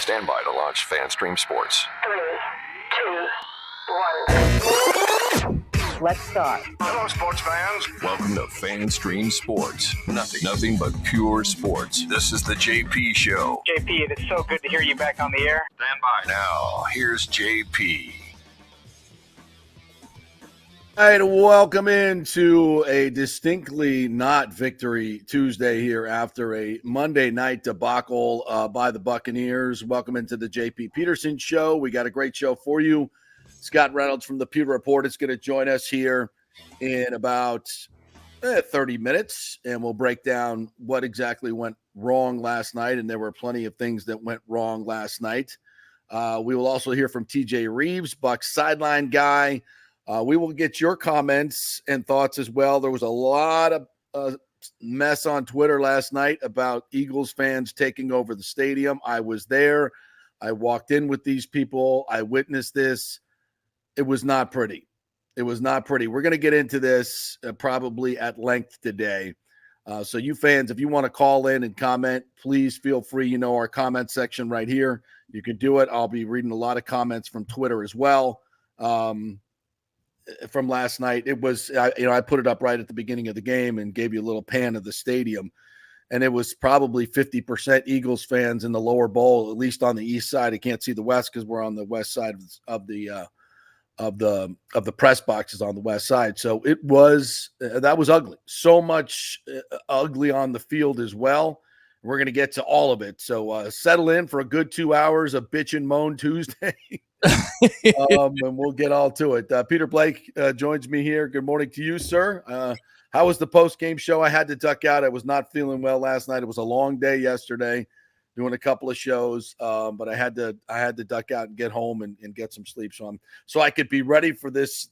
Stand by to launch FanStream Sports. 3, 2, 1. Let's start. Hello, sports fans. Welcome to FanStream Sports. Nothing but pure sports. This is the JP Show. JP, it is so good to hear you back on the air. Stand by. Now, here's JP. All right, welcome into a distinctly not victory Tuesday here after a Monday night debacle by the Buccaneers. Welcome into the JP Peterson Show. We got a great show for you. Scott Reynolds from the Pewter Report is going to join us here in about 30 minutes, and we'll break down what exactly went wrong last night, and there were plenty of things that went wrong last night. We will also hear from TJ Reeves, Bucs sideline guy. We will get your comments and thoughts as well. There was a lot of mess on Twitter last night about Eagles fans taking over the stadium. I was there. I walked in with these people. I witnessed this. It was not pretty. It was not pretty. We're going to get into this probably at length today. So you fans, if you want to call in and comment, please feel free. You know our comment section right here. You can do it. I'll be reading a lot of comments from Twitter as well. From last night, it was, I put it up right at the beginning of the game and gave you a little pan of the stadium, and it was probably 50% Eagles fans in the lower bowl, at least on the east side. I can't see the west because we're on the west side of the press boxes on the west side. So it was that was ugly. So much ugly on the field as well. We're going to get to all of it. So settle in for a good 2 hours of bitch and moan Tuesday. And we'll get all to it. Peter Blake joins me here. Good morning to you, sir. How was the post-game show? I had to duck out. I was not feeling well last night. It was a long day yesterday, doing a couple of shows, but I had to duck out and get home and get some sleep, so I could be ready for this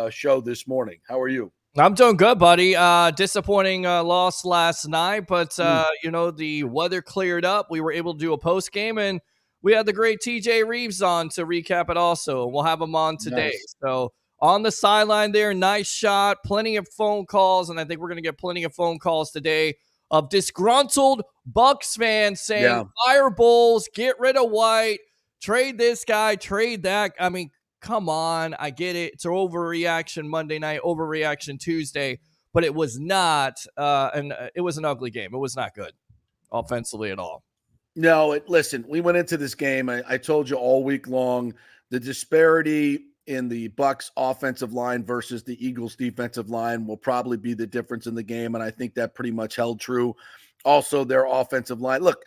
show this morning. How are you? I'm doing good, buddy. Disappointing loss last night, but the weather cleared up. We were able to do a post game, and we had the great TJ Reeves on to recap it also, and we'll have him on today. Nice. So on the sideline there, nice shot, plenty of phone calls, and I think we're going to get plenty of phone calls today of disgruntled Bucs fans saying, Fire Bowles, get rid of White, trade this guy, trade that. I mean, come on. I get it. It's an overreaction Monday night, overreaction Tuesday, but it was not, and it was an ugly game. It was not good offensively at all. No, listen, we went into this game. I told you all week long, the disparity in the Bucs offensive line versus the Eagles defensive line will probably be the difference in the game. And I think that pretty much held true. Also, their offensive line, look,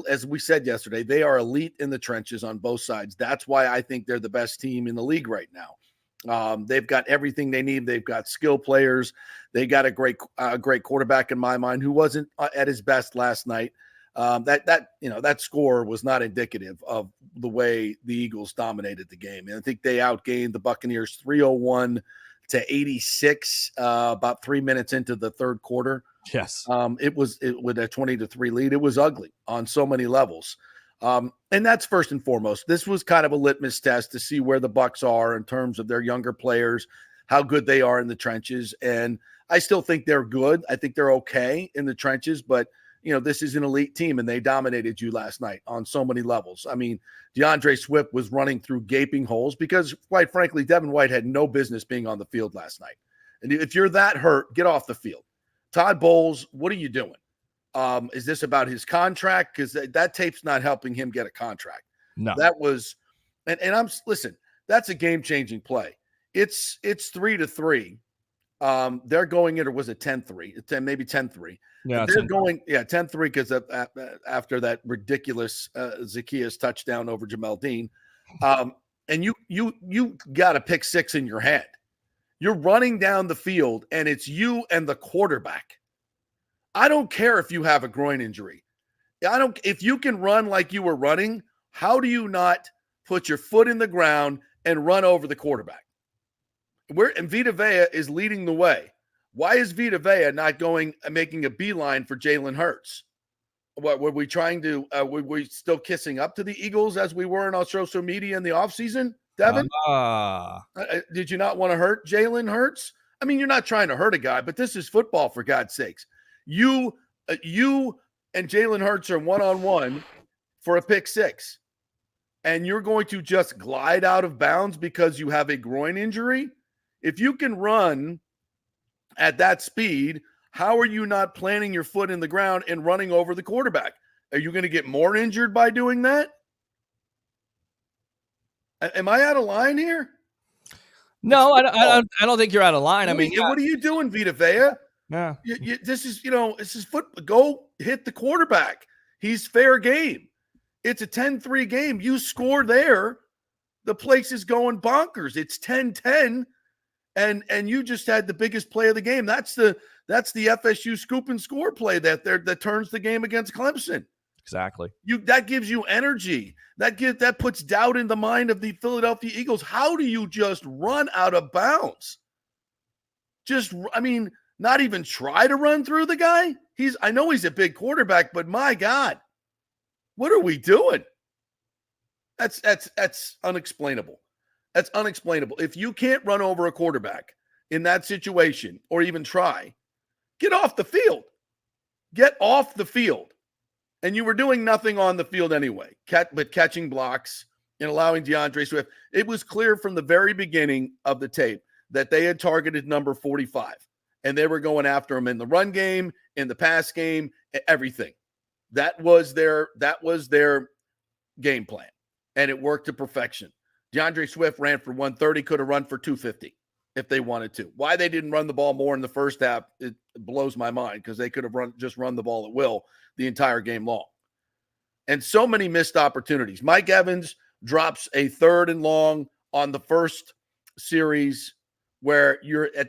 as we said yesterday, they are elite in the trenches on both sides. That's why I think they're the best team in the league right now. They've got everything they need. They've got skill players. They got a great quarterback in my mind who wasn't at his best last night. That score was not indicative of the way the Eagles dominated the game. And I think they outgained the Buccaneers 301 to 86 about 3 minutes into the third quarter. Yes. It was with a 20-3 lead. It was ugly on so many levels. And that's first and foremost. This was kind of a litmus test to see where the Bucs are in terms of their younger players, how good they are in the trenches. And I still think they're good. I think they're okay in the trenches, but this is an elite team, and they dominated you last night on so many levels. I mean, DeAndre Swift was running through gaping holes because, quite frankly, Devin White had no business being on the field last night. And if you're that hurt, get off the field. Todd Bowles, what are you doing? Is this about his contract? Because that tape's not helping him get a contract. No. That was – and listen, that's a game-changing play. It's 3-3. They're going in, or was it 10-3? Maybe 10-3. Yeah, they're going 10-3 because after that ridiculous Zacchaeus touchdown over Jamel Dean, and you got a pick six in your hand. You're running down the field, and it's you and the quarterback. I don't care if you have a groin injury. If you can run like you were running, how do you not put your foot in the ground and run over the quarterback? And Vita Vea is leading the way. Why is Vita Vea not making a beeline for Jalen Hurts? What were we trying to? Were we still kissing up to the Eagles as we were in our social media in the offseason, Devin? Did you not want to hurt Jalen Hurts? I mean, you're not trying to hurt a guy, but this is football, for God's sakes. You and Jalen Hurts are one-on-one for a pick six. and you're going to just glide out of bounds because you have a groin injury. If you can run at that speed, how are you not planting your foot in the ground and running over the quarterback? Are you going to get more injured by doing that? Am I out of line here? No, I don't think you're out of line. What are you doing, Vita Vea? Yeah. This is football. Go hit the quarterback. He's fair game. It's a 10-3 game. You score there, the place is going bonkers. It's 10-10, and you just had the biggest play of the game. That's the FSU scoop and score play that turns the game against Clemson. Exactly. That gives you energy. That puts doubt in the mind of the Philadelphia Eagles. How do you just run out of bounds? Not even try to run through the guy. I know he's a big quarterback, but my God, what are we doing? That's unexplainable. That's unexplainable. If you can't run over a quarterback in that situation or even try, get off the field. Get off the field. And you were doing nothing on the field anyway, but catching blocks and allowing DeAndre Swift. It was clear from the very beginning of the tape that they had targeted number 45, and they were going after him in the run game, in the pass game, everything. That was their game plan, and it worked to perfection. DeAndre Swift ran for 130, could have run for 250 if they wanted to. Why they didn't run the ball more in the first half, it blows my mind, because they could have just run the ball at will the entire game long. And so many missed opportunities. Mike Evans drops a 3rd and long on the first series where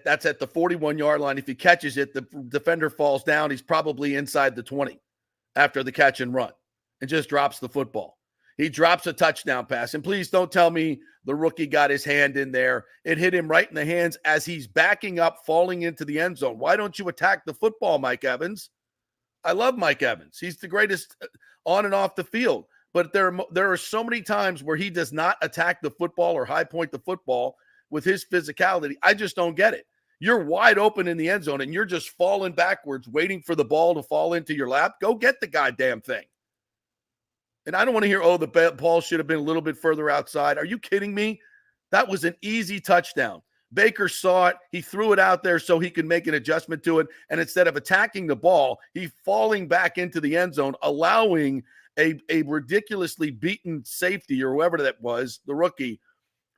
that's at the 41-yard line. If he catches it, the defender falls down. He's probably inside the 20 after the catch and run and just drops the football. He drops a touchdown pass. And please don't tell me the rookie got his hand in there. It hit him right in the hands as he's backing up, falling into the end zone. Why don't you attack the football, Mike Evans? I love Mike Evans. He's the greatest on and off the field. But there are so many times where he does not attack the football or high point the football with his physicality. I just don't get it. You're wide open in the end zone, and you're just falling backwards, waiting for the ball to fall into your lap. Go get the goddamn thing. And I don't want to hear, the ball should have been a little bit further outside. Are you kidding me? That was an easy touchdown. Baker saw it. He threw it out there so he could make an adjustment to it. And instead of attacking the ball, he's falling back into the end zone, allowing a ridiculously beaten safety or whoever that was, the rookie,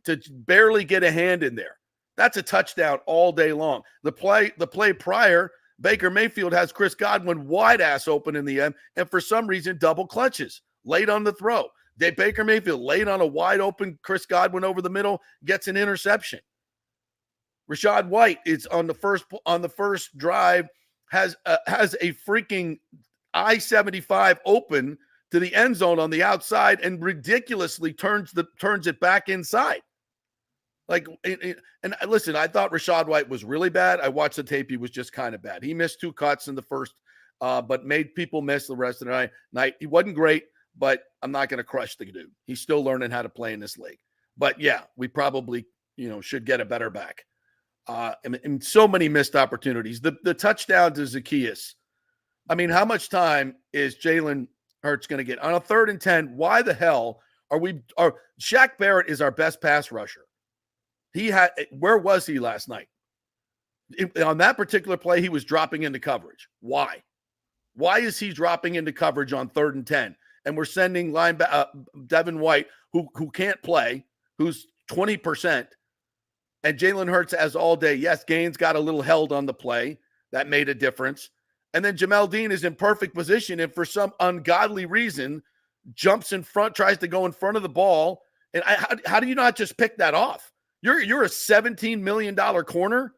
to barely get a hand in there. That's a touchdown all day long. The play prior, Baker Mayfield has Chris Godwin wide ass open in the end, and for some reason double clutches late on the throw. Baker Mayfield late on a wide open Chris Godwin over the middle, gets an interception. Rachaad White is on the first drive, has a freaking I-75 open to the end zone on the outside and ridiculously turns it back inside. And listen, I thought Rachaad White was really bad. I watched the tape. He was just kind of bad. He missed 2 cuts in the first, but made people miss the rest of the night. He wasn't great, but I'm not going to crush the dude. He's still learning how to play in this league. But yeah, we probably, should get a better back. And so many missed opportunities. The touchdown to Zaccheaus. I mean, how much time is Jalen Hurts going to get on a 3rd and 10? Why the hell are Shaq Barrett is our best pass rusher. Where was he last night? On that particular play, he was dropping into coverage. Why? Why is he dropping into coverage on 3rd and 10? And we're sending Devin White, who can't play, who's 20%, and Jalen Hurts as all day. Yes, Gaines got a little held on the play. That made a difference. And then Jamel Dean is in perfect position, and for some ungodly reason, jumps in front, tries to go in front of the ball. And how do you not just pick that off? You're a $17 million corner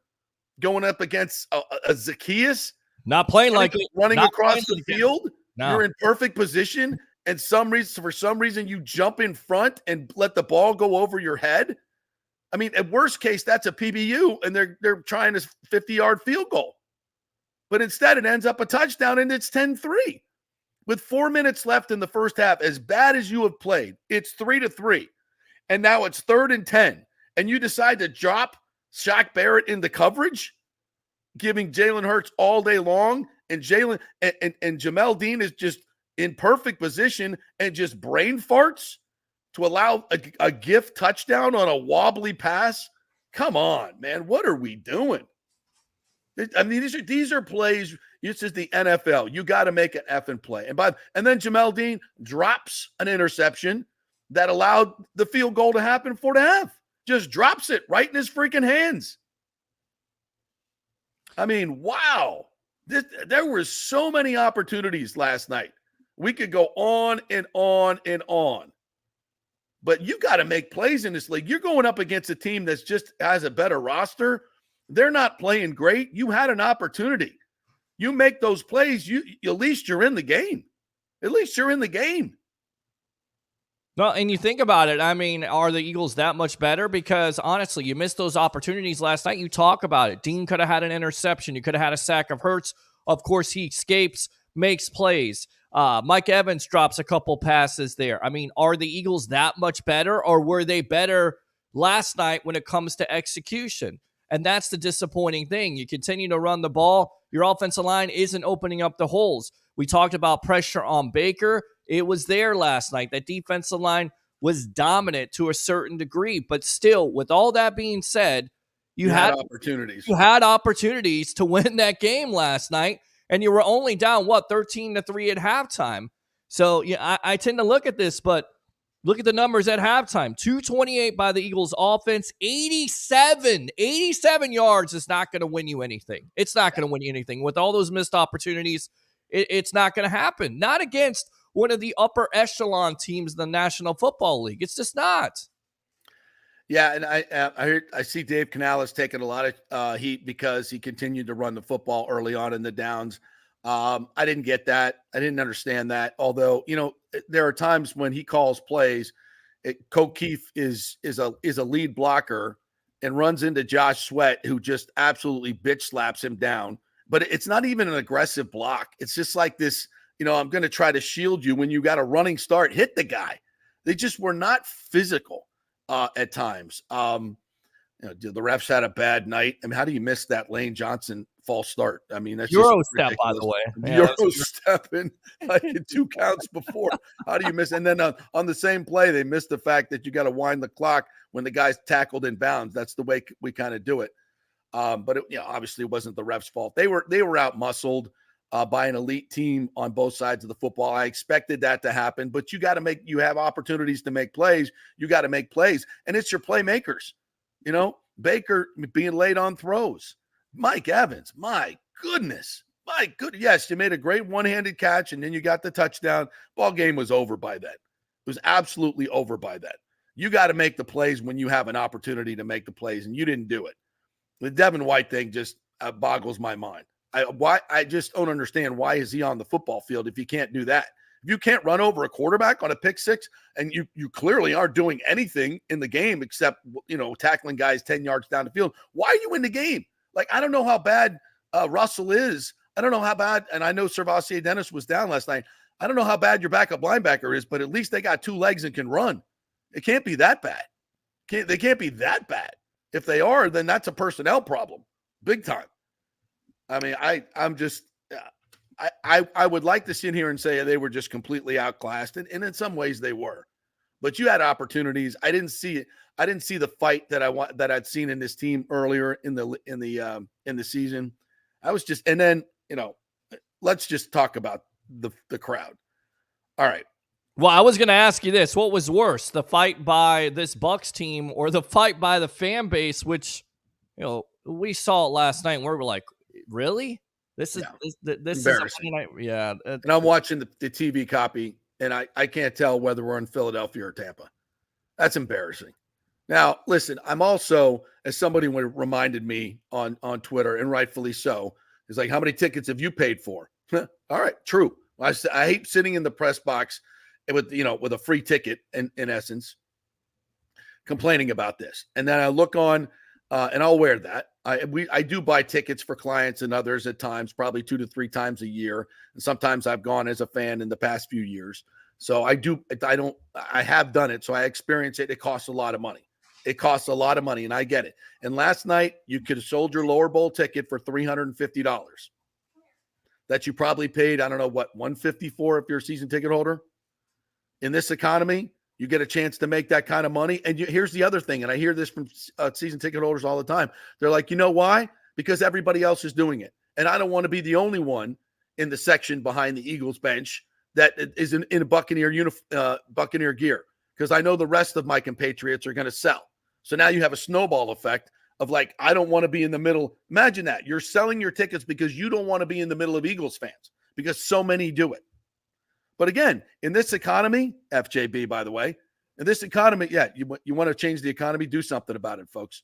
going up against a Zaccheaus. Not playing like it. Running Not across the field. No. You're in perfect position, and for some reason you jump in front and let the ball go over your head. I mean, at worst case, that's a PBU, and they're trying a 50-yard field goal. But instead, it ends up a touchdown, and it's 10-3. With 4 minutes left in the first half, as bad as you have played, it's 3-3. And now it's 3rd and 10. And you decide to drop Shaq Barrett into coverage, giving Jalen Hurts all day long, and Jamel Dean is just in perfect position and just brain farts to allow a gift touchdown on a wobbly pass? Come on, man. What are we doing? I mean, these are plays. This is the NFL. You got to make an effing play. And then Jamel Dean drops an interception that allowed the field goal to happen 4.5. Just drops it right in his freaking hands. I mean, wow. There were so many opportunities last night. We could go on and on and on. But you got to make plays in this league. You're going up against a team that's just has a better roster. They're not playing great. You had an opportunity. You make those plays, at least you're in the game. At least you're in the game. No, and you think about it, I mean, are the Eagles that much better? Because honestly, you missed those opportunities last night. You talk about it. Dean could have had an interception. You could have had a sack of Hurts. Of course, he escapes, makes plays. Mike Evans drops a couple passes there. I mean, are the Eagles that much better, or were they better last night when it comes to execution? And that's the disappointing thing. You continue to run the ball. Your offensive line isn't opening up the holes. We talked about pressure on Baker. It was there last night. That defensive line was dominant to a certain degree. But still, with all that being said, you had opportunities. You had opportunities to win that game last night, and you were only down, 13-3 at halftime. So yeah, I tend to look at this, but look at the numbers at halftime. 228 by the Eagles offense, 87 yards is not going to win you anything. It's not going to win you anything. With all those missed opportunities, it's not going to happen. Not against one of the upper echelon teams in the National Football League. It's just not. Yeah, and I see Dave Canales taking a lot of heat because he continued to run the football early on in the downs. I didn't get that. I didn't understand that. Although, there are times when he calls plays. Coke Keefe is a lead blocker and runs into Josh Sweat, who just absolutely bitch slaps him down. But it's not even an aggressive block. It's just like this, I'm going to try to shield you when you got a running start. Hit the guy. They just were not physical at times. The refs had a bad night. I mean, how do you miss that Lane Johnson false start? I mean, that's Euro just step, ridiculous. by the way. Yeah, Euro step in like 2 counts before. How do you miss? And then on the same play, they missed the fact that you got to wind the clock when the guy's tackled in bounds. That's the way we kind of do it. But it, obviously, it wasn't the refs' fault. They were out muscled by an elite team on both sides of the football. I expected that to happen, but you have opportunities to make plays. You got to make plays, and it's your playmakers. Baker being late on throws. Mike Evans, my goodness. Yes, you made a great one-handed catch, and then you got the touchdown. Ball game was over by then. It was absolutely over by then. You got to make the plays when you have an opportunity to make the plays, and you didn't do it. The Devin White thing just boggles my mind. I just don't understand, why is he on the football field if you can't do that? If you can't run over a quarterback on a pick six, and you clearly aren't doing anything in the game except tackling guys 10 yards down the field, why are you in the game? Like, I don't know how bad Russell is. I don't know how bad, and I know Servassier Dennis was down last night. I don't know how bad your backup linebacker is, but at least they got 2 legs and can run. It can't be that bad. They can't be that bad. If they are, then that's a personnel problem, big time. I mean, I would like to sit here and say they were just completely outclassed, and in some ways they were. But you had opportunities. I didn't see it. I didn't see the fight that I'd seen in this team earlier in the season. I was just, and then let's just talk about the crowd. All right. Well, I was going to ask you this: what was worse, the fight by this Bucs team or the fight by the fan base? Which we saw it last night, and we were like, really? This is embarrassing. And I'm watching the TV copy, and I can't tell whether we're in Philadelphia or Tampa. That's embarrassing. Now, listen, I'm also, as somebody reminded me on Twitter, and rightfully so, is like, how many tickets have you paid for? All right, true. I hate sitting in the press box with a free ticket in essence, complaining about this. And then I look on, and I'll wear that. I do buy tickets for clients and others at times, probably 2 to 3 times a year. And sometimes I've gone as a fan in the past few years. So I have done it. So I experience it. It costs a lot of money. And I get it. And last night you could have sold your lower bowl ticket for $350 that you probably paid, I don't know what, $154 if you're a season ticket holder. In this economy, You get a chance to make that kind of money. And here's the other thing, and I hear this from season ticket holders all the time. They're like, you know why? Because everybody else is doing it. And I don't want to be the only one in the section behind the Eagles bench that is in a Buccaneer gear, because I know the rest of my compatriots are going to sell. So now you have a snowball effect of like, I don't want to be in the middle. Imagine that. You're selling your tickets because you don't want to be in the middle of Eagles fans, because so many do it. But again, in this economy, FJB, by the way, in this economy, you want to change the economy, do something about it, folks.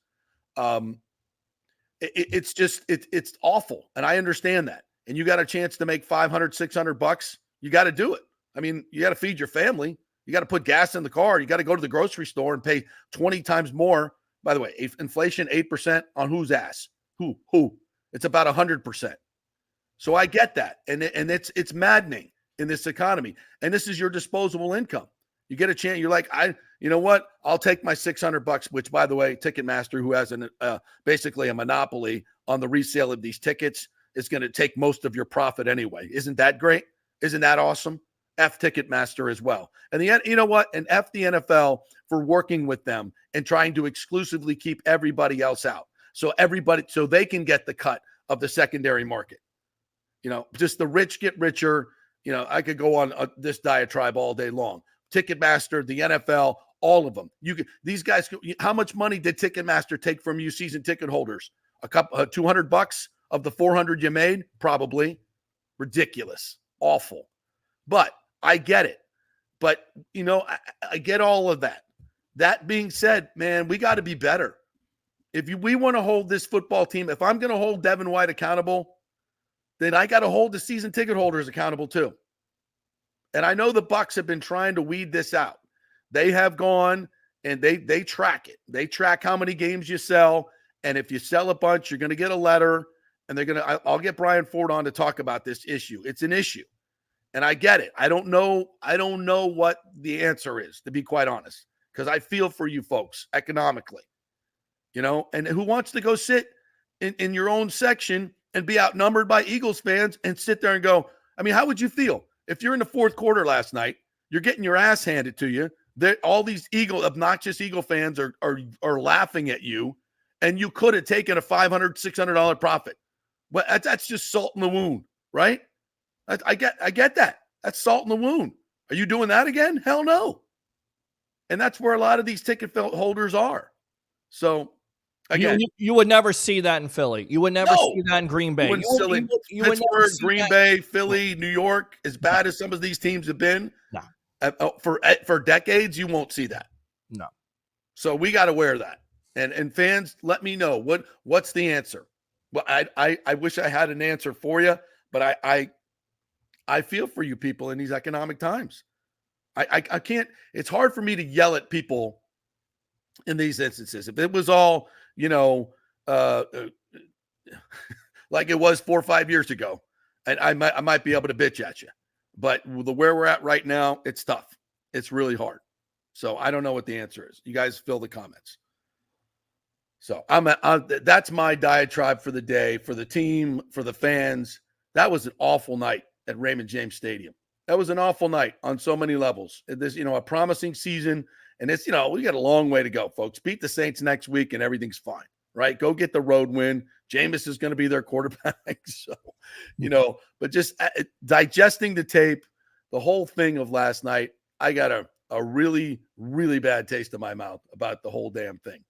It's awful. And I understand that. And you got a chance to make $500, $600. You got to do it. I mean, you got to feed your family. You got to put gas in the car. You got to go to the grocery store and pay 20 times more. By the way, inflation 8% on whose ass? Who? It's about 100%. So I get that. And it's maddening in this economy. And this is your disposable income. You get a chance. You're like, you know what? I'll take my $600, which, by the way, Ticketmaster, who has basically a monopoly on the resale of these tickets, is going to take most of your profit anyway. Isn't that great? Isn't that awesome? F Ticketmaster as well. And you know what? And F the NFL for working with them and trying to exclusively keep everybody else out. So they can get the cut of the secondary market. You know, just the rich get richer. You know, I could go on this diatribe all day long. Ticketmaster, the NFL, all of them. These guys, how much money did Ticketmaster take from you season ticket holders? A couple, $200 of the 400 you made? Probably. Ridiculous. Awful. But I get it. But, you know, I get all of that. That being said, man, we got to be better. We want to hold this football team, if I'm going to hold Devin White accountable, then I got to hold the season ticket holders accountable too. And I know the Bucs have been trying to weed this out. They have gone and they track it. They track how many games you sell. And if you sell a bunch, you're going to get a letter. And I'll get Brian Ford on to talk about this issue. It's an issue. And I get it. I don't know what the answer is, to be quite honest, because I feel for you folks economically, you know, and who wants to go sit in your own section and be outnumbered by Eagles fans and sit there and go, I mean, how would you feel if you're in the fourth quarter last night, you're getting your ass handed to you, all these obnoxious Eagle fans are laughing at you, and you could have taken a $500, $600 profit. Well, that's just salt in the wound, right? I get that. That's salt in the wound. Are you doing that again? Hell no. And that's where a lot of these ticket holders are. So, again, you would never see that in Philly. You would never see that in Green Bay. Pittsburgh, Green Bay, Philly, New York, as bad as some of these teams have been, for decades, you won't see that. No. So we got to wear that. And fans, let me know what's the answer. Well, I wish I had an answer for you, but I feel for you people in these economic times. I can't. It's hard for me to yell at people in these instances. If it was all, you know, like it was 4 or 5 years ago, and I might be able to bitch at you. But where we're at right now, it's tough. It's really hard. So I don't know what the answer is. You guys fill the comments. So that's my diatribe for the day, for the team, for the fans. That was an awful night at Raymond James Stadium. That was an awful night on so many levels. This, you know, a promising season, and it's, you know, we got a long way to go, folks. Beat the Saints next week, and everything's fine, right? Go get the road win. Jameis is going to be their quarterback. So, you know, but just digesting the tape, the whole thing of last night, I got a really, really bad taste in my mouth about the whole damn thing.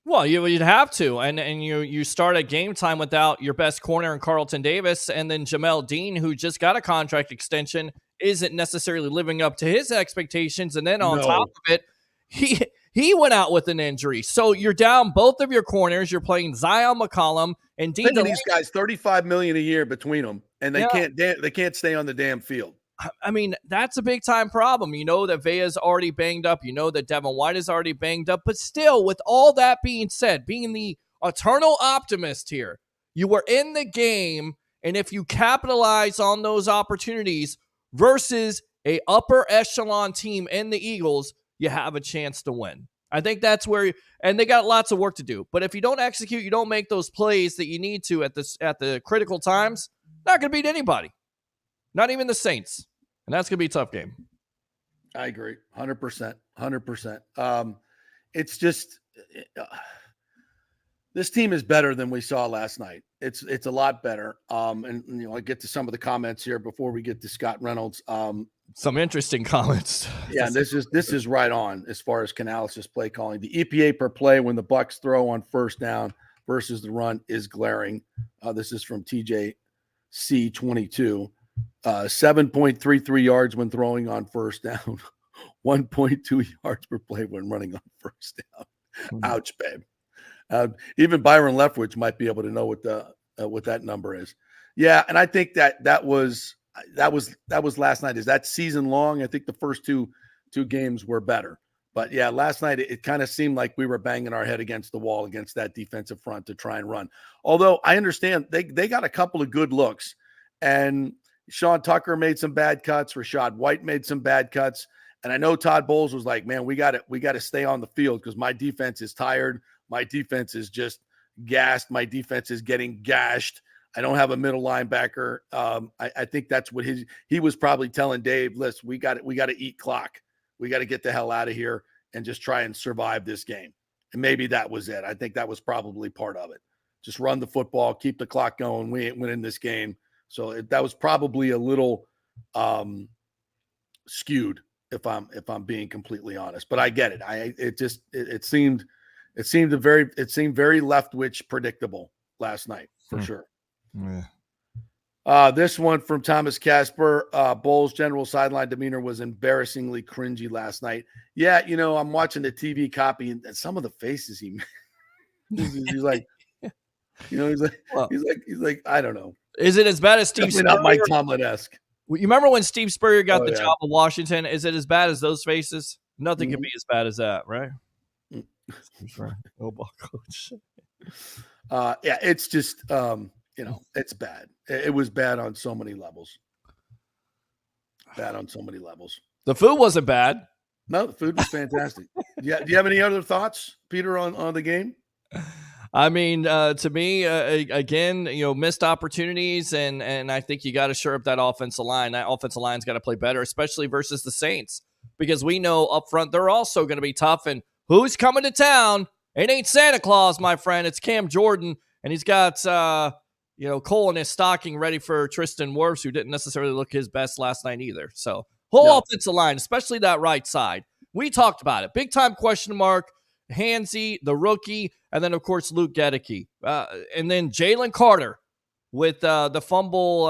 Well, you'd have to, and you start at game time without your best corner in Carlton Davis, and then Jamel Dean, who just got a contract extension, isn't necessarily living up to his expectations, and then on top of it, he went out with an injury. So you're down both of your corners. You're playing Zion McCollum and Dean. These guys, $35 million a year between them, and they can't stay on the damn field. I mean, that's a big-time problem. You know that Vea's already banged up. You know that Devin White is already banged up. But still, with all that being said, being the eternal optimist here, you were in the game, and if you capitalize on those opportunities versus a upper echelon team in the Eagles, you have a chance to win. I think that's where and they got lots of work to do. But if you don't execute, you don't make those plays that you need to at the critical times, not going to beat anybody. Not even the Saints. And that's going to be a tough game. I agree. 100%. 100%. It's just this team is better than we saw last night. It's a lot better. And I get to some of the comments here before we get to Scott Reynolds. Some interesting comments. Yeah, this is right on as far as Canales' play calling. The EPA per play when the Bucs throw on first down versus the run is glaring. This is from TJ C22. 7.33 yards when throwing on first down, 1.2 yards per play when running on first down. Ouch, babe. Even Byron Leftwich might be able to know what that number is. Yeah, and I think that was last night. Is that season long? I think the first two games were better. But yeah, last night it kind of seemed like we were banging our head against the wall against that defensive front to try and run. Although I understand they got a couple of good looks, and Sean Tucker made some bad cuts. Rashad White made some bad cuts. And I know Todd Bowles was like, man, we got to stay on the field because my defense is tired. My defense is just gassed. My defense is getting gashed. I don't have a middle linebacker. I think that's what he was probably telling Dave, listen, we got to eat clock. We got to get the hell out of here and just try and survive this game. And maybe that was it. I think that was probably part of it. Just run the football, keep the clock going. We ain't winning this game. So that was probably a little skewed, if I'm being completely honest. But I get it. It seemed very Leftwich predictable last night for sure. Yeah. This one from Thomas Casper. Bowles' general sideline demeanor was embarrassingly cringy last night. Yeah, I'm watching the TV copy and some of the faces he made. he's like, he's like, I don't know. Is it as bad as Steve Spurrier? Not Mike Tomlin-esque. You remember when Steve Spurrier got the job of Washington? Is it as bad as those faces? Nothing can be as bad as that, right? Football coach. Yeah, it's just it's bad. It was bad on so many levels. The food wasn't bad. No, the food was fantastic. Yeah. Do you have any other thoughts, Peter, on the game? I mean, to me, again, missed opportunities, and I think you got to shore up that offensive line. That offensive line's got to play better, especially versus the Saints, because we know up front they're also going to be tough. And who's coming to town? It ain't Santa Claus, my friend. It's Cam Jordan, and he's got Cole in his stocking ready for Tristan Wirfs, who didn't necessarily look his best last night either. So offensive line, especially that right side, we talked about it. Big time question mark. Hansey, the rookie, and then, of course, Luke Gedeke. And then Jalen Carter with the fumble.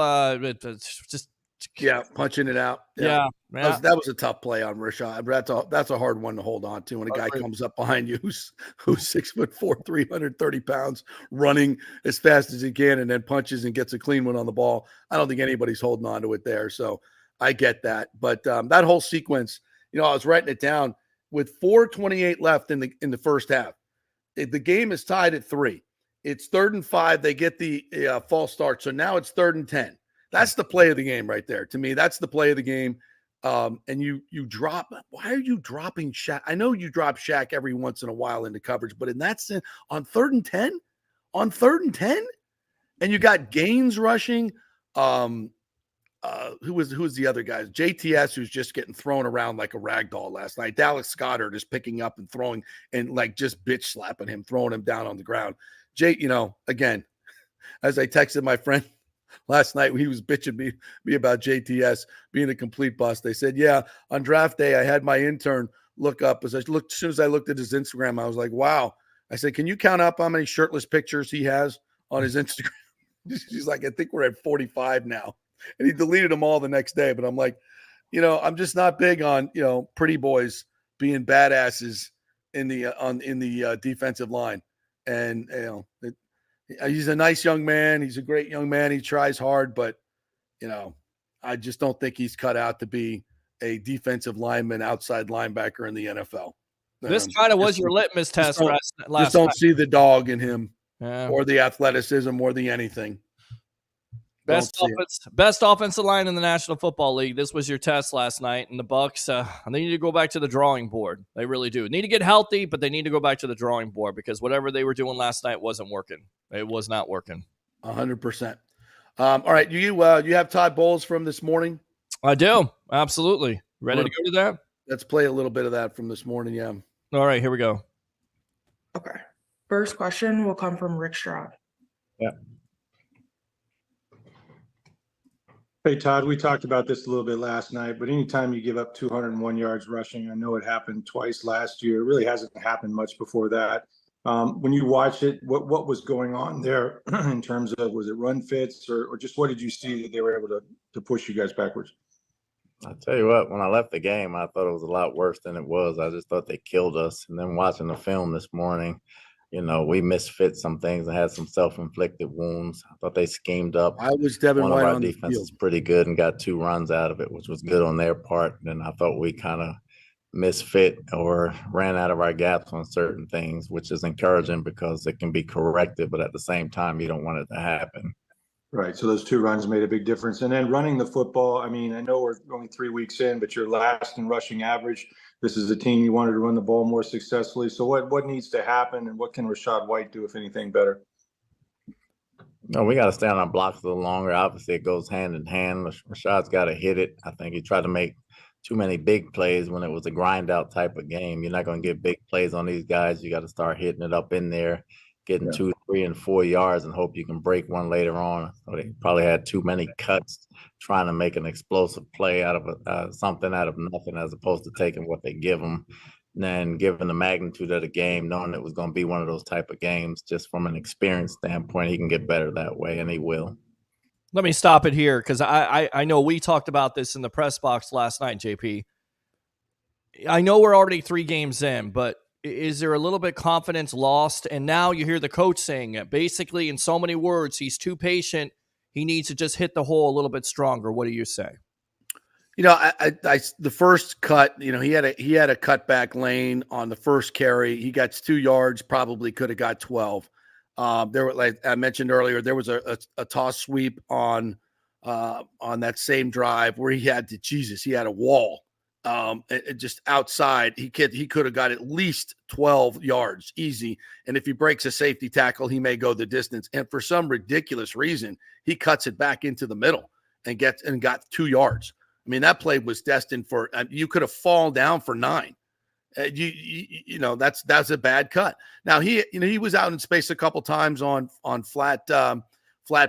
Punching it out. Yeah. That was a tough play on Rashad. That's a hard one to hold on to when a guy comes up behind you who's 6'4", 330 pounds, running as fast as he can, and then punches and gets a clean one on the ball. I don't think anybody's holding on to it there. So I get that. But that whole sequence, I was writing it down. With 4:28 left in the first half, the game is tied at 3. It's 3rd and 5. They get the false start, so now it's 3rd and 10. That's the play of the game right there. To me, that's the play of the game. And you drop. Why are you dropping Shaq? I know you drop Shaq every once in a while into coverage, but in that sense, on 3rd and 10, and you got Gaines rushing. Who was the other guy? JTS, who's just getting thrown around like a rag doll last night. Dallas Goedert is picking up and throwing and like just bitch slapping him, throwing him down on the ground. Again, as I texted my friend last night, he was bitching me about JTS being a complete bust. They said, yeah, on draft day, I had my intern look up as soon as I looked at his Instagram, I was like, wow. I said, can you count up how many shirtless pictures he has on his Instagram? She's like, I think we're at 45 now. And he deleted them all the next day. But I'm like, I'm just not big on, pretty boys being badasses in the defensive line. And, he's a nice young man. He's a great young man. He tries hard, but, I just don't think he's cut out to be a defensive lineman, outside linebacker in the NFL. This kind of was your litmus test last night. Just don't see the dog in him or the athleticism or the anything. Best offensive line in the National Football League. This was your test last night, and the Bucs. They need to go back to the drawing board. They really do. Need to get healthy, but they need to go back to the drawing board because whatever they were doing last night wasn't working. It was not working. 100%. All right, you have Todd Bowles from this morning. I do, absolutely. Ready to go to that? Let's play a little bit of that from this morning. Yeah. All right, here we go. Okay. First question will come from Rick Stroud. Yeah. Hey, Todd, we talked about this a little bit last night, but anytime you give up 201 yards rushing, I know it happened twice last year. It really hasn't happened much before that. When you watch it, what was going on there in terms of, was it run fits or just what did you see that they were able to push you guys backwards? I'll tell you what, when I left the game, I thought it was a lot worse than it was. I just thought they killed us. And then watching the film this morning, we misfit some things and had some self-inflicted wounds. I thought they schemed up. I was Devin One White of our on the defense field. is pretty good and got 2 runs out of it, which was good on their part. And I thought we kind of misfit or ran out of our gaps on certain things, which is encouraging because it can be corrected, but at the same time, you don't want it to happen. Right. So those 2 runs made a big difference. And then running the football, I mean, I know we're only 3 weeks in, but you're last in rushing average. This is a team you wanted to run the ball more successfully. So what needs to happen and what can Rachaad White do, if anything, better? No, we got to stay on our blocks a little longer. Obviously, it goes hand in hand. Rashad's got to hit it. I think he tried to make too many big plays when it was a grind out type of game. You're not going to get big plays on these guys. You got to start hitting it up in there, getting 2, 3, and 4 yards and hope you can break one later on. So they probably had too many cuts trying to make an explosive play out of something out of nothing, as opposed to taking what they give them. And then given the magnitude of the game, knowing it was going to be one of those type of games, just from an experience standpoint, he can get better that way, and he will. Let me stop it here because I know we talked about this in the press box last night, JP. I know we're already 3 games in, but is there a little bit confidence lost? And now you hear the coach saying it. Basically, in so many words, he's too patient. He needs to just hit the hole a little bit stronger. What do you say? The first cut, he had a cutback lane on the first carry. He got 2 yards, probably could have got 12. There were, like I mentioned earlier, there was a toss sweep on that same drive where he had a wall. Just outside, he could have got at least 12 yards easy. And if he breaks a safety tackle, he may go the distance. And for some ridiculous reason, he cuts it back into the middle and got 2 yards. I mean, that play was destined for, you could have fallen down for 9. That's a bad cut. Now he was out in space a couple times on flat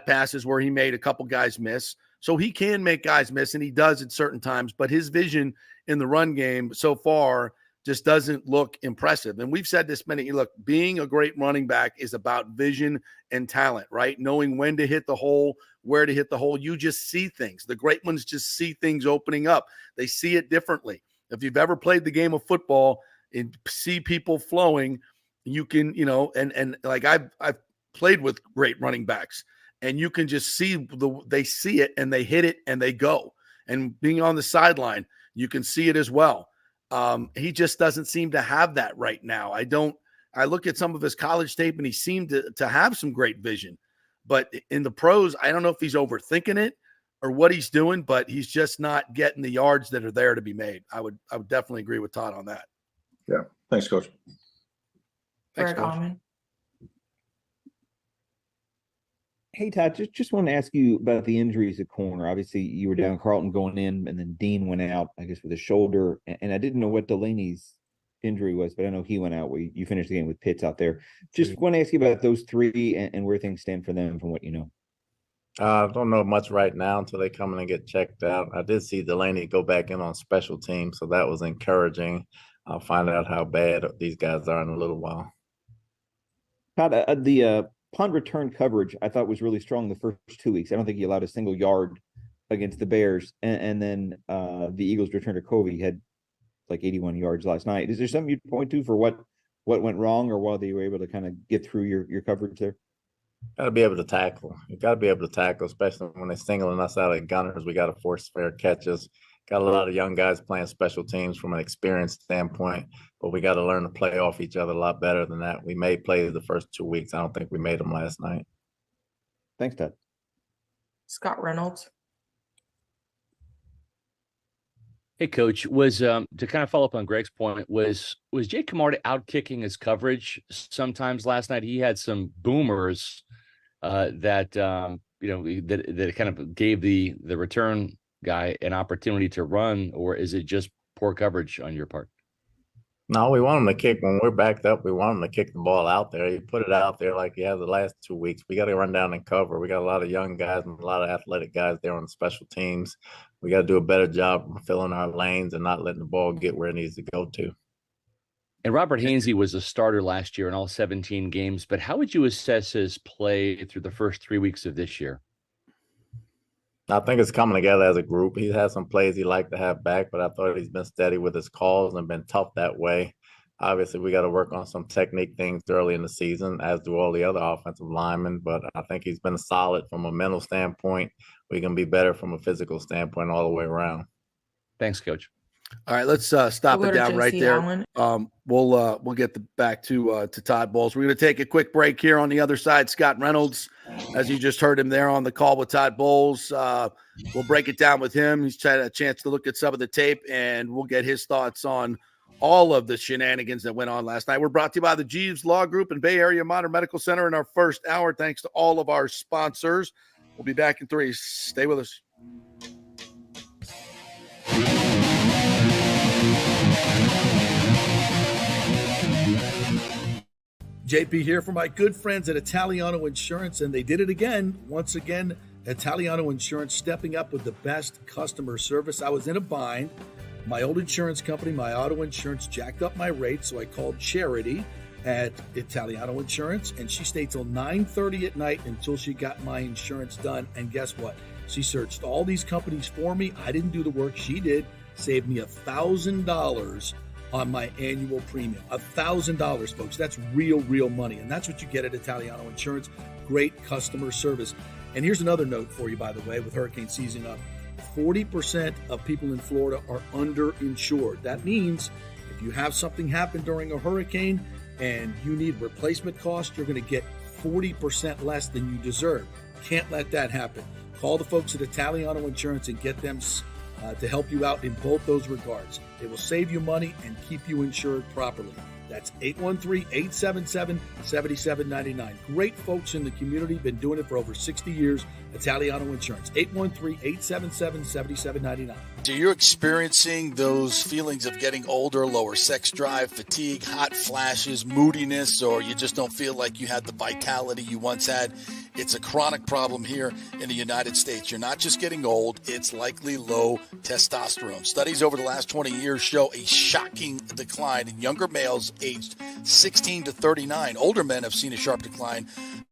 passes where he made a couple guys miss. So he can make guys miss, and he does at certain times, but his vision in the run game so far just doesn't look impressive. And we've said this being a great running back is about vision and talent, right? Knowing when to hit the hole, where to hit the hole. You just see things. The great ones just see things opening up. They see it differently. If you've ever played the game of football and see people flowing, you can, and like I've played with great running backs, and you can just see they see it and they hit it and they go. And being on the sideline, you can see it as well. He just doesn't seem to have that right now. I look at some of his college tape and he seemed to have some great vision, but in the pros, I don't know if he's overthinking it or what he's doing, but he's just not getting the yards that are there to be made. I would definitely agree with Todd on that. Yeah. Thanks, Coach. Thanks, Coach. Hey, Todd, just want to ask you about the injuries at corner. Obviously, you were down Carlton going in, and then Dean went out, I guess, with a shoulder. And I didn't know what Delaney's injury was, but I know he went out. You finished the game with Pitts out there. Just want to ask you about those 3 and where things stand for them from what you know. I don't know much right now until they come in and get checked out. I did see Delaney go back in on special teams, so that was encouraging. I'll find out how bad these guys are in a little while. Todd, the punt return coverage I thought was really strong the first 2 weeks. I don't think he allowed a single yard against the Bears. And then the Eagles return to Covey had like 81 yards last night. Is there something you'd point to for what went wrong or why they were able to kind of get through your coverage there? Got to be able to tackle. You got to be able to tackle, especially when they're singling us out at gunners. We got to force fair catches. Got a lot of young guys playing special teams from an experience standpoint, but we got to learn to play off each other a lot better than that. We made plays the first 2 weeks. I don't think we made them last night. Thanks, Todd. Scott Reynolds. Hey, Coach, was to kind of follow up on Greg's point, was Jake Camarda out kicking his coverage sometimes last night? He had some boomers that kind of gave the return guy an opportunity to run, or is it just poor coverage on your part? No, we want him to kick when we're backed up. We want him to kick the ball out there. He put it out there like he has the last 2 weeks. We got to run down and cover. We got a lot of young guys and a lot of athletic guys there on the special teams. We got to do a better job of filling our lanes and not letting the ball get where it needs to go to. And Robert Hainsey was a starter last year in all 17 games, but how would you assess his play through the first 3 weeks of this year? I think it's coming together as a group. He's had some plays he liked to have back, but I thought he's been steady with his calls and been tough that way. Obviously, we got to work on some technique things early in the season, as do all the other offensive linemen, but I think he's been solid from a mental standpoint. We can be better from a physical standpoint all the way around. Thanks, Coach. All right, let's stop it down right there. We'll get back to Todd Bowles. We're going to take a quick break here. On the other side, Scott Reynolds, as you just heard him there on the call with Todd Bowles. We'll break it down with him. He's had a chance to look at some of the tape, and we'll get his thoughts on all of the shenanigans that went on last night. We're brought to you by the Jeeves Law Group and Bay Area Modern Medical Center in our first hour. Thanks to all of our sponsors. We'll be back in 3. Stay with us. JP here for my good friends at Italiano Insurance, and they did it again. Once again, Italiano Insurance stepping up with the best customer service. I was in a bind. My old insurance company, my auto insurance, jacked up my rates, so I called Charity at Italiano Insurance, and she stayed till 9:30 at night until she got my insurance done. And guess what? She searched all these companies for me. I didn't do the work. She did. Saved me $1,000 on my annual premium. $1,000, folks. That's real money. And that's what you get at Italiano Insurance. Great customer service. And here's another note for you, by the way, with hurricane season up. 40% of people in Florida are underinsured. That means if you have something happen during a hurricane and you need replacement costs, you're going to get 40% less than you deserve. Can't let that happen. Call the folks at Italiano Insurance and get them to help you out in both those regards. They will save you money and keep you insured properly. That's 813-877-7799. Great folks in the community, been doing it for over 60 years. Italiano Insurance, 813-877-7799. Are you experiencing those feelings of getting older, lower sex drive, fatigue, hot flashes, moodiness, or you just don't feel like you had the vitality you once had? It's a chronic problem here in the United States. You're not just getting old, it's likely low testosterone. Studies over the last 20 years show a shocking decline in younger males aged 16 to 39. Older men have seen a sharp decline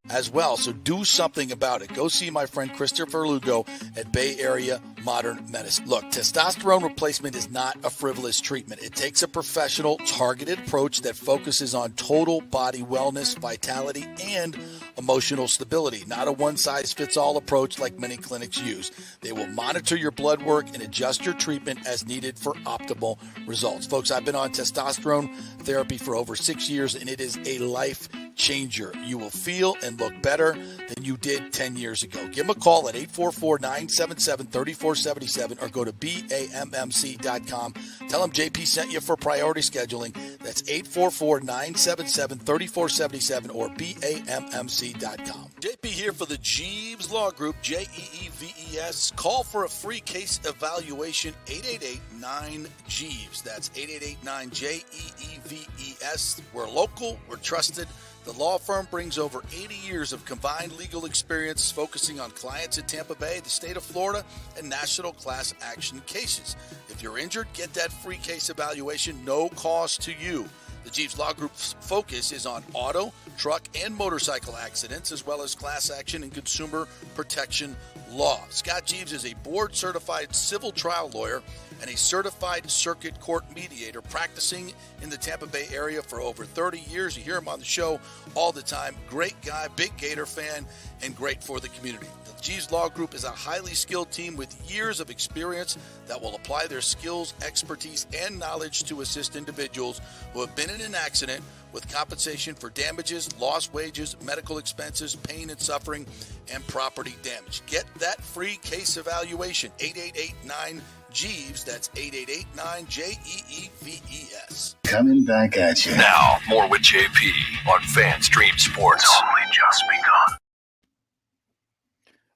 as well, so do something about it. Go see my friend Christopher Lugo at Bay Area Modern Medicine. Look, testosterone replacement is not a frivolous treatment. It takes a professional, targeted approach that focuses on total body wellness, vitality, and emotional stability, not a one-size-fits-all approach like many clinics use. They will monitor your blood work and adjust your treatment as needed for optimal results. Folks, I've been on testosterone therapy for over 6 years, and it is a life changer. You will feel and look better than you did 10 years ago. Give them a call at 844-977-3477 or go to BAMMC.com. Tell them JP sent you for priority scheduling. That's 844-977-3477 or BAMMC.com. JP here for the Jeeves Law Group, Jeeves. Call for a free case evaluation, 888-9-JEEVES. That's 888-9-JEEVES. We're local, we're trusted. The law firm brings over 80 years of combined legal experience focusing on clients in Tampa Bay, the state of Florida, and national class action cases. If you're injured, get that free case evaluation, no cost to you. The Jeeves Law Group's focus is on auto, truck, and motorcycle accidents, as well as class action and consumer protection law. Scott Jeeves is a board-certified civil trial lawyer and a certified circuit court mediator practicing in the Tampa Bay area for over 30 years. You hear him on the show all the time. Great guy, big Gator fan, and great for the community. The Jeeves Law Group is a highly skilled team with years of experience that will apply their skills, expertise, and knowledge to assist individuals who have been in an accident with compensation for damages, lost wages, medical expenses, pain and suffering, and property damage. Get that free case evaluation, 888-9-JEEVES. That's 888-9-JEEVES. Coming back at you. Now, more with JP on FanStream Sports. It's only just begun.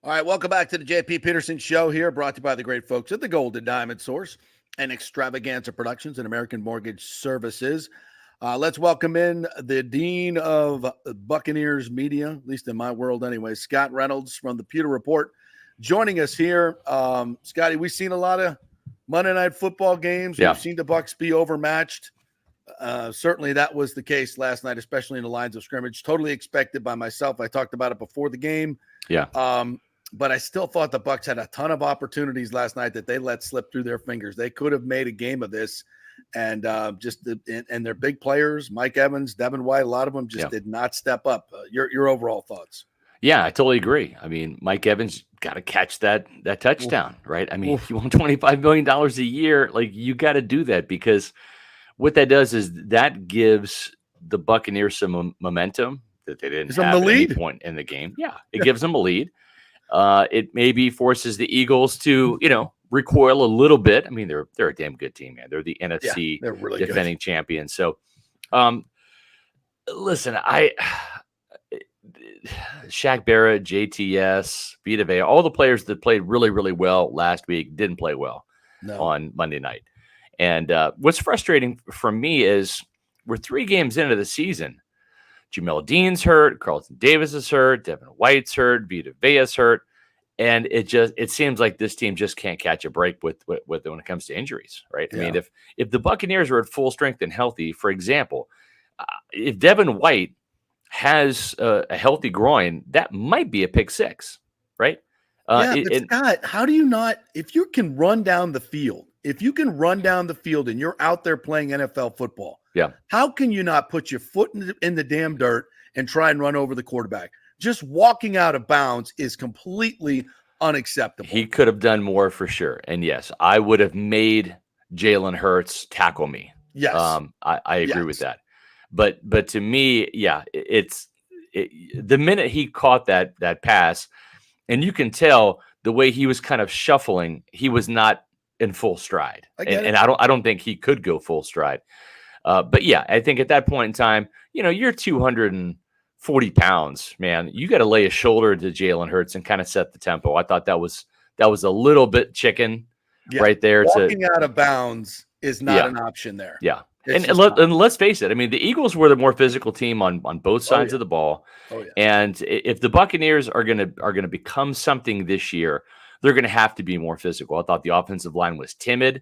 All right, welcome back to the JP Peterson Show here, brought to you by the great folks at the Golden Diamond Source. and Extravaganza Productions and American Mortgage Services. Let's welcome in the Dean of Buccaneers Media, at least in my world anyway, Scott Reynolds from the Pewter Report, joining us here. Scotty, we've seen a lot of Monday Night Football games. Yeah. We've seen the Bucs be overmatched. Certainly that was the case last night, especially in the lines of scrimmage. Totally expected by myself. I talked about it before the game. Yeah. But I still thought the Bucs had a ton of opportunities last night that they let slip through their fingers. They could have made a game of this. And and their big players, Mike Evans, Devin White, a lot of them just did not step up. Your overall thoughts? Yeah, I totally agree. I mean, Mike Evans got to catch that touchdown, right? I mean, if you want $25 million a year, like you got to do that, because what that does is that gives the Buccaneers some momentum that they didn't have at any point in the game. Yeah, it gives them a lead. It maybe forces the Eagles to, recoil a little bit. I mean, they're a damn good team, man. They're the NFC really defending champions. So, listen, Shaq Barrett, JTS, Vita Vea, all the players that played really, really well last week didn't play well on Monday night. And what's frustrating for me is we're 3 games into the season. Jamel Dean's hurt, Carlton Davis is hurt, Devin White's hurt, Vita Vea's hurt. And it seems like this team just can't catch a break with when it comes to injuries, right? Yeah. I mean, if the Buccaneers are at full strength and healthy, for example, if Devin White has a healthy groin, that might be a pick 6, right? Scott, how do you not? If you can run down the field, and you're out there playing NFL football, how can you not put your foot in the damn dirt and try and run over the quarterback? Just walking out of bounds is completely unacceptable. He could have done more for sure. And yes, I would have made Jalen Hurts tackle me. Yes. I agree with that. But to me, it's the minute he caught that pass, and you can tell the way he was kind of shuffling, he was not in full stride. And I don't think he could go full stride. But yeah, I think at that point in time, you're 240 pounds, man. You got to lay a shoulder to Jalen Hurts and kind of set the tempo. I thought that was a little bit chicken right there. Walking out of bounds is not an option there. Yeah. And let's face it. I mean, the Eagles were the more physical team on both sides of the ball. Oh, yeah. And if the Buccaneers are gonna become something this year, they're gonna have to be more physical. I thought the offensive line was timid.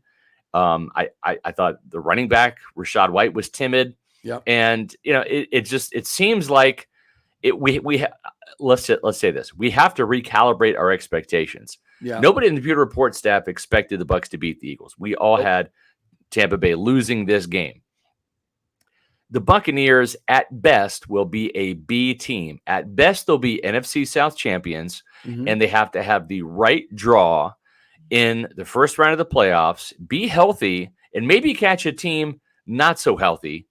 I thought the running back Rashad White was timid. Yeah. And it seems like let's say this. We have to recalibrate our expectations. Yeah. Nobody in the Pewter Report staff expected the Bucs to beat the Eagles. We all had Tampa Bay losing this game. The Buccaneers, at best, will be a B team. At best, they'll be NFC South champions, and they have to have the right draw in the first round of the playoffs, be healthy, and maybe catch a team not so healthy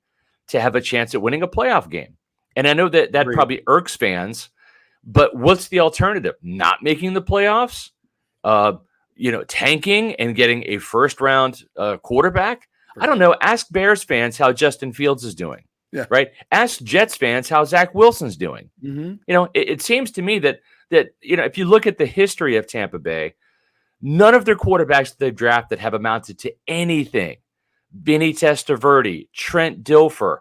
to have a chance at winning a playoff game. And I know that probably irks fans, but what's the alternative? Not making the playoffs? Tanking and getting a first-round quarterback? I don't know. Ask Bears fans how Justin Fields is doing. Yeah. Right? Ask Jets fans how Zach Wilson's doing. It seems to me that if you look at the history of Tampa Bay, none of their quarterbacks that they've drafted have amounted to anything. Vinny Testaverde, Trent Dilfer,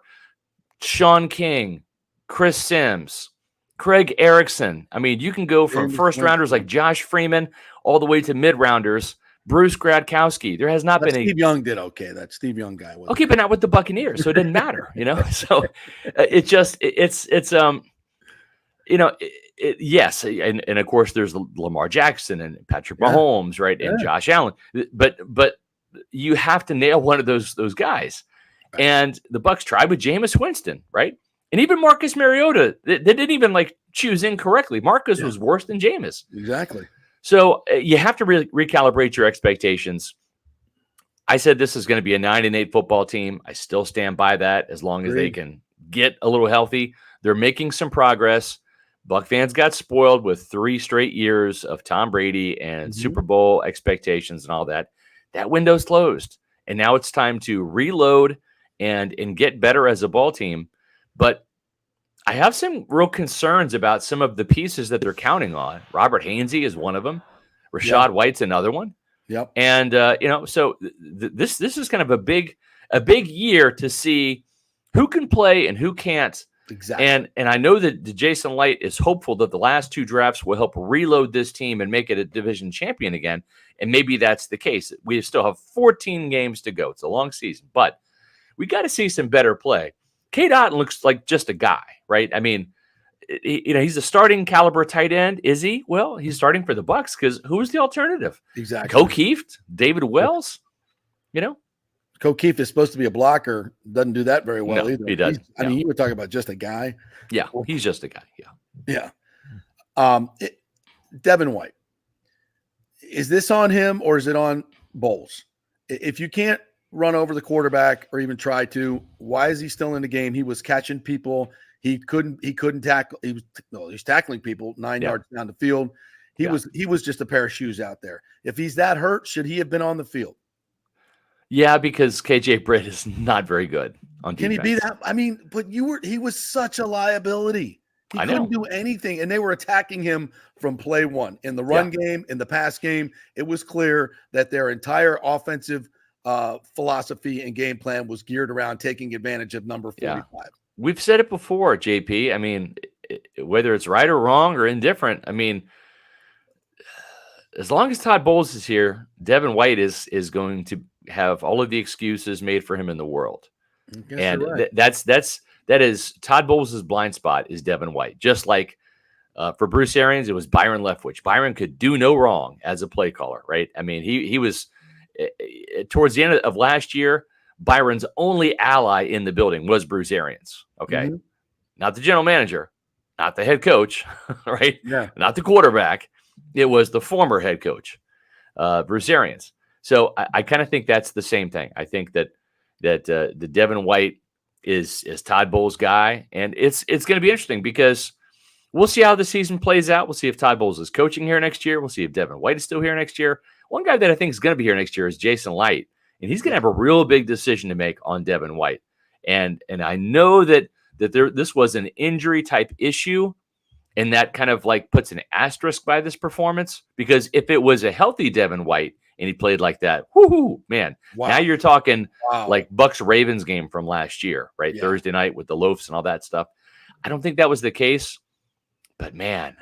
Sean King, Chris Sims, Craig Erickson. I mean, you can go from first-rounders like Josh Freeman all the way to mid-rounders. Bruce Gradkowski. There has not been Steve Young did okay. That Steve Young guy was okay, but not with the Buccaneers, so it didn't matter, So yes, and of course there's Lamar Jackson and Patrick Mahomes, right, and Josh Allen, but you have to nail one of those guys, and the Bucs tried with Jameis Winston, right, and even Marcus Mariota. They didn't even choose incorrectly. Marcus was worse than Jameis. Exactly. So you have to really recalibrate your expectations. I said this is going to be a 9-8 football team. I still stand by that as long as they can get a little healthy. They're making some progress. Buck fans got spoiled with 3 straight years of Tom Brady and Super Bowl expectations and all that. That window's closed. And now it's time to reload and get better as a ball team. But I have some real concerns about some of the pieces that they're counting on. Robert Hainsey is one of them. Rashad White's another one. Yep. And so this is kind of a big year to see who can play and who can't. Exactly. And I know that Jason Light is hopeful that the last 2 drafts will help reload this team and make it a division champion again. And maybe that's the case. We still have 14 games to go. It's a long season, but we got to see some better play. Cade Otton looks like just a guy, right? I mean, he's a starting caliber tight end. Is he? Well, he's starting for the Bucs because who's the alternative? Exactly. O'Keefe, David Wells, O'Keefe is supposed to be a blocker. Doesn't do that very well either. He does. I mean, you were talking about just a guy. Yeah, he's just a guy. Yeah. Devin White. Is this on him or is it on Bowles? If you can't run over the quarterback or even try to, why is he still in the game? He was catching people. He couldn't tackle. He was tackling people 9 yards down the field. He was just a pair of shoes out there. If he's that hurt, should he have been on the field? Yeah, because KJ Britt is not very good on defense. Can he be that? I mean, but he was such a liability. He couldn't do anything, and they were attacking him from play one. In the run game, in the pass game, it was clear that their entire offensive philosophy and game plan was geared around taking advantage of number 45. Yeah. We've said it before, JP. I mean, whether it's right or wrong or indifferent, I mean, as long as Todd Bowles is here, Devin White is going to have all of the excuses made for him in the world. And right. that is Todd Bowles' blind spot is Devin White. Just like for Bruce Arians, it was Byron Leftwich. Byron could do no wrong as a play caller, right? I mean, he was towards the end of last year, Byron's only ally in the building was Bruce Arians. Okay. Mm-hmm. Not the general manager, not the head coach, right? Yeah. Not the quarterback. It was the former head coach, Bruce Arians. So I kind of think that's the same thing. I think that the Devin White is Todd Bowles' guy, and it's going to be interesting because we'll see how the season plays out. We'll see if Todd Bowles is coaching here next year. We'll see if Devin White is still here next year. One guy that I think is going to be here next year is Jason Light, and he's going to have a real big decision to make on Devin White. And I know that this was an injury type issue, and that kind of like puts an asterisk by this performance, because if it was a healthy Devin White and he played like that, whoo, man, now you're talking like Bucs Ravens game from last year, right? Yeah. Thursday night with the loafs and all that stuff. I don't think that was the case, but man,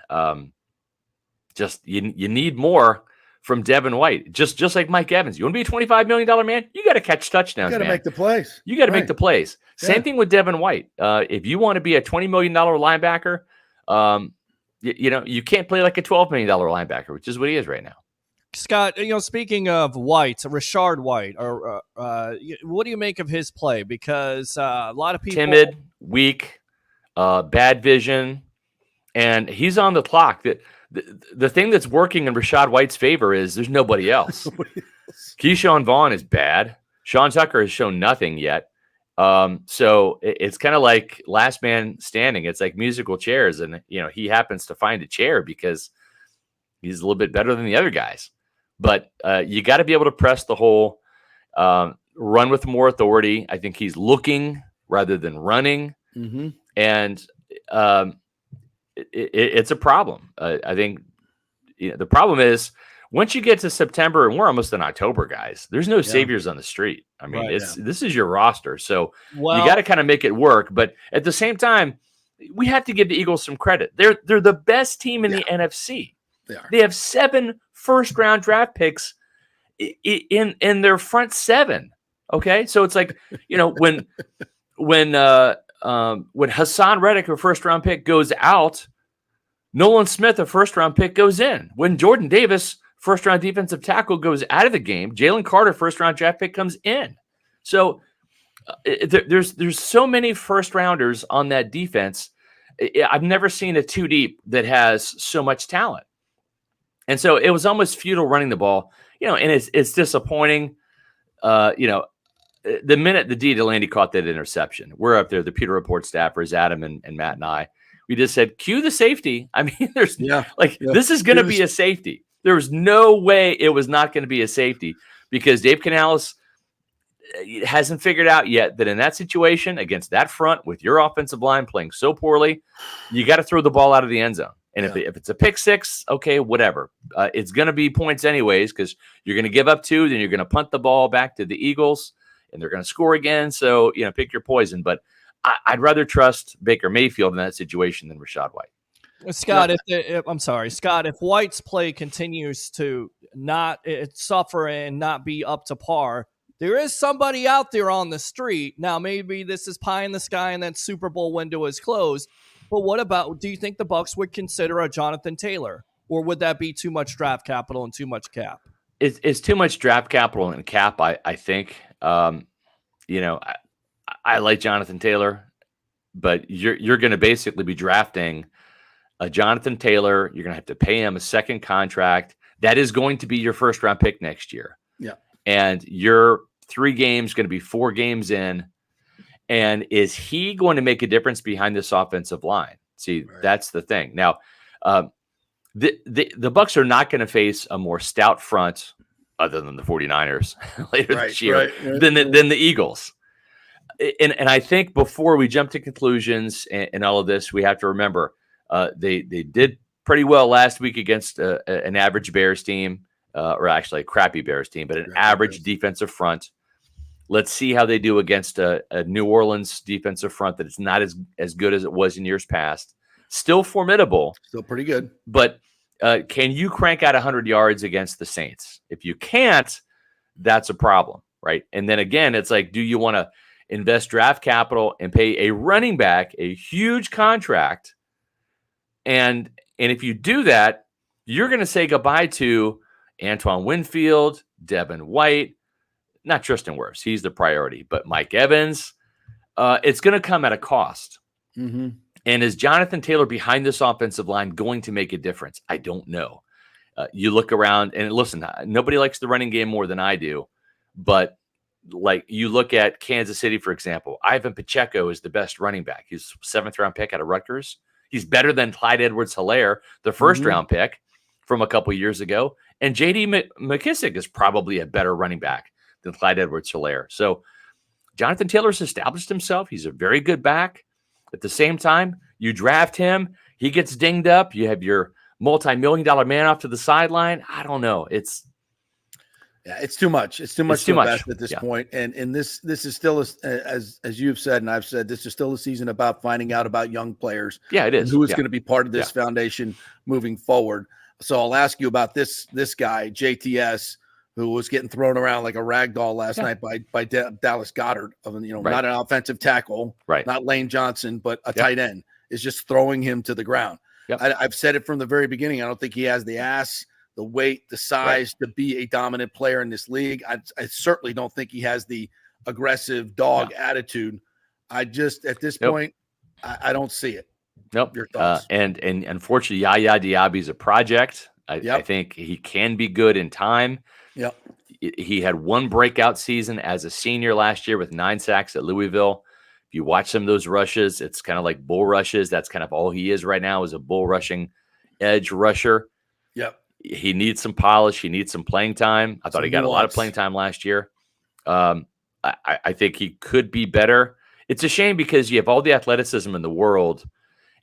just you need more from Devin White, just like Mike Evans. You want to be a $25 million man? You got to catch touchdowns. You got to make the plays. You got to make the plays. Same thing with Devin White. If you want to be a $20 million linebacker, you can't play like a $12 million linebacker, which is what he is right now. Scott, speaking of White, Rashard White, or what do you make of his play? Because a lot of people timid, weak, bad vision, and he's on the clock. The thing that's working in Rashad White's favor is there's nobody else. Keyshawn Vaughn is bad. Sean Tucker has shown nothing yet. So it's kind of like last man standing. It's like musical chairs, and he happens to find a chair because he's a little bit better than the other guys. But you got to be able to press the hole, run with more authority. I think he's looking rather than running, and it's a problem. I think the problem is once you get to September, and we're almost in October, guys, there's no saviors on the street. I mean, this is your roster, so you got to kind of make it work. But at the same time, we have to give the Eagles some credit. They're the best team in the NFC. They have 7 first-round draft picks in their front 7. Okay, so it's like when Hassan Reddick, a first-round pick, goes out, Nolan Smith, a first-round pick, goes in. When Jordan Davis, first-round defensive tackle, goes out of the game, Jalen Carter, first-round draft pick, comes in. So there's so many first-rounders on that defense. I've never seen a 2 deep that has so much talent. And so it was almost futile running the ball, and it's disappointing. The minute the D. Delaney caught that interception, we're up there, the Pewter Report staffers, Adam and Matt and I, we just said, cue the safety. I mean, this is going to be a safety. There was no way it was not going to be a safety, because Dave Canales hasn't figured out yet that in that situation against that front with your offensive line playing so poorly, you got to throw the ball out of the end zone. And if it's a pick six, okay, whatever. It's going to be points anyways because you're going to give up 2, then you're going to punt the ball back to the Eagles, and they're going to score again. So, pick your poison. But I'd rather trust Baker Mayfield in that situation than Rachaad White. Scott, Scott, if White's play continues to not suffer and not be up to par, there is somebody out there on the street. Now, maybe this is pie in the sky and that Super Bowl window is closed. But what about, do you think the Bucs would consider a Jonathan Taylor? Or would that be too much draft capital and too much cap? It's too much draft capital and cap, I think. I like Jonathan Taylor, but you're going to basically be drafting a Jonathan Taylor. You're going to have to pay him a second contract. That is going to be your first round pick next year. Yeah. And your 3 games going to be 4 games in. And is he going to make a difference behind this offensive line? See, that's the thing. Now, the Bucs are not going to face a more stout front other than the 49ers later this year than the Eagles. And I think before we jump to conclusions and all of this, we have to remember they did pretty well last week against an average Bears team, or actually a crappy Bears team, but an average defensive front. Let's see how they do against a New Orleans defensive front that is not as good as it was in years past. Still formidable. Still pretty good. But can you crank out 100 yards against the Saints? If you can't, that's a problem, right? And then again, it's like, do you want to invest draft capital and pay a running back a huge contract? And if you do that, you're going to say goodbye to Antoine Winfield, Devin White, not Tristan Wirfs. He's the priority, but Mike Evans. It's going to come at a cost. Mm-hmm. And is Jonathan Taylor behind this offensive line going to make a difference? I don't know. You look around and listen, nobody likes the running game more than I do, but like you look at Kansas City, for example, Ivan Pacheco is the best running back. He's 7th round pick out of Rutgers. He's better than Clyde Edwards-Helaire, the first round pick from a couple years ago. And J.D. McKissick is probably a better running back than Clyde Edwards-Helaire. So Jonathan Taylor's established himself. He's a very good back. At the same time, you draft him, he gets dinged up. You have your multi-million-dollar man off to the sideline. I don't know. It's too much. It's too much to invest at this point. And this is still, as you've said and I've said, this is still a season about finding out about young players. Yeah, it is. Who is going to be part of this foundation moving forward. So I'll ask you about this guy, JTS, who was getting thrown around like a rag doll last night by Dallas Goedert, not an offensive tackle, not Lane Johnson, but a tight end, is just throwing him to the ground. I've said it from the very beginning. I don't think he has the ass, the weight, the size to be a dominant player in this league. I certainly don't think he has the aggressive dog attitude. I just, at this point, I don't see it. Nope. Your thoughts? And unfortunately, Yaya Diaby is a project. I think he can be good in time. Yep. He had one breakout season as a senior last year with 9 sacks at Louisville. If you watch some of those rushes, it's kind of like bull rushes. That's kind of all he is right now, is a bull rushing edge rusher. Yep. He needs some polish. He needs some playing time. I thought he got a lot of playing time last year. I think he could be better. It's a shame because you have all the athleticism in the world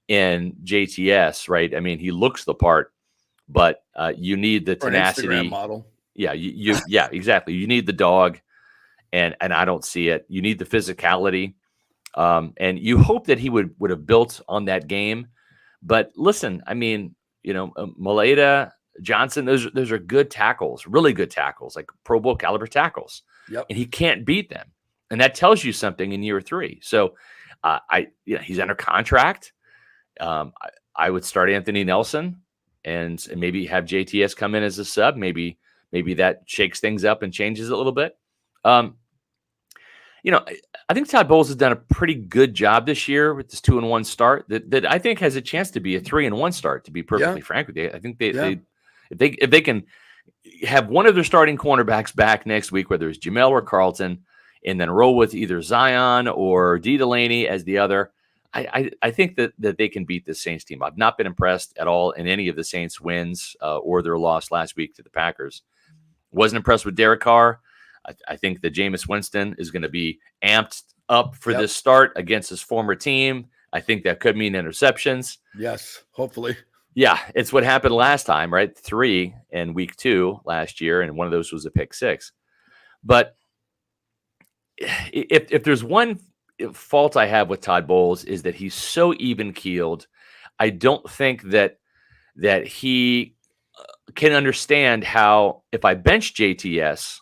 in JTS, right? I mean, he looks the part, but you need the tenacity. For an Instagram model. Yeah, yeah, exactly. You need the dog, and I don't see it. You need the physicality, and you hope that he would have built on that game. But listen, I mean, Maleta, Johnson, those are good tackles, really good tackles, like Pro Bowl caliber tackles. Yep. And he can't beat them, and that tells you something in year 3. So, he's under contract. I would start Anthony Nelson and maybe have JTS come in as a sub. Maybe that shakes things up and changes it a little bit. I think Todd Bowles has done a pretty good job this year with this 2-1 start that I think has a chance to be a 3-1 start, to be perfectly frank with you. I think if they can have one of their starting cornerbacks back next week, whether it's Jamel or Carlton, and then roll with either Zion or D. Delaney as the other, I think that they can beat the Saints team. I've not been impressed at all in any of the Saints wins or their loss last week to the Packers. Wasn't impressed with Derek Carr. I think that Jameis Winston is going to be amped up for this start against his former team. I think that could mean interceptions. Yes, hopefully. Yeah, it's what happened last time, right? 3 in week 2 last year, and one of those was a pick 6. But if there's one fault I have with Todd Bowles is that he's so even keeled. I don't think that he can understand how if I bench JTS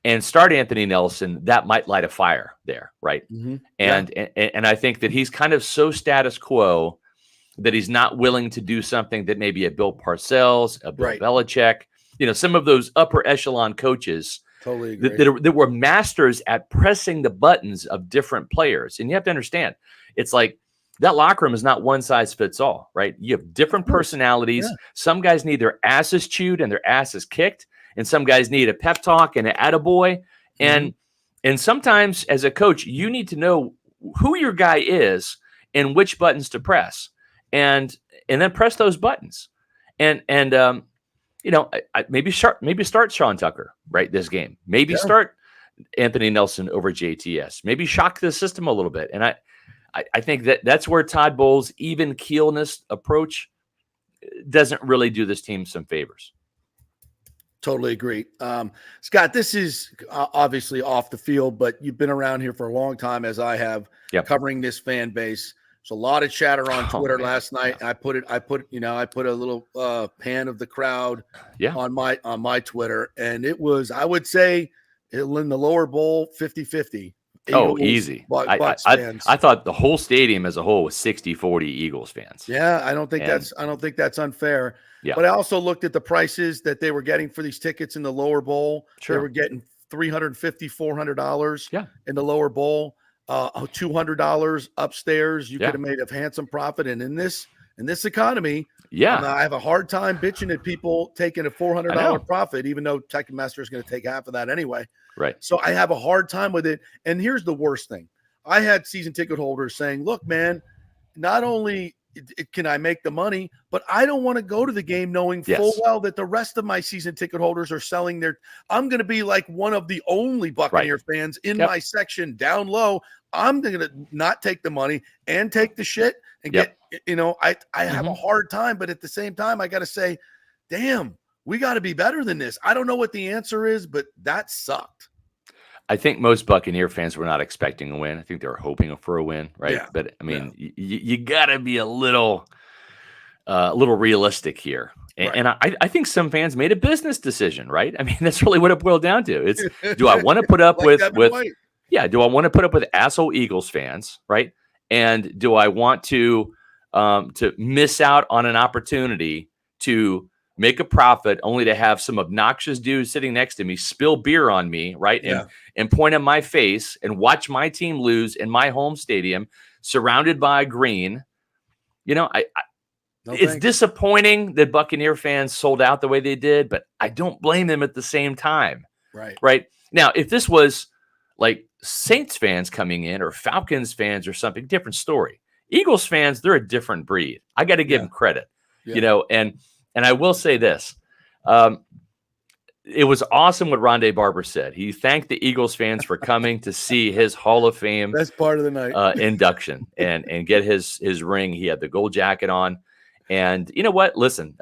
and start Anthony Nelson, that might light a fire there, right? Mm-hmm. And I think that he's kind of so status quo that he's not willing to do something that maybe a Bill Parcells, a Bill Belichick, some of those upper echelon coaches totally agree. That were masters at pressing the buttons of different players. And you have to understand, it's like that locker room is not one size fits all, right? You have different personalities. Yeah. Some guys need their asses chewed and their asses kicked, and some guys need a pep talk and an attaboy. And sometimes as a coach, you need to know who your guy is and which buttons to press, and then press those buttons. Maybe start Sean Tucker, right, this game. Maybe start Anthony Nelson over JTS. Maybe shock the system a little bit. And I think that's where Todd Bowles' even keelness approach doesn't really do this team some favors. Totally agree. Scott, this is obviously off the field, but you've been around here for a long time, as I have, covering this fan base. There's a lot of chatter on Twitter last night. I put a little pan of the crowd on my Twitter, and it was, I would say, in the lower bowl, 50-50. Oh, easy. Bucs fans. I thought the whole stadium as a whole was 60-40 Eagles fans. Yeah, I don't think that's unfair. Yeah. But I also looked at the prices that they were getting for these tickets in the lower bowl. Sure. They were getting $350, $400 in the lower bowl. $200 upstairs. You could have made a handsome profit. And in this economy, I have a hard time bitching at people taking a $400 profit, even though Ticketmaster is going to take half of that anyway. Right. So I have a hard time with it. And here's the worst thing. I had season ticket holders saying, look, man, not only can I make the money, but I don't want to go to the game knowing full well that the rest of my season ticket holders are selling I'm going to be like one of the only Buccaneer fans in my section down low. I'm going to not take the money and take the shit and get, I have a hard time, but at the same time, I got to say, damn, we got to be better than this. I don't know what the answer is, but that sucked. I think most Buccaneer fans were not expecting a win. I think they were hoping for a win, right? Yeah. But I mean, you got to be a little realistic here. And I think some fans made a business decision, right? I mean, that's really what it boiled down to. It's, do I want to put up do I want to put up with asshole Eagles fans, right? And do I want to miss out on an opportunity to make a profit only to have some obnoxious dude sitting next to me spill beer on me, right? And point at my face and watch my team lose in my home stadium surrounded by green. It's disappointing that Buccaneer fans sold out the way they did, but I don't blame them at the same time. Right. Now, if this was like Saints fans coming in or Falcons fans or something, different story. Eagles fans, they're a different breed. I got to give them credit, and I will say this. It was awesome what Rondé Barber said. He thanked the Eagles fans for coming to see his Hall of Fame best part of the night induction and get his ring. He had the gold jacket on. And you know what? Listen,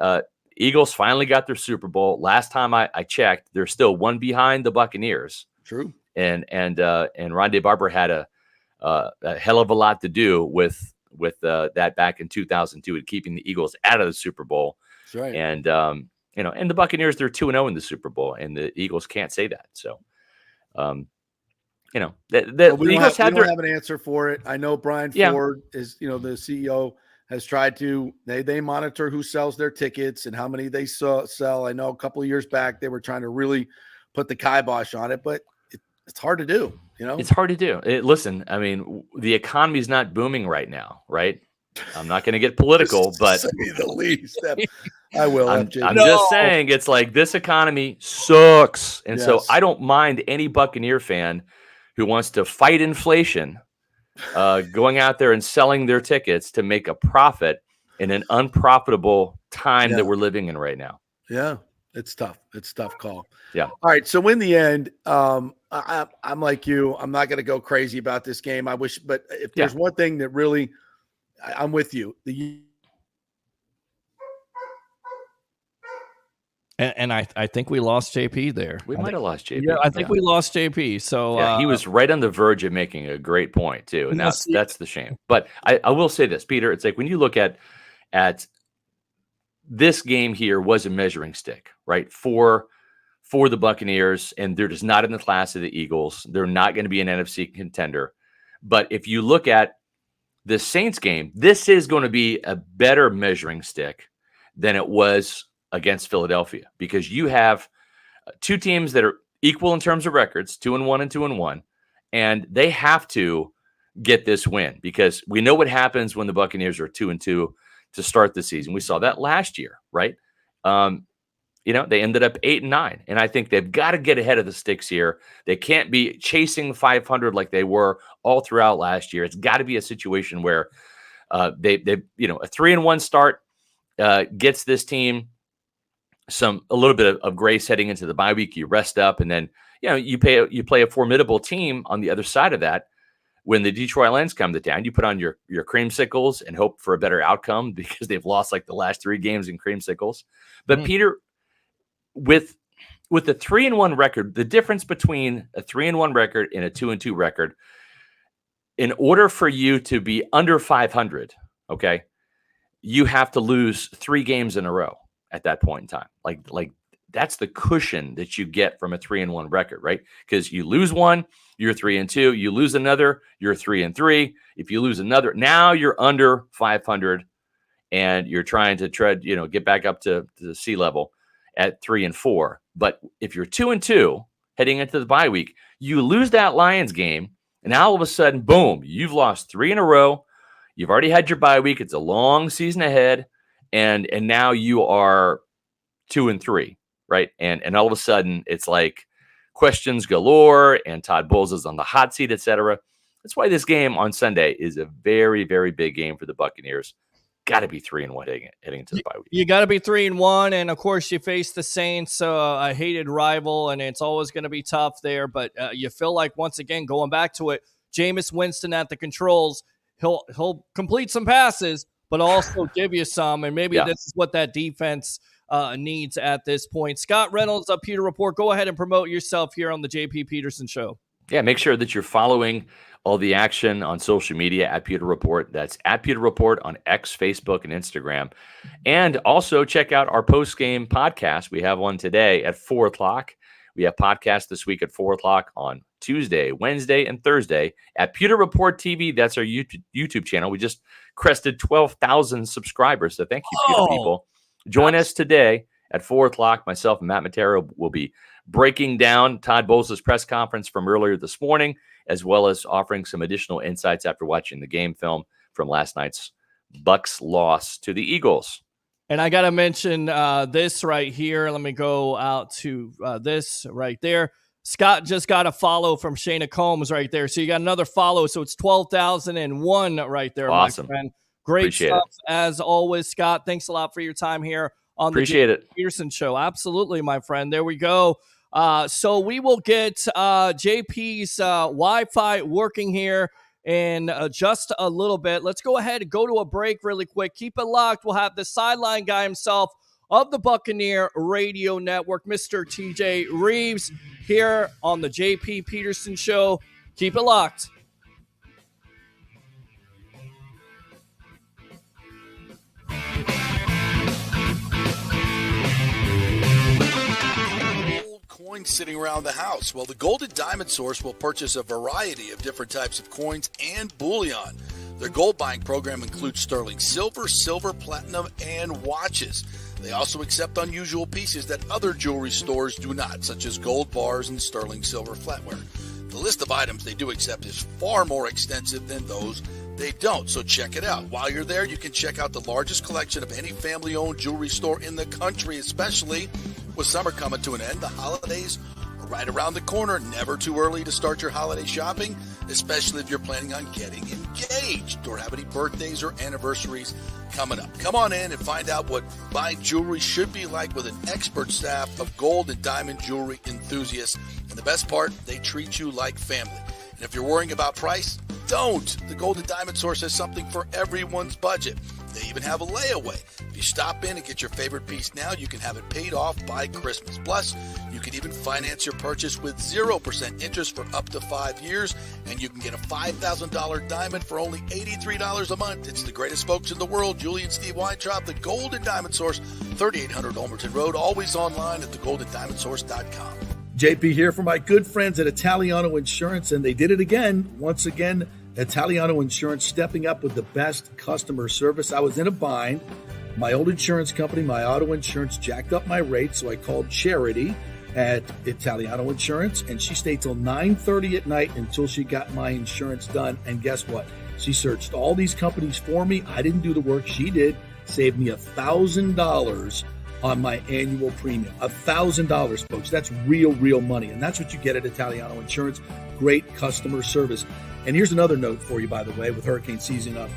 Eagles finally got their Super Bowl. Last time I checked, they're still one behind the Buccaneers. True. And Rondé Barber had a hell of a lot to do with that back in 2002 and keeping the Eagles out of the Super Bowl. That's right. And and the Buccaneers, they're 2-0 in the Super Bowl, and the Eagles can't say that. So, the Eagles don't have an answer for it. I know Brian Ford is, the CEO has tried to. They monitor who sells their tickets and how many they sell. I know a couple of years back they were trying to really put the kibosh on it, but it's hard to do. It's hard to do. Listen, I mean, the economy's not booming right now, right? I'm not going to get political, but to say the least, I will. I'm just saying, it's like this economy sucks, and so I don't mind any Buccaneer fan who wants to fight inflation, going out there and selling their tickets to make a profit in an unprofitable time that we're living in right now. Yeah, it's tough. It's a tough call. Yeah. All right. So in the end, I'm like you. I'm not going to go crazy about this game. But if there's one thing that really, I'm with you. And I think we lost JP there. We might have lost JP. Yeah, I think we lost JP. So he was right on the verge of making a great point too, and that's the shame. But I will say this, Peter. It's like when you look at this game here was a measuring stick, right? For the Buccaneers, and they're just not in the class of the Eagles. They're not going to be an NFC contender. But if you look at the Saints game, this is going to be a better measuring stick than it was against Philadelphia, because you have two teams that are equal in terms of records, 2-1 and 2-1, and they have to get this win because we know what happens when the Buccaneers are 2-2 to start the season. We saw that last year, right? They ended up 8-9, and I think they've got to get ahead of the sticks here. They can't be chasing 500 like they were all throughout last year. It's got to be a situation where a 3-1 start gets this team a little bit of grace heading into the bye week. You rest up, and then you play a formidable team on the other side of that. When the Detroit Lions come to town, you put on your creamsicles and hope for a better outcome because they've lost like the last 3 games in creamsicles. But Peter, with the 3-1 record, the difference between a 3-1 record and a 2-2 record, in order for you to be under 500, okay, you have to lose 3 games in a row at that point in time. Like that's the cushion that you get from a 3-1 record, right? Because you lose one, you're 3-2. You lose another, you're 3-3. If you lose another, now you're under 500, and you're trying to get back up to the sea level at 3-4. But if you're 2-2 heading into the bye week, you lose that Lions game, and now all of a sudden, boom, you've lost 3 in a row. You've already had your bye week. It's a long season ahead, and now you are 2-3, right? And all of a sudden, it's like questions galore, and Todd Bowles is on the hot seat, etc. That's why this game on Sunday is a very, very big game for the Buccaneers. Got to be 3-1 heading into the bye week. You got to be 3-1, and of course you face the Saints, a hated rival, and it's always going to be tough there. But you feel like, once again, going back to it, Jameis Winston at the controls, he'll complete some passes, but also give you some, and maybe this is what that defense needs at this point. Scott Reynolds of Pewter Report, go ahead and promote yourself here on the JP Peterson Show. Yeah, make sure that you're following all the action on social media at Pewter Report. That's at Pewter Report on X, Facebook, and Instagram. And also check out our post-game podcast. We have one today at 4 o'clock. We have podcasts this week at 4 o'clock on Tuesday, Wednesday, and Thursday at Pewter Report TV. That's our YouTube channel. We just crested 12,000 subscribers. So thank you, Pewter people. Join us today at 4 o'clock. Myself and Matt Matera will be breaking down Todd Bowles' press conference from earlier this morning, as well as offering some additional insights after watching the game film from last night's Bucs loss to the Eagles. And I got to mention this right here. Let me go out to this right there. Scott just got a follow from Shayna Combs right there. So you got another follow. So it's 12,001 right there, awesome. My friend. Great Appreciate stuff it. as always, Scott. Thanks a lot for your time here on the Peterson Show. Absolutely, my friend. There we go. So we will get JP's Wi-Fi working here in just a little bit. Let's go ahead and go to a break really quick. Keep it locked. We'll have the sideline guy himself of the Buccaneer Radio Network, Mr. TJ Reeves, here on the JP Peterson Show. Keep it locked. Coins sitting around the house. Well, the Golden Diamond Source will purchase a variety of different types of coins and bullion. Their gold buying program includes sterling silver, silver, platinum, and watches. They also accept unusual pieces that other jewelry stores do not, such as gold bars and sterling silver flatware. The list of items they do accept is far more extensive than those they don't, so check it out. While you're there, you can check out the largest collection of any family-owned jewelry store in the country, especially with summer coming to an end. The holidays are right around the corner. Never too early to start your holiday shopping, especially if you're planning on getting engaged or have any birthdays or anniversaries coming up. Come on in and find out what buying jewelry should be like with an expert staff of gold and diamond jewelry enthusiasts. And the best part, they treat you like family. And if you're worrying about price, don't. The Golden Diamond Source has something for everyone's budget. They even have a layaway. If you stop in and get your favorite piece now, you can have it paid off by Christmas. Plus, you can even finance your purchase with 0% interest for up to 5 years, and you can get a $5,000 diamond for only $83 a month. It's the greatest folks in the world, Julie and Steve Weintraub, the Golden Diamond Source, 3800 Olmerton Road, always online at thegoldendiamondsource.com. JP here for my good friends at Italiano Insurance, and they did it again. Once again, Italiano Insurance stepping up with the best customer service. I was in a bind. My old insurance company, my auto insurance, jacked up my rates, so I called Charity at Italiano Insurance, and she stayed till 9:30 at night until she got my insurance done. And guess what? She searched all these companies for me. I didn't do the work. She did. Saved me $1,000 on my annual premium. $1,000, folks. That's real money. And that's what you get at Italiano Insurance. Great customer service. And here's another note for you, by the way, with hurricane season up.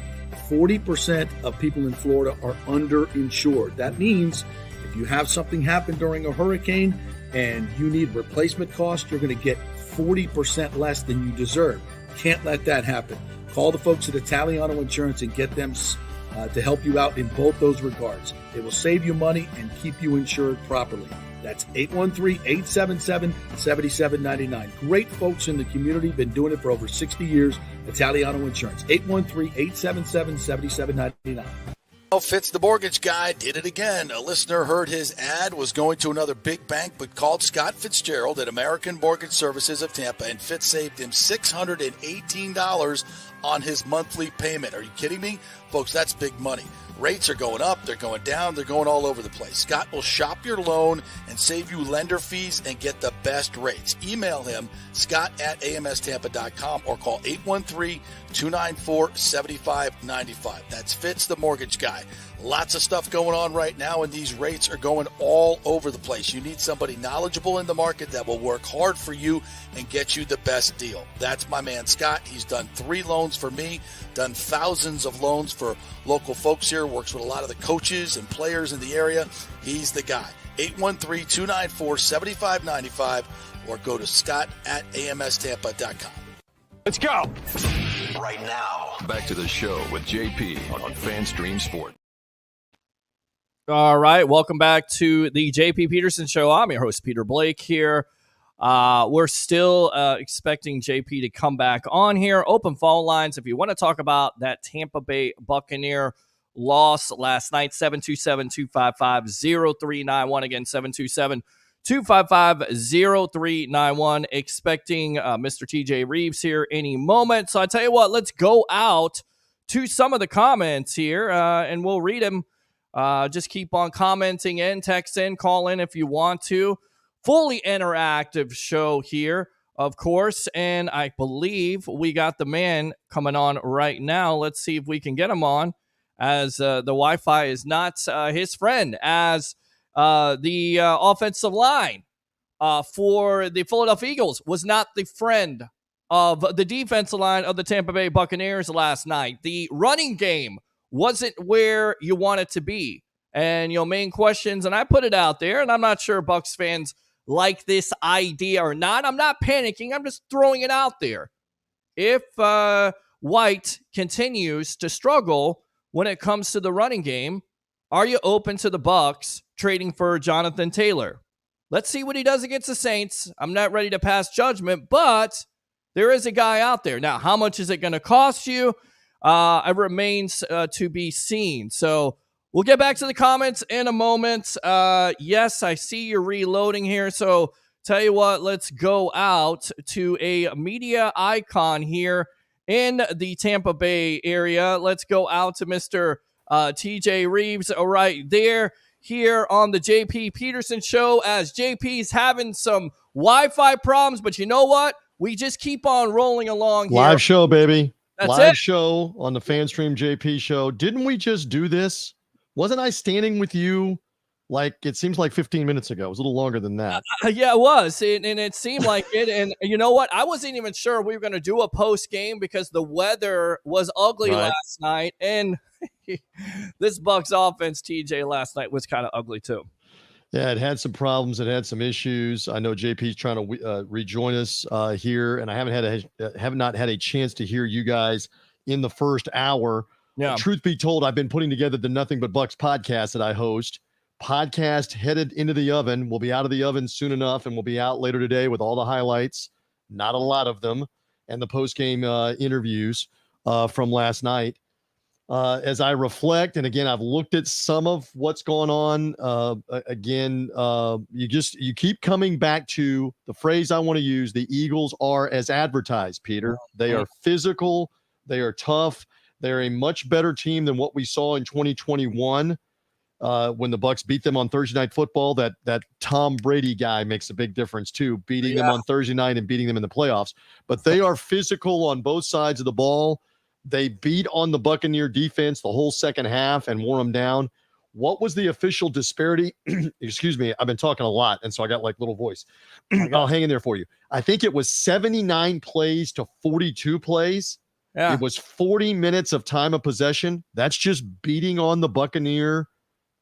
40% of people in Florida are underinsured. That means if you have something happen during a hurricane and you need replacement costs, you're going to get 40% less than you deserve. Can't let that happen. Call the folks at Italiano Insurance and get them to help you out in both those regards. It will save you money and keep you insured properly. That's 813-877-7799. Great folks in the community, been doing it for over 60 years. Italiano Insurance, 813-877-7799. Fitz the mortgage guy did it again. A listener heard his ad, was going to another big bank, but called Scott Fitzgerald at American Mortgage Services of Tampa, and Fitz saved him $618 on his monthly payment. Are you kidding me? Folks, that's big money. Rates are going up, they're going down, they're going all over the place. Scott will shop your loan and save you lender fees and get the best rates. Email him, scott@amstampa.com, or call 813-294-7595. That's Fitz the mortgage guy. Lots of stuff going on right now, and these rates are going all over the place. You need somebody knowledgeable in the market that will work hard for you and get you the best deal. That's my man Scott. He's done 3 loans for me, done thousands of loans for local folks here, works with a lot of the coaches and players in the area. He's the guy. 813-294-7595, or go to scott@amstampa.com. Let's go. Right now, back to the show with JP on FanStream Sport. All right, welcome back to the JP Peterson Show. I'm your host, Peter Blake here. We're still expecting JP to come back on here. Open phone lines if you want to talk about that Tampa Bay Buccaneer loss last night, 727-255-0391. Again, 727-255-0391. Expecting Mr. TJ Reeves here any moment. So I tell you what, let's go out to some of the comments here, and we'll read them. Just keep on commenting in, text in, call in if you want to. Fully interactive show here, of course, and I believe we got the man coming on right now. Let's see if we can get him on, as the Wi-Fi is not his friend, as the offensive line for the Philadelphia Eagles was not the friend of the defensive line of the Tampa Bay Buccaneers last night. The running game wasn't where you want it to be. And, main questions, and I put it out there, and I'm not sure Bucs fans like this idea or not. I'm not panicking. I'm just throwing it out there. If White continues to struggle when it comes to the running game, are you open to the Bucs trading for Jonathan Taylor? Let's see what he does against the Saints. I'm not ready to pass judgment, but there is a guy out there. Now, how much is it going to cost you? It remains to be seen. So we'll get back to the comments in a moment. Yes, I see you're reloading here. So tell you what, let's go out to a media icon here in the Tampa Bay area. Let's go out to Mr. TJ Reeves right there here on the JP Peterson Show, as JP's having some Wi-Fi problems. But you know what? We just keep on rolling along here. Live show, baby. That's Live it. show on the FanStream JP Show. Didn't we just do this? Wasn't I standing with you like it seems like 15 minutes ago? It was a little longer than that. Yeah, it was. And it seemed like it. And you know what? I wasn't even sure we were going to do a post game because the weather was ugly last night. And this Bucs offense, TJ, last night was kind of ugly too. Yeah, it had some problems. It had some issues. I know JP's trying to rejoin us. I know JP's trying to rejoin us here, and I have not had a chance to hear you guys in the first hour. Yeah. Truth be told, I've been putting together the Nothing But Bucks podcast that I host. Podcast headed into the oven. We'll be out of the oven soon enough, and we'll be out later today with all the highlights, not a lot of them, and the post-game interviews from last night. As I reflect, and again, I've looked at some of what's going on. You keep coming back to the phrase I want to use. The Eagles are as advertised, Peter. They are physical. They are tough. They're a much better team than what we saw in 2021 when the Bucs beat them on Thursday Night Football. That Tom Brady guy makes a big difference too, beating them on Thursday night and beating them in the playoffs. But they are physical on both sides of the ball. They beat on the Buccaneer defense the whole second half and wore them down. What was the official disparity? Excuse me. I've been talking a lot, and so I got like little voice. I'll hang in there for you. I think it was 79 plays to 42 plays. Yeah. It was 40 minutes of time of possession. That's just beating on the Buccaneer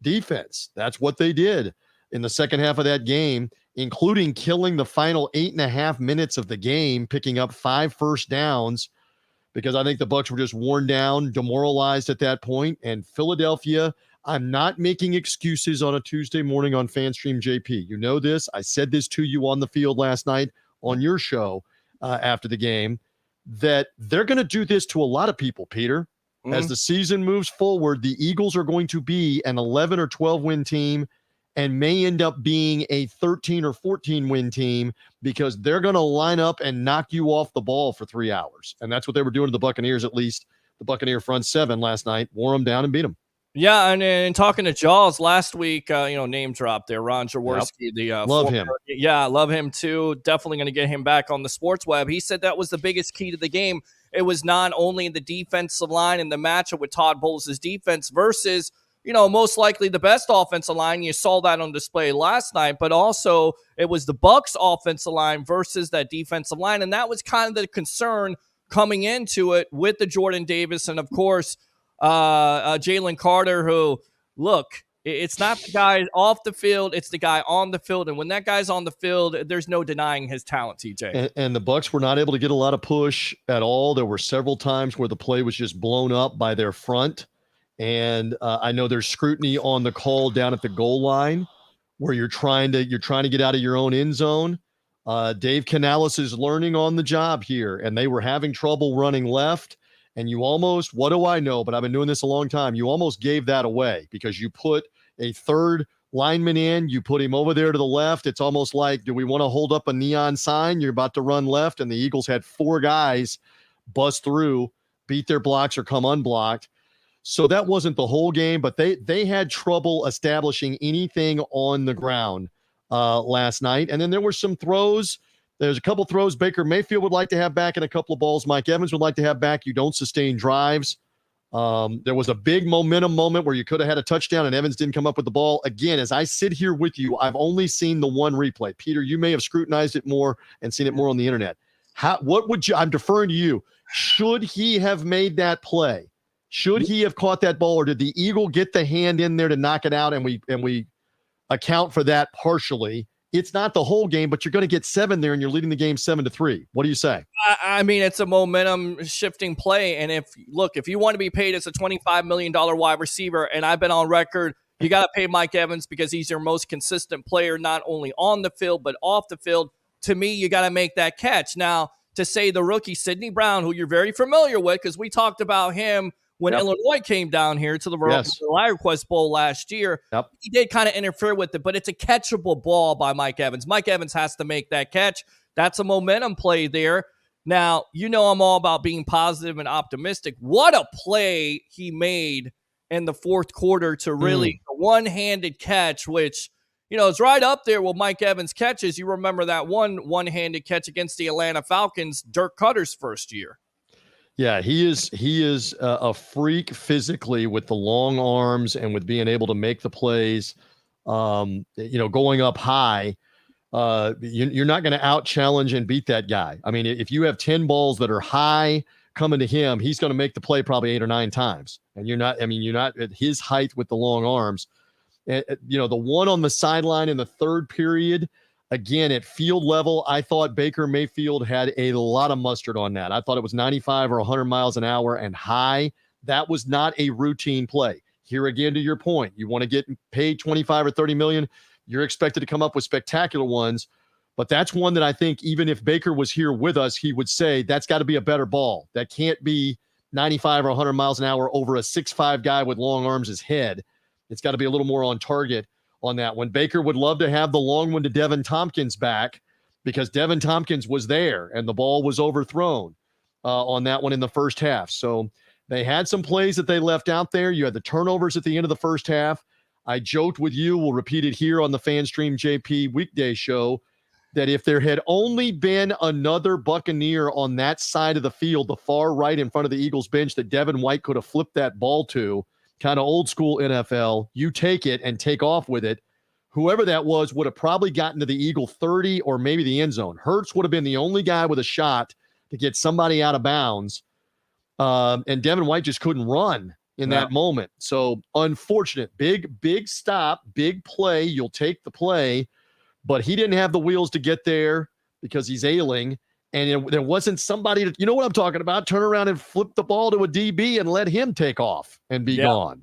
defense. That's what they did in the second half of that game, including killing the final 8.5 minutes of the game, picking up 5 first downs, because I think the Bucs were just worn down, demoralized at that point. And Philadelphia, I'm not making excuses on a Tuesday morning on FanStream JP. You know this. I said this to you on the field last night on your show after the game, that they're going to do this to a lot of people, Peter. As the season moves forward, the Eagles are going to be an 11 or 12 win team and may end up being a 13 or 14 win team because they're going to line up and knock you off the ball for 3 hours. And that's what they were doing to the Buccaneers, at least the Buccaneer front seven last night, wore them down and beat them. Yeah, and talking to Jaws last week, name drop there, Ron Jaworski. Love him. Yeah, love him too. Definitely going to get him back on the sports web. He said that was the biggest key to the game. It was not only the defensive line and the matchup with Todd Bowles' defense versus, most likely the best offensive line. You saw that on display last night, but also it was the Bucs offensive line versus that defensive line. And that was kind of the concern coming into it with the Jordan Davis and, of course, Jalen Carter, who, look, it's not the guy off the field, it's the guy on the field. And when that guy's on the field, there's no denying his talent, TJ. And the Bucs were not able to get a lot of push at all. There were several times where the play was just blown up by their front. And I know there's scrutiny on the call down at the goal line where you're trying to get out of your own end zone. Dave Canales is learning on the job here, and they were having trouble running left. And you almost, what do I know? But I've been doing this a long time. You almost gave that away because you put a third lineman in, you put him over there to the left. It's almost like, do we want to hold up a neon sign? You're about to run left, and the Eagles had 4 guys bust through, beat their blocks or come unblocked. So that wasn't the whole game, but they had trouble establishing anything on the ground last night. And then there were some throws. There's a couple throws Baker Mayfield would like to have back and a couple of balls Mike Evans would like to have back. You don't sustain drives. There was a big momentum moment where you could have had a touchdown and Evans didn't come up with the ball. Again, as I sit here with you, I've only seen the one replay. Peter, you may have scrutinized it more and seen it more on the internet. I'm deferring to you. Should he have made that play? Should he have caught that ball, or did the Eagle get the hand in there to knock it out and we account for that partially? It's not the whole game, but you're going to get 7 there and you're leading the game 7-3. What do you say? I mean, it's a momentum shifting play. And if you want to be paid as a $25 million wide receiver, and I've been on record, you got to pay Mike Evans because he's your most consistent player, not only on the field, but off the field. To me, you got to make that catch. Now, to say the rookie, Sidney Brown, who you're very familiar with, because we talked about him when Illinois came down here to the LireQuest Bowl last year. He did kind of interfere with it, but it's a catchable ball by Mike Evans. Mike Evans has to make that catch. That's a momentum play there. Now, I'm all about being positive and optimistic. What a play he made in the fourth quarter to really a one-handed catch, which, is right up there with Mike Evans' catches. You remember that one-handed catch against the Atlanta Falcons, Dirk Cutter's first year. Yeah, he is a freak physically with the long arms and with being able to make the plays. Going up high, you're not going to out-challenge and beat that guy. I mean, if you have 10 balls that are high coming to him, he's going to make the play probably 8 or 9 times. And you're not at his height with the long arms. The one on the sideline in the third period, again, at field level, I thought Baker Mayfield had a lot of mustard on that. I thought it was 95 or 100 miles an hour and high. That was not a routine play. Here again, to your point, you want to get paid 25 or 30 million. You're expected to come up with spectacular ones. But that's one that I think even if Baker was here with us, he would say that's got to be a better ball. That can't be 95 or 100 miles an hour over a 6'5" guy with long arms as head. It's got to be a little more on target on that one. Baker would love to have the long one to Devin Tompkins back because Devin Tompkins was there and the ball was overthrown on that one in the first half. So they had some plays that they left out there. You had the turnovers at the end of the first half. I joked with you, we'll repeat it here on the FanStream JP weekday show, that if there had only been another Buccaneer on that side of the field, the far right in front of the Eagles bench that Devin White could have flipped that ball to, kind of old school NFL, you take it and take off with it. Whoever that was would have probably gotten to the Eagle 30 or maybe the end zone. Hurts would have been the only guy with a shot to get somebody out of bounds. And Devin White just couldn't run in that moment. So unfortunate, big stop, big play. You'll take the play, but he didn't have the wheels to get there because he's ailing. And there wasn't somebody to, you know what I'm talking about, turn around and flip the ball to a DB and let him take off and be gone.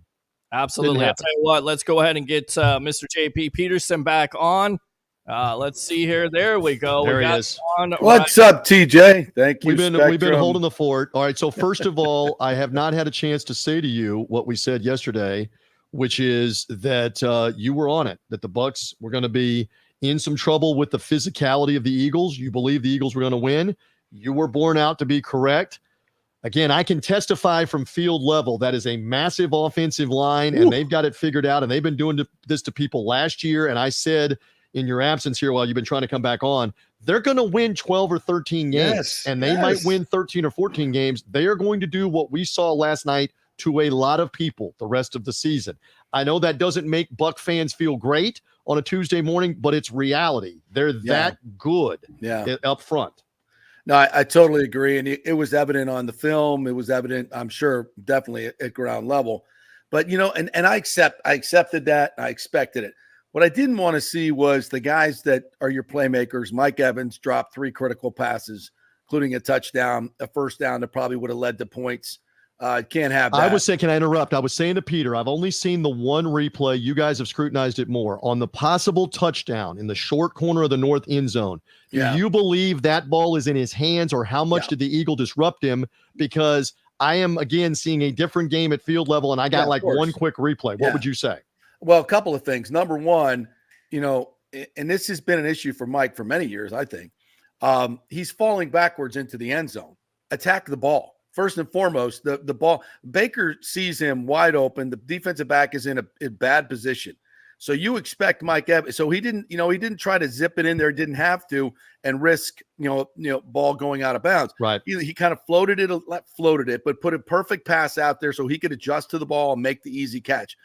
Absolutely. I'll tell you what, let's go ahead and get Mr. JP Peterson back on. Let's see here. There we go. There he is. What's up, TJ? Thank you. We've been holding the fort. All right. So first of all, I have not had a chance to say to you what we said yesterday, which is that you were on it, that the Bucs were going to be in some trouble with the physicality of the Eagles. You believe the Eagles were going to win. You were borne out to be correct. Again, I can testify from field level that is a massive offensive line, and they've got it figured out, and they've been doing this to people last year. And I said in your absence here while you've been trying to come back on, they're going to win 12 or 13 games, and they might win 13 or 14 games. They are going to do what we saw last night to a lot of people the rest of the season. I know that doesn't make Buck fans feel great on a Tuesday morning, but it's reality. They're that good up front. No, I totally agree. And it was evident on the film. It was evident, I'm sure, definitely at ground level. But, and I accepted that. I expected it. What I didn't want to see was the guys that are your playmakers. Mike Evans dropped 3 critical passes, including a touchdown, a first down that probably would have led to points. Can't have that. I was saying, can I interrupt? I was saying to Peter, I've only seen the one replay. You guys have scrutinized it more. On the possible touchdown in the short corner of the north end zone, do you believe that ball is in his hands, or how much did the Eagle disrupt him? Because I am, again, seeing a different game at field level, and I got one quick replay. What would you say? Well, a couple of things. Number one, and this has been an issue for Mike for many years, I think. He's falling backwards into the end zone. Attack the ball. First and foremost, the ball, Baker sees him wide open. The defensive back is in a bad position. So you expect Mike Evans. So he didn't try to zip it in there. Didn't have to and risk, ball going out of bounds. Right. He kind of floated it, but put a perfect pass out there so he could adjust to the ball and make the easy catch.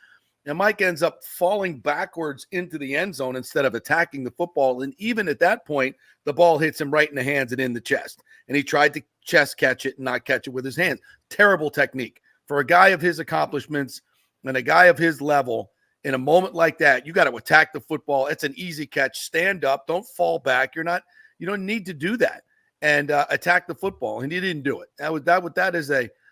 And Mike ends up falling backwards into the end zone instead of attacking the football. And even at that point, the ball hits him right in the hands and in the chest. And he tried to chest catch it and not catch it with his hands. Terrible technique. For a guy of his accomplishments and a guy of his level, in a moment like that, you got to attack the football. It's an easy catch. Stand up. Don't fall back. You don't need to do that. And attack the football. And he didn't do it. That is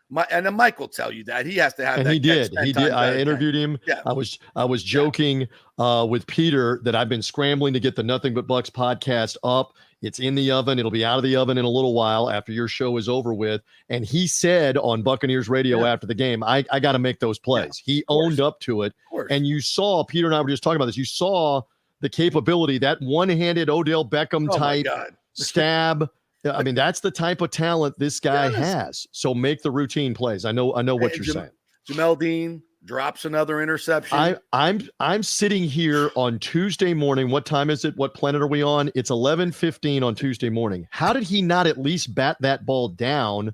and then Mike will tell you that he has to have. And that he did. I interviewed him. Yeah. I was joking with Peter that I've been scrambling to get the Nothing But Bucks podcast up. It's in the oven. It'll be out of the oven in a little while after your show is over with. And he said on Buccaneers radio after the game, I got to make those plays. He owned up to it. And you saw, Peter and I were just talking about this. You saw the capability, that one-handed Odell Beckham type stab. I mean, that's the type of talent this guy has. So make the routine plays. I know what you're saying. Jamel Dean drops another interception. I'm sitting here on Tuesday morning. What time is it? What planet are we on? It's 11:15 on Tuesday morning. How did he not at least bat that ball down?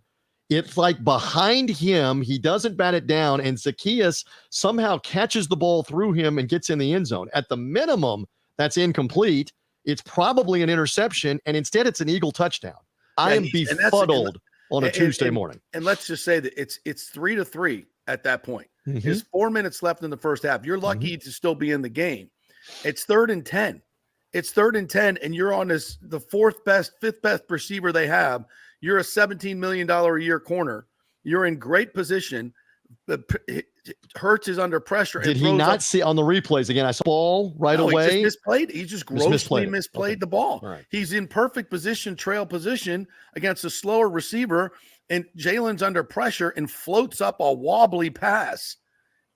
It's like behind him, he doesn't bat it down, and Zacchaeus somehow catches the ball through him and gets in the end zone. At the minimum, that's incomplete. It's probably an interception, and instead it's an Eagle touchdown. I am befuddled on a Tuesday morning. And let's just say that it's 3-3 at that point. Mhm. There's 4 minutes left in the first half. You're lucky to still be in the game. It's 3rd and 10. It's 3rd and 10, and you're on the 4th best, 5th best receiver they have. You're a $17 million a year corner. You're in great position. Hurts is under pressure. Did he not see on the replays again? I saw the ball right away. He just misplayed. He just grossly misplayed the ball. Right. He's in perfect position, trail position against a slower receiver, and Jalen's under pressure and floats up a wobbly pass,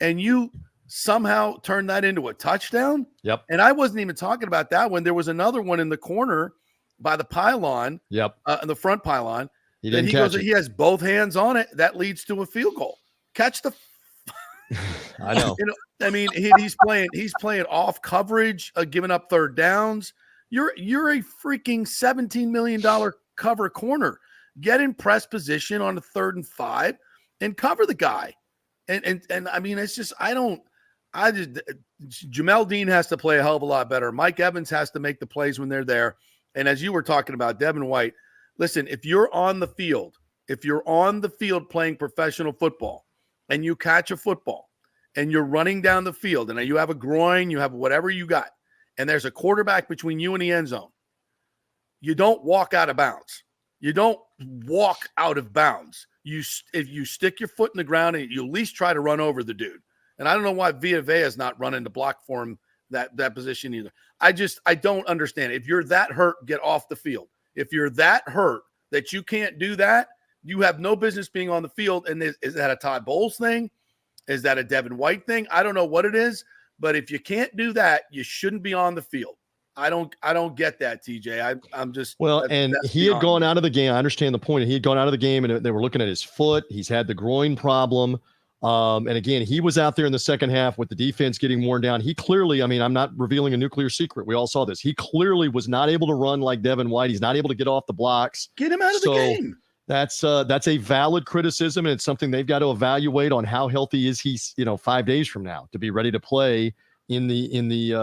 and you somehow turn that into a touchdown. Yep. And I wasn't even talking about that one. There was another one in the corner by the pylon. Yep. In the front pylon. He didn't catch it. He has both hands on it. That leads to a field goal. Catch the. I know. I mean, he's playing off coverage, giving up 3rd downs. You're a freaking $17 million cover corner. Get in press position on a 3rd and 5 and cover the guy. And I mean, it's just Jamel Dean has to play a hell of a lot better. Mike Evans has to make the plays when they're there. And as you were talking about, Devin White, listen, if you're on the field playing professional football and you catch a football and you're running down the field and you have a groin, you have whatever you got, and there's a quarterback between you and the end zone, you don't walk out of bounds. You don't walk out of bounds. If you stick your foot in the ground and you at least try to run over the dude. And I don't know why Vita Vea is not running to block for him that position either. I don't understand. If you're that hurt, get off the field. If you're that hurt that you can't do that, you have no business being on the field. And is that a Todd Bowles thing? Is that a Devin White thing? I don't know what it is, but if you can't do that, you shouldn't be on the field. I don't get that, TJ. I'm just he had gone out of the game. I understand the point. He had gone out of the game, and they were looking at his foot. He's had the groin problem. And again, he was out there in the second half with the defense getting worn down. He clearly, I mean, I'm not revealing a nuclear secret. We all saw this. He clearly was not able to run like Devin White. He's not able to get off the blocks. Get him out of the game. That's a valid criticism, and it's something they've got to evaluate on how healthy is he, 5 days from now to be ready to play in the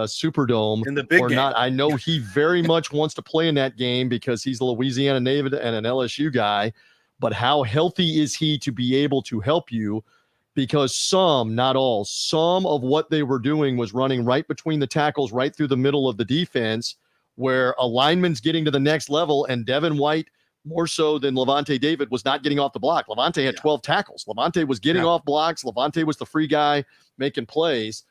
Superdome in the big game. Not. I know he very much wants to play in that game because he's a Louisiana native and an LSU guy, but how healthy is he to be able to help you? Because some, not all, some of what they were doing was running right between the tackles, right through the middle of the defense, where a lineman's getting to the next level, and Devin White, more so than Levante David, was not getting off the block. Levante had 12 tackles. Levante was getting off blocks. Levante was the free guy making plays.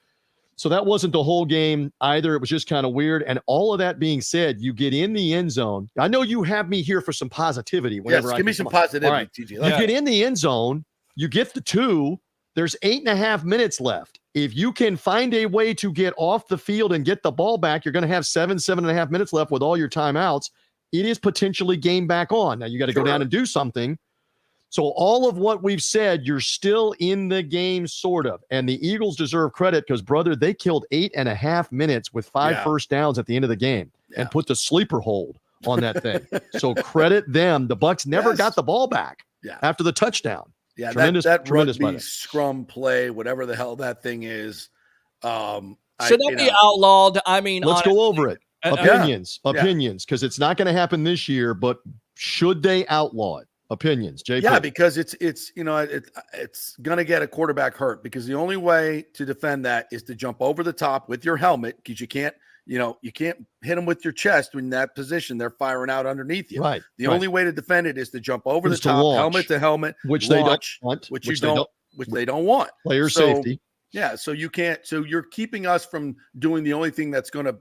So that wasn't the whole game either. It was just kind of weird. And all of that being said, you get in the end zone. I know you have me here for some positivity. Yes, give me some positivity, right. TJ. You get in the end zone, you get the 2. There's 8.5 minutes left. If you can find a way to get off the field and get the ball back, you're going to have 7.5 minutes left with all your timeouts. It is potentially game back on. Now you got to go down and do something. So all of what we've said, you're still in the game, sort of. And the Eagles deserve credit because, brother, they killed 8.5 minutes with 5 first downs at the end of the game and put the sleeper hold on that thing. So credit them. The Bucs never got the ball back after the touchdown. Yeah, tremendous rugby scrum play, whatever the hell that thing is. Should that be outlawed? I mean, let's go over it. Opinions, because it's not going to happen this year, but should they outlaw it? Opinions, JP. Yeah, because it's going to get a quarterback hurt, because the only way to defend that is to jump over the top with your helmet, because you can't hit them with your chest when in that position they're firing out underneath you. Right. The only way to defend it is to jump over the top, helmet to helmet, which launch, they don't want, which they don't want. Player safety. Yeah, so you can't. So you're keeping us from doing the only thing that's going to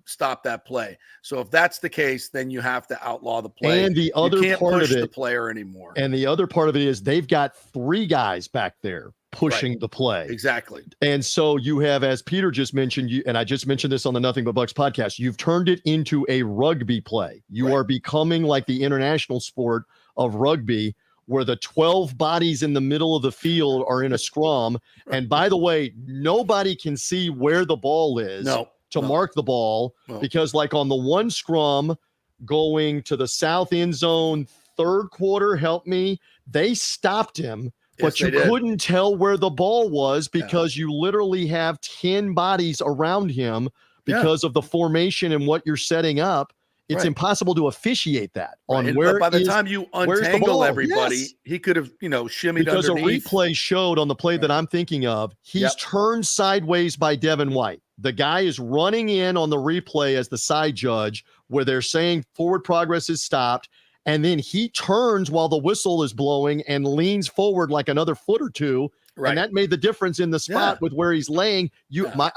stop that play. So if that's the case, then you have to outlaw the play. And the other you can't part push of it, the player anymore. And the other part of it is they've got 3 guys back there pushing the play. Exactly. And so you have, as Peter just mentioned, and I just mentioned this on the Nothing But Bucs podcast, you've turned it into a rugby play. You are becoming like the international sport of rugby, where the 12 bodies in the middle of the field are in a scrum. And by the way, nobody can see where the ball is to mark the ball, because like on the one scrum going to the south end zone, third quarter, help me, they stopped him, but you couldn't tell where the ball was because you literally have 10 bodies around him because of the formation and what you're setting up. It's Right. impossible to officiate that Right. on And where by the is- time you where's the untangle ball? everybody, Yes. he could have, shimmied Because underneath. a replay showed on the play that I'm thinking of, he's turned sideways by Devin White. The guy is running in on the replay as the side judge where they're saying forward progress is stopped. And then he turns while the whistle is blowing and leans forward like another foot or two. Right. And that made the difference in the spot with where he's laying.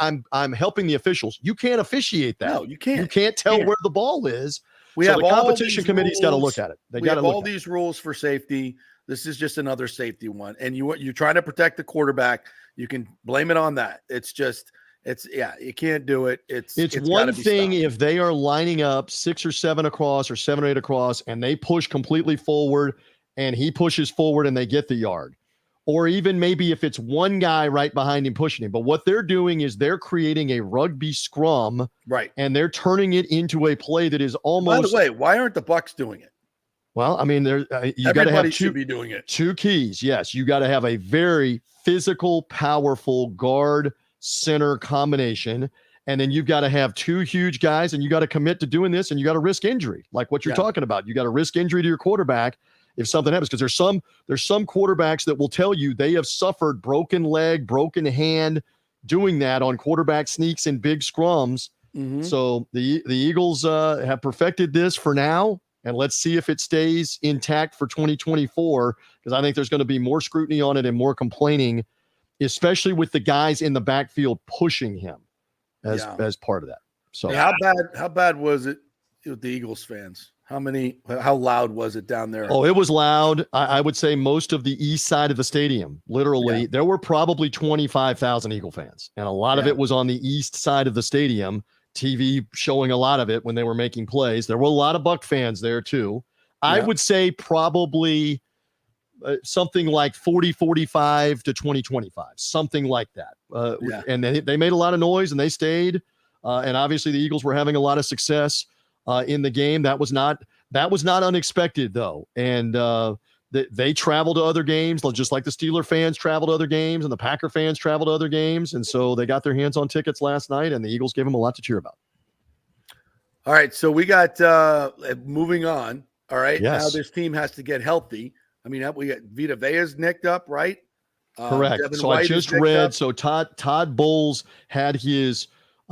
I'm helping the officials. You can't officiate that. No, you can't. You can't tell where the ball is. We So have the all competition these committee's got to rules. look at it. They We got to have look all at it. these rules for safety. This is just another safety one. And you're trying to protect the quarterback. You can blame it on that. You can't do it. It's one gotta be thing stopped. if they are lining up 6 or 7 across or 7 or 8 across and they push completely forward and he pushes forward and they get the yard. Or even maybe if it's one guy right behind him pushing him. But what they're doing is they're creating a rugby scrum. Right. And they're turning it into a play that is almost. By the way, why aren't the Bucs doing it? Well, I mean, you got to Everybody have should be doing it. 2 keys. Yes, you got to have a very physical, powerful guard center combination. And then you've got to have 2 huge guys, and you got to commit to doing this, and you got to risk injury, like what you're talking about. You got to risk injury to your quarterback if something happens, because there's some quarterbacks that will tell you they have suffered broken leg, broken hand doing that on quarterback sneaks and big scrums. Mm-hmm. So the Eagles have perfected this for now, and let's see if it stays intact for 2024, because I think there's going to be more scrutiny on it and more complaining, especially with the guys in the backfield pushing him as part of that. So how bad was it with the Eagles fans? How loud was it down there? Oh, it was loud. I would say most of the east side of the stadium, literally, there were probably 25,000 Eagle fans. And a lot of it was on the east side of the stadium, TV showing a lot of it when they were making plays. There were a lot of Buck fans there too. I would say probably something like 40-45 to 20-25, something like that. And they made a lot of noise and they stayed. And obviously the Eagles were having a lot of success in the game. That was not unexpected though. And they traveled to other games, just like the Steeler fans traveled to other games and the Packer fans traveled to other games. And so they got their hands on tickets last night, and the Eagles gave them a lot to cheer about. All right. So we got moving on. All right. Yes. Now this team has to get healthy. I mean, we got Vita Vea's nicked up, right? Correct. Devin So White I is just nicked read, up. so Todd Bowles had his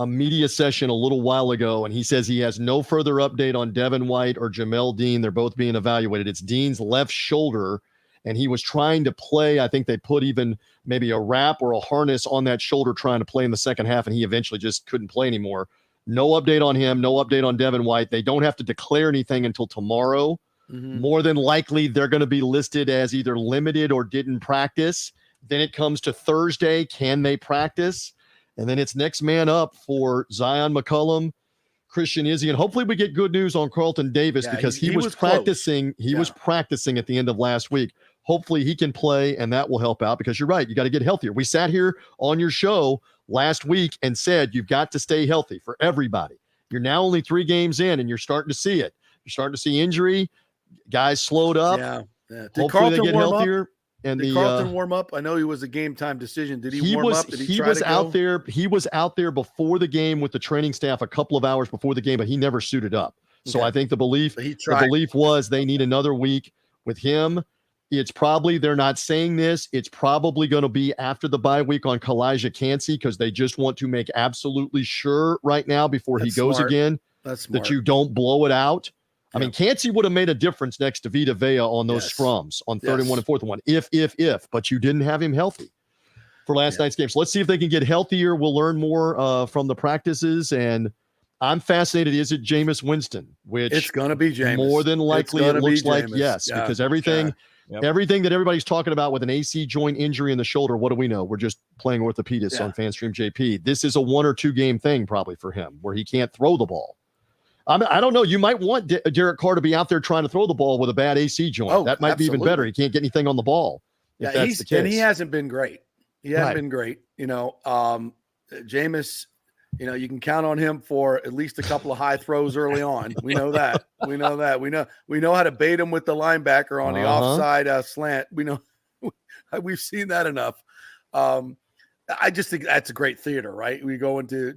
media session a little while ago, and he says he has no further update on Devin White or Jamel Dean. They're both being evaluated. It's Dean's left shoulder, and he was trying to play. I think they put even maybe a wrap or a harness on that shoulder trying to play in the second half, and he eventually just couldn't play anymore. No update on him, no update on Devin White. They don't have to declare anything until tomorrow. Mm-hmm. More than likely, they're going to be listed as either limited or didn't practice. Then it comes to Thursday. Can they practice? And then it's next man up for Zion McCollum, Christian Izzy, and hopefully we get good news on Carlton Davis because he was practicing. He was practicing at the end of last week. Hopefully he can play, and that will help out because you're right. You got to get healthier. We sat here on your show last week and said you've got to stay healthy for everybody. You're now only 3 games in, and you're starting to see it. You're starting to see injury. Guys slowed up. Yeah. Did Hopefully Carlton they get warm healthier. up? And Did Carlton warm up? I know he was a game time decision. Did he warm up? Did he try was to go? out there. He was out there before the game with the training staff a couple of hours before the game, but he never suited up. So I think the belief was they need another week with him. It's probably, they're not saying this, it's probably going to be after the bye week on Kalijah Kancey because they just want to make absolutely sure right now before he goes again that you don't blow it out. I mean, Kancey would have made a difference next to Vita Vea on those scrums on 3rd and 1 and 4th and 1, if, but you didn't have him healthy for last night's game. So let's see if they can get healthier. We'll learn more from the practices, and I'm fascinated. Is it Jameis Winston? Which it's going to be Jameis. More than likely, it looks like yes, Yeah. because everything that everybody's talking about with an AC joint injury in the shoulder, what do we know? We're just playing orthopedist on FanStream JP. This is a 1 or 2 game thing probably for him where he can't throw the ball. I don't know. You might want Derek Carr to be out there trying to throw the ball with a bad AC joint. Oh, that might be even better. He can't get anything on the ball. If that's the case. And he hasn't been great. He hasn't been great. Jameis, you can count on him for at least a couple of high throws early on. We know that. We know how to bait him with the linebacker on the offside slant. We know we've seen that enough. I just think that's a great theater, right? We go into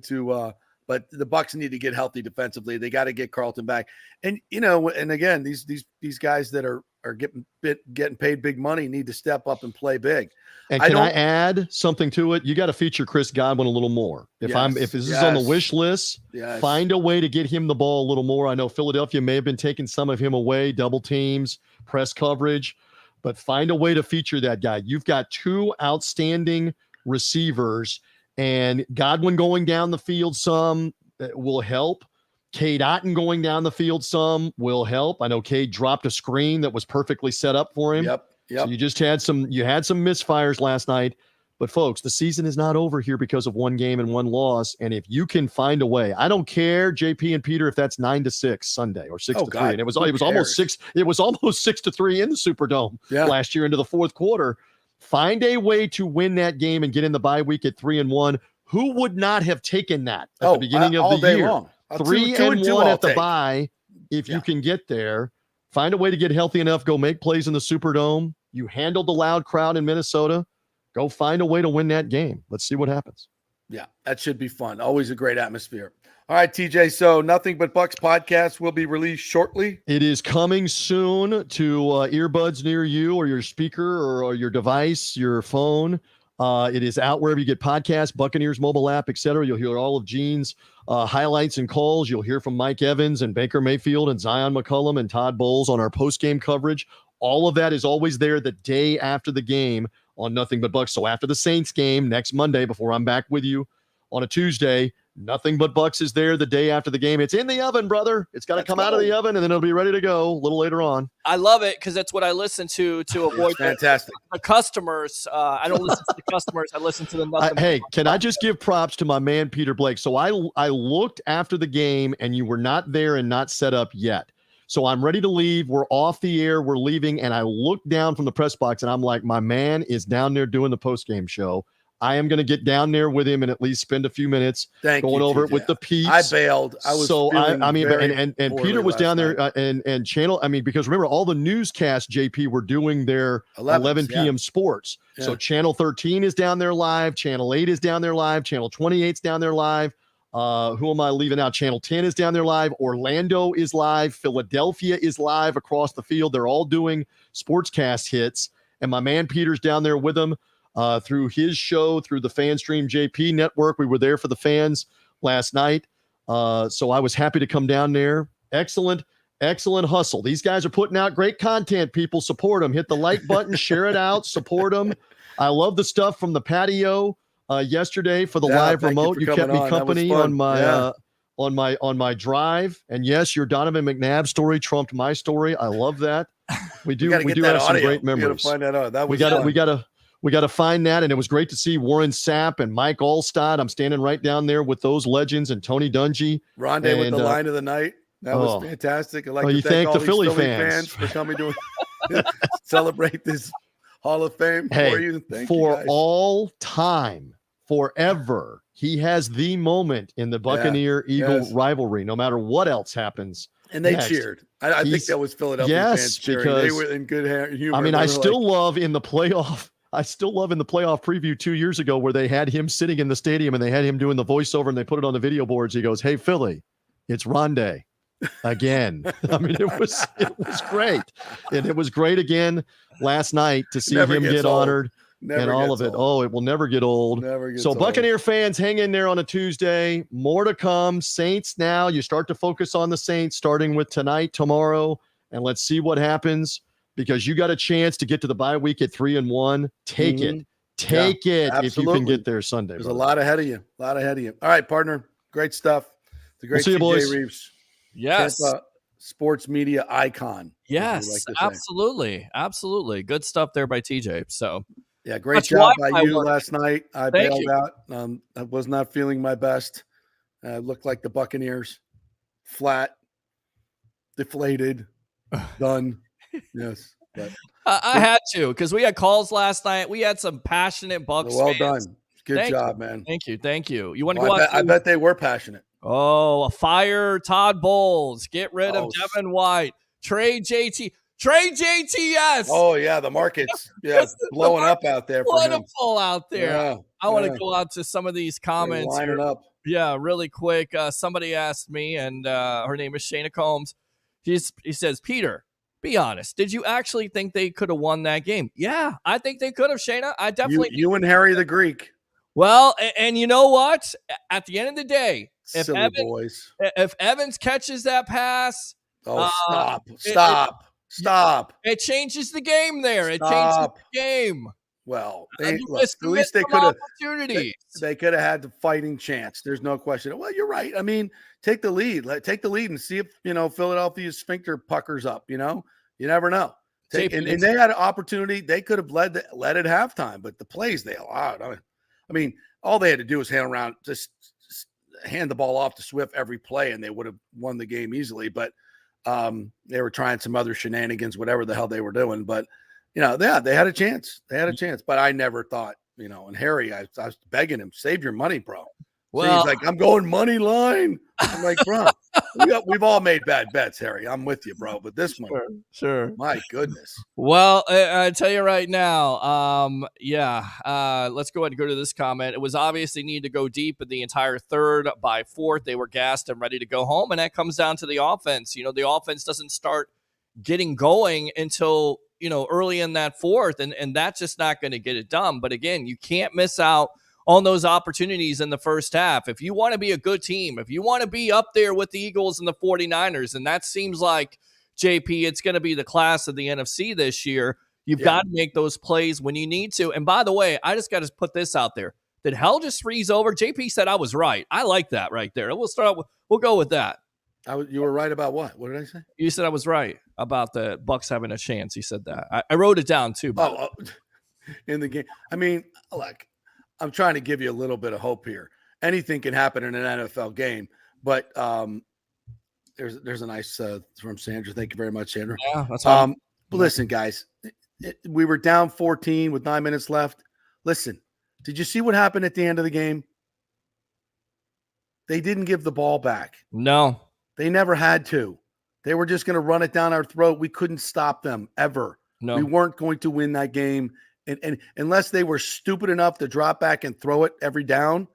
But the Bucs need to get healthy defensively. They got to get Carlton back. And, and again, these guys that are getting paid big money need to step up and play big. And can I add something to it? You got to feature Chris Godwin a little more. If this is on the wish list, find a way to get him the ball a little more. I know Philadelphia may have been taking some of him away, double teams, press coverage, but find a way to feature that guy. You've got two outstanding receivers, and Godwin going down the field some will help. Cade Otton going down the field some will help. I know Cade dropped a screen that was perfectly set up for him. Yep. So you just had some misfires last night. But folks, the season is not over here because of one game and one loss. And if you can find a way, I don't care, JP and Peter, if that's 9-6 Sunday or 6-3. And it was almost 6. It was almost 6-3 in the Superdome last year into the fourth quarter. Find a way to win that game and get in the bye week at 3-1. Who would not have taken that at the beginning of the year? Long. 3-1 at the bye. If you can get there, find a way to get healthy enough, go make plays in the Superdome. You handled the loud crowd in Minnesota. Go find a way to win that game. Let's see what happens. Yeah, that should be fun. Always a great atmosphere. All right, TJ. So Nothing But Bucs podcast will be released shortly. It is coming soon to earbuds near you or your speaker or your device, your phone. It is out wherever you get podcasts, Buccaneers mobile app, etc. You'll hear all of Gene's highlights and calls. You'll hear from Mike Evans and Baker Mayfield and Zion McCullum and Todd Bowles on our post-game coverage. All of that is always there the day after the game on Nothing But Bucs. So after the Saints game next Monday, before I'm back with you on a Tuesday, Nothing But Bucs is there the day after the game. It's in the oven, brother. It's got to come out of the oven, and then it'll be ready to go a little later on. I love it because that's what I listen to avoid fantastic the customers. I don't listen to the customers. I listen to the Hey, can I just give props to my man, Peter Blake? So I looked after the game, and you were not there and not set up yet. So I'm ready to leave. We're off the air. We're leaving. And I looked down from the press box, and I'm like, my man is down there doing the postgame show. I am going to get down there with him and at least spend a few minutes going over it with the peeps. I bailed. I was and Peter was down there and channel. I mean, because remember, all the newscasts, JP, were doing their 11 p.m. sports. Yeah. So Channel 13 is down there live. Channel 8 is down there live. Channel 28 is down there live. Who am I leaving out? Channel 10 is down there live. Orlando is live. Philadelphia is live across the field. They're all doing sportscast hits. And my man Peter's down there with them. Through his show, through the FanStream JP network. We were there for the fans last night. So I was happy to come down there. Excellent hustle. These guys are putting out great content. People support them. Hit the like button, share it out, support them. I love the stuff from the patio yesterday for the live remote. You kept me company on my on my drive. And yes, your Donovan McNabb story trumped my story. I love that. We do have some great memories. We got to find that out. We got to find that, and it was great to see Warren Sapp and Mike Allstott. I'm standing right down there with those legends and Tony Dungy. Rondé with the line of the night. That was fantastic. I'd like to thank all the Philly fans for coming to celebrate this Hall of Fame for you. Thank you guys. All time, forever, he has the moment in the Buccaneer-Eagle rivalry, no matter what else happens. And they cheered. I think that was Philadelphia fans cheering. Because they were in good humor. I mean, I still love in the playoff preview 2 years ago where they had him sitting in the stadium and they had him doing the voiceover and they put it on the video boards. He goes, "Hey, Philly, it's Rondé again." I mean, it was great. And it was great again last night to see him get honored and all of it. Oh, it will never get old. So Buccaneer fans, hang in there on a Tuesday. More to come. Saints now. You start to focus on the Saints starting with tonight, tomorrow, and let's see what happens. Because you got a chance to get to the bye week at 3-1. Take it if you can get there Sunday. There's a lot ahead of you. All right, partner. Great stuff. The great TJ Reeves. Yes. Tampa sports media icon. Yes, absolutely. Absolutely. Good stuff there by TJ. So, yeah, great job by you last night. I bailed out. I was not feeling my best. Looked like the Buccaneers. Flat, deflated, done. Yes, but I had to because we had calls last night. We had some passionate Bucs well fans. Done. Good job, man. Thank you. You want to go out? I bet they were passionate. Oh, fire Todd Bowles. Get rid of Devin White. Trade JTS. Oh, yeah, the market's blowing up out there for him. Plentiful out there. Yeah, I want to go out to some of these comments. Lining up. Yeah, really quick. Somebody asked me, and her name is Shayna Combs. He says, Peter, be honest. Did you actually think they could have won that game? Yeah, I think they could have, Shayna. I definitely You and Harry the Greek. Well, and you know what? At the end of the day, Silly boys. If Evans catches that pass, Stop. It changes the game there. Stop. It changes the game. Well, At least they could have opportunities. They could have had the fighting chance. There's no question. Well, you're right. I mean, take the lead. Take the lead and see if Philadelphia's sphincter puckers up. You never know. And they had an opportunity. They could have led at halftime, but the plays they allowed. I mean, all they had to do was just hand the ball off to Swift every play, and they would have won the game easily. But they were trying some other shenanigans, whatever the hell they were doing. But they had a chance. But I never thought, and Harry, I was begging him, save your money, bro. Well, so he's like, I'm going money line. I'm like, bro, we've all made bad bets, Harry. I'm with you, bro. But this one, sure. My goodness. Well, I tell you right now, let's go ahead and go to this comment. It was obvious they needed to go deep in the entire third. By fourth, they were gassed and ready to go home. And that comes down to the offense. The offense doesn't start getting going until, early in that fourth. And that's just not going to get it done. But again, you can't miss out on those opportunities in the first half. If you want to be a good team, if you want to be up there with the Eagles and the 49ers, and that seems like, JP, it's going to be the class of the NFC this year, you've got to make those plays when you need to. And by the way, I just got to put this out there. Did hell just freeze over? JP said I was right. I like that right there. We'll go with that. You were right about what? What did I say? You said I was right about the Bucs having a chance. You said that. I wrote it down too. In the game. I mean, look, I'm trying to give you a little bit of hope here. Anything can happen in an NFL game, but there's a nice from Sandra. Thank you very much, Sandra. Yeah, that's fine. But listen, guys, we were down 14 with 9 minutes left. Listen, did you see what happened at the end of the game? They didn't give the ball back. No. They never had to. They were just going to run it down our throat. We couldn't stop them ever. No. We weren't going to win that game. And unless they were stupid enough to drop back and throw it every down,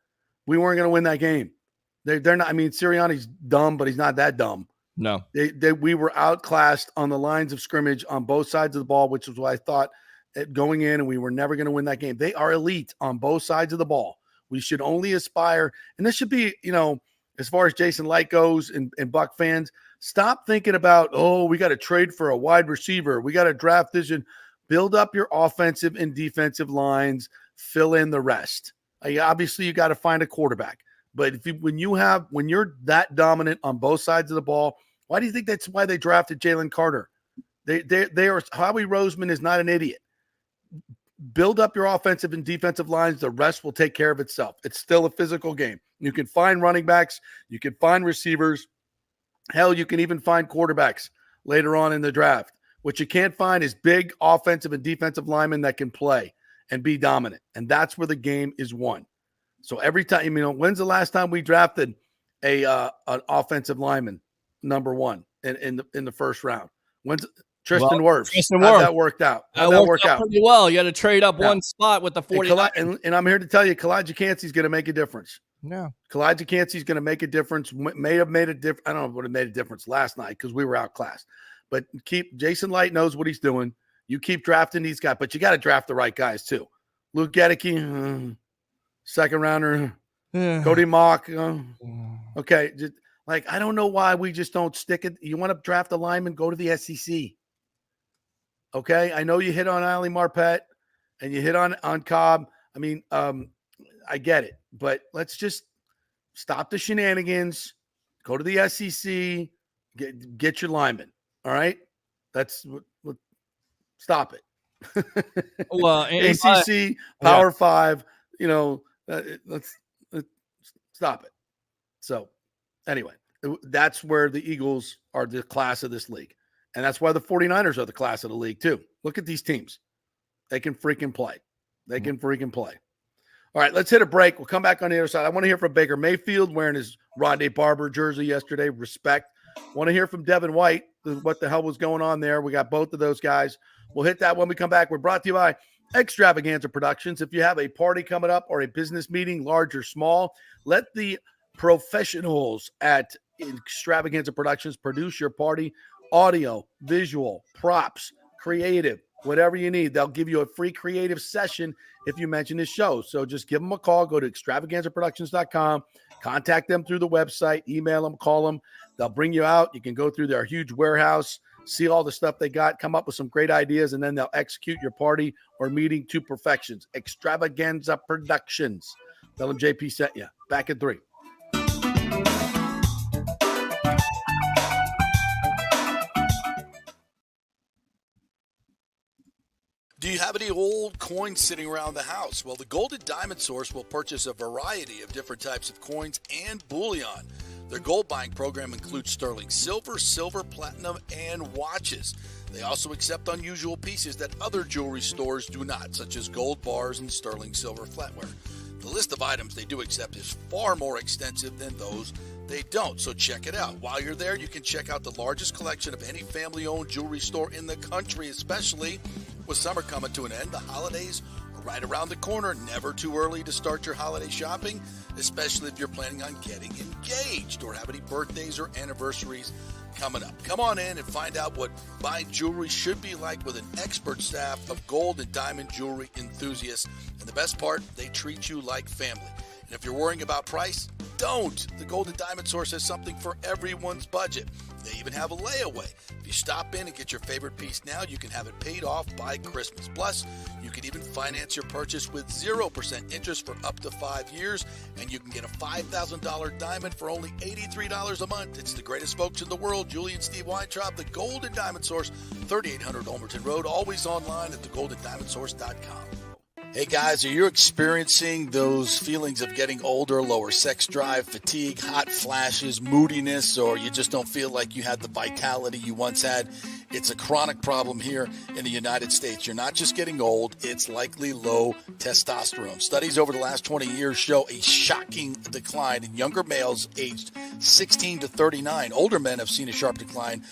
we weren't going to win that game. They're not. I mean, Sirianni's dumb, but he's not that dumb. No. We were outclassed on the lines of scrimmage on both sides of the ball, which was what I thought going in, and we were never going to win that game. They are elite on both sides of the ball. We should only aspire, and this should be, as far as Jason Light goes and Buck fans, stop thinking about, we got to trade for a wide receiver. We got to draft this and build up your offensive and defensive lines, fill in the rest. Obviously, you got to find a quarterback. But when you're that dominant on both sides of the ball, why do you think that's why they drafted Jalen Carter? They are. Howie Roseman is not an idiot. Build up your offensive and defensive lines. The rest will take care of itself. It's still a physical game. You can find running backs. You can find receivers. Hell, you can even find quarterbacks later on in the draft. What you can't find is big offensive and defensive linemen that can play and be dominant. And that's where the game is won. So every time, when's the last time we drafted an offensive lineman number one in the first round? When's Tristan Wirfs? How'd that worked out? How'd that work out pretty well. You had to trade up one spot with the 49ers. And I'm here to tell you, Kalijah Kancey's going to make a difference. Yeah. Kalijah Kancey's going to make a difference. May have made a difference. I don't know what it made a difference last night because we were outclassed. But Jason Light knows what he's doing. You keep drafting these guys, but you got to draft the right guys too. Luke Gedeke, second rounder. Cody Mock. Okay. I don't know why we just don't stick it. You want to draft a lineman, go to the SEC. Okay. I know you hit on Ali Marpet and you hit on Cobb. I mean, I get it, but let's just stop the shenanigans. Go to the SEC. Get your lineman. All right. That's what stop it. Well, ACC, Power 5, let's stop it. So anyway, that's where the Eagles are the class of this league. And that's why the 49ers are the class of the league too. Look at these teams. They can freaking play. All right, let's hit a break. We'll come back on the other side. I want to hear from Baker Mayfield wearing his Rodney Barber jersey yesterday. Respect. Want to hear from Devin White, what the hell was going on there. We got both of those guys. We'll hit that when we come back. We're brought to you by Extravaganza Productions. If you have a party coming up or a business meeting, large or small, let the professionals at Extravaganza Productions produce your party, audio, visual, props, creative, whatever you need. They'll give you a free creative session if you mention this show. So just give them a call. Go to extravaganzaproductions.com. Contact them through the website. Email them, call them. They'll bring you out. You can go through their huge warehouse, see all the stuff they got, come up with some great ideas, and then they'll execute your party or meeting to perfections. Extravaganza Productions. Tell them JP sent you. Back in 3. Do you have any old coins sitting around the house? Well, the Gold and Diamond Source will purchase a variety of different types of coins and bullion. Their gold buying program includes sterling silver, silver, platinum, and watches. They also accept unusual pieces that other jewelry stores do not, such as gold bars and sterling silver flatware. The list of items they do accept is far more extensive than those they don't, so check it out. While you're there, you can check out the largest collection of any family-owned jewelry store in the country, especially with summer coming to an end. The holidays are right around the corner. Never too early to start your holiday shopping, especially if you're planning on getting engaged or have any birthdays or anniversaries coming up. Come on in and find out what buying jewelry should be like with an expert staff of gold and diamond jewelry enthusiasts. And the best part, they treat you like family. And if you're worrying about price, don't. The Gold and Diamond Source has something for everyone's budget. They even have a layaway. If you stop in and get your favorite piece now, you can have it paid off by Christmas. Plus, you can even finance your purchase with 0% interest for up to 5 years, and you can get a $5,000 diamond for only $83 a month. It's the greatest folks in the world, Julie and Steve Weintraub, the Gold and Diamond Source, 3800 Olmerton Road, always online at thegoldendiamondsource.com. Hey guys, are you experiencing those feelings of getting older, lower sex drive, fatigue, hot flashes, moodiness, or you just don't feel like you had the vitality you once had? It's a chronic problem here in the United States. You're not just getting old, it's likely low testosterone. Studies over the last 20 years show a shocking decline in younger males aged 16 to 39. Older men have seen a sharp decline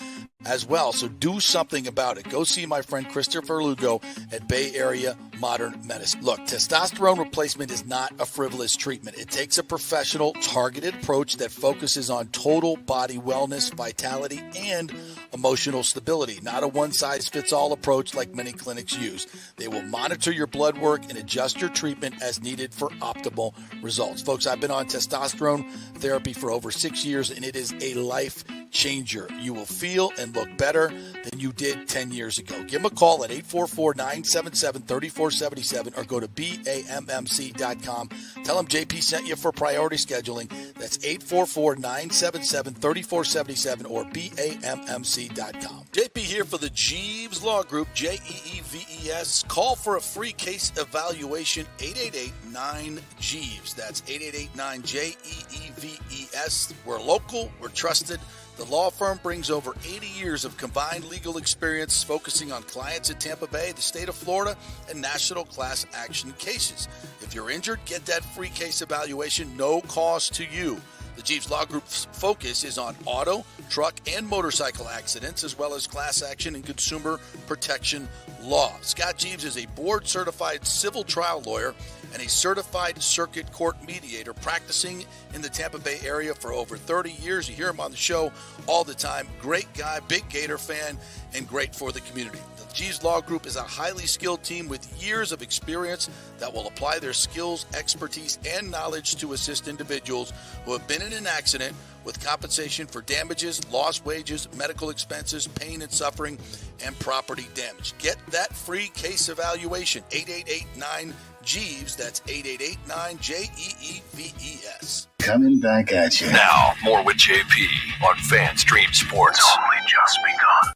as well, so do something about it. Go see my friend Christopher Lugo at Bay Area Modern Medicine. Look, testosterone replacement is not a frivolous treatment. It takes a professional, targeted approach that focuses on total body wellness, vitality, and emotional stability, not a one-size-fits-all approach like many clinics use. They will monitor your blood work and adjust your treatment as needed for optimal results. Folks, I've been on testosterone therapy for over 6 years, and it is a life changer. You will feel and look better than you did 10 years ago. Give them a call at 844-977-3477 or go to BAMMC.com. Tell them JP sent you for priority scheduling. That's 844-977-3477 or BAMMC.com. JP here for the Jeeves Law Group, Jeeves. Call for a free case evaluation, 888-9-JEEVES. That's 888-9-JEEVES. We're local, we're trusted. The law firm brings over 80 years of combined legal experience focusing on clients in Tampa Bay, the state of Florida, and national class action cases. If you're injured, get that free case evaluation, no cost to you. The Jeeves Law Group's focus is on auto, truck, and motorcycle accidents, as well as class action and consumer protection law. Scott Jeeves is a board-certified civil trial lawyer and a certified circuit court mediator practicing in the Tampa Bay area for over 30 years. You hear him on the show all the time. Great guy, big Gator fan, and great for the community. The Jeeves Law Group is a highly skilled team with years of experience that will apply their skills, expertise, and knowledge to assist individuals who have been in an accident with compensation for damages, lost wages, medical expenses, pain and suffering, and property damage. Get that free case evaluation, 888-9-JEEVES. That's 888-9-JEEVES. Coming back at you. Now, more with JP on FanStream Sports. It's only just begun.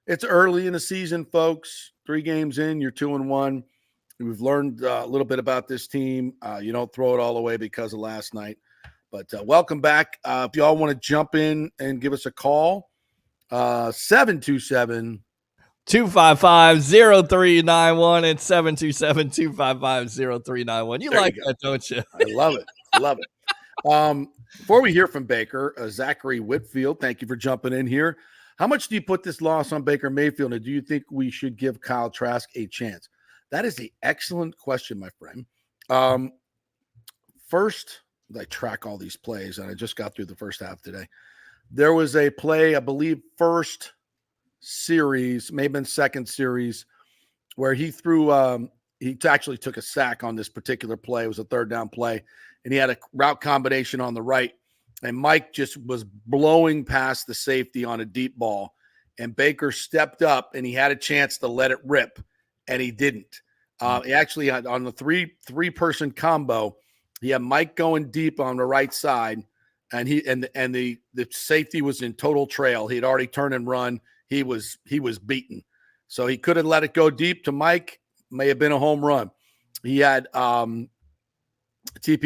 It's early in the season, folks. 3 games in, you're 2-1. We've learned a little bit about this team. You don't throw it all away because of last night. But welcome back. If y'all want to jump in and give us a call, 727 255-0391 and 727-255-0391. You like that, don't you? I love it. Love it. Before we hear from Baker, Zachary Whitfield, thank you for jumping in here. How much do you put this loss on Baker Mayfield, and do you think we should give Kyle Trask a chance? That is an excellent question, my friend. first, I track all these plays, and I just got through the first half today. There was a play, I believe, first series, maybe in second series, where he threw he actually took a sack on this particular play. It was a third down play, and he had a route combination on the right, and Mike just was blowing past the safety on a deep ball, and Baker stepped up, and he had a chance to let it rip, and he didn't. He actually had on the three-person combo, he had Mike going deep on the right side, and the safety was in total trail. He had already turned and run. He was beaten. So he could have let it go deep to Mike. May have been a home run. He had TP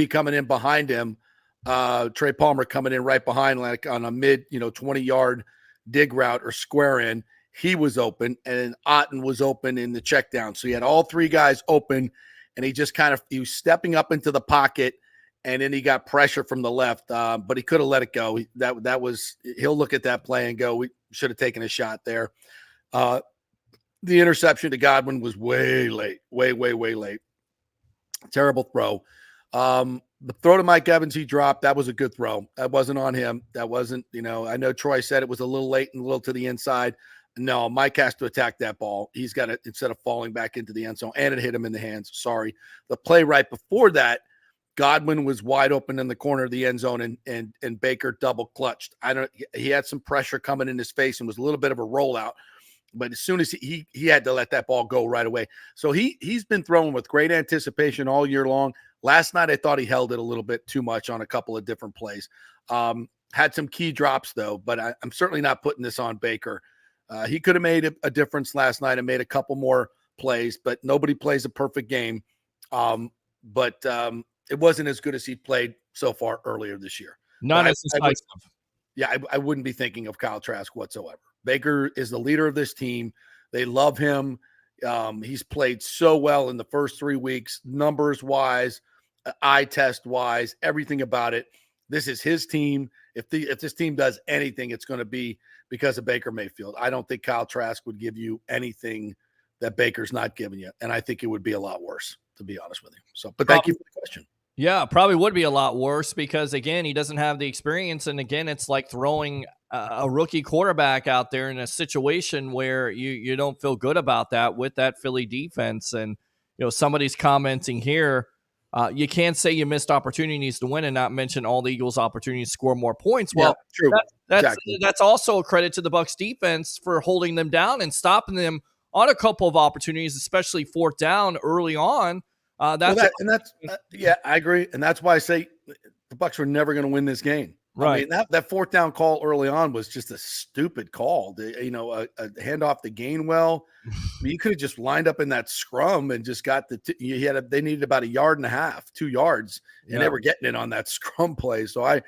coming in behind him, Trey Palmer coming in right behind, like on a mid 20-yard dig route or square in. He was open, and Otten was open in the check down. So he had all three guys open, and he just he was stepping up into the pocket, and then he got pressure from the left, but he could have let it go. He'll look at that play and go, we should have taken a shot there. The interception to Godwin was way late, way late. Terrible throw. The throw to Mike Evans he dropped, that was a good throw. That wasn't on him. That wasn't, I know Troy said it was a little late and a little to the inside. No, Mike has to attack that ball. He's got it instead of falling back into the end zone, and it hit him in the hands. Sorry. The play right before that, Godwin was wide open in the corner of the end zone, and Baker double clutched. He had some pressure coming in his face and was a little bit of a rollout. But as soon as he had to let that ball go right away. So he's been throwing with great anticipation all year long. Last night, I thought he held it a little bit too much on a couple of different plays. Had some key drops, though, but I'm certainly not putting this on Baker. He could have made a difference last night and made a couple more plays, but nobody plays a perfect game. But it wasn't as good as he played so far earlier this year. Not as decisive. I wouldn't be thinking of Kyle Trask whatsoever. Baker is the leader of this team. They love him. He's played so well in the first 3 weeks, numbers-wise, eye test-wise, everything about it. This is his team. If this team does anything, it's going to be because of Baker Mayfield. I don't think Kyle Trask would give you anything that Baker's not giving you, and I think it would be a lot worse, to be honest with you. So, but thank you for the question. Yeah, probably would be a lot worse because, again, he doesn't have the experience. And, again, it's like throwing a rookie quarterback out there in a situation where you don't feel good about that with that Philly defense. And, somebody's commenting here, you can't say you missed opportunities to win and not mention all the Eagles' opportunities to score more points. Well, true. That's also a credit to the Bucs defense for holding them down and stopping them on a couple of opportunities, especially fourth down early on. I agree. And that's why I say the Bucs were never going to win this game. Right. I mean, that fourth down call early on was just a stupid call. A handoff to Gainwell. I mean, you could have just lined up in that scrum and just got they needed about 1.5 yards, 2 yards, and they were getting it on that scrum play. So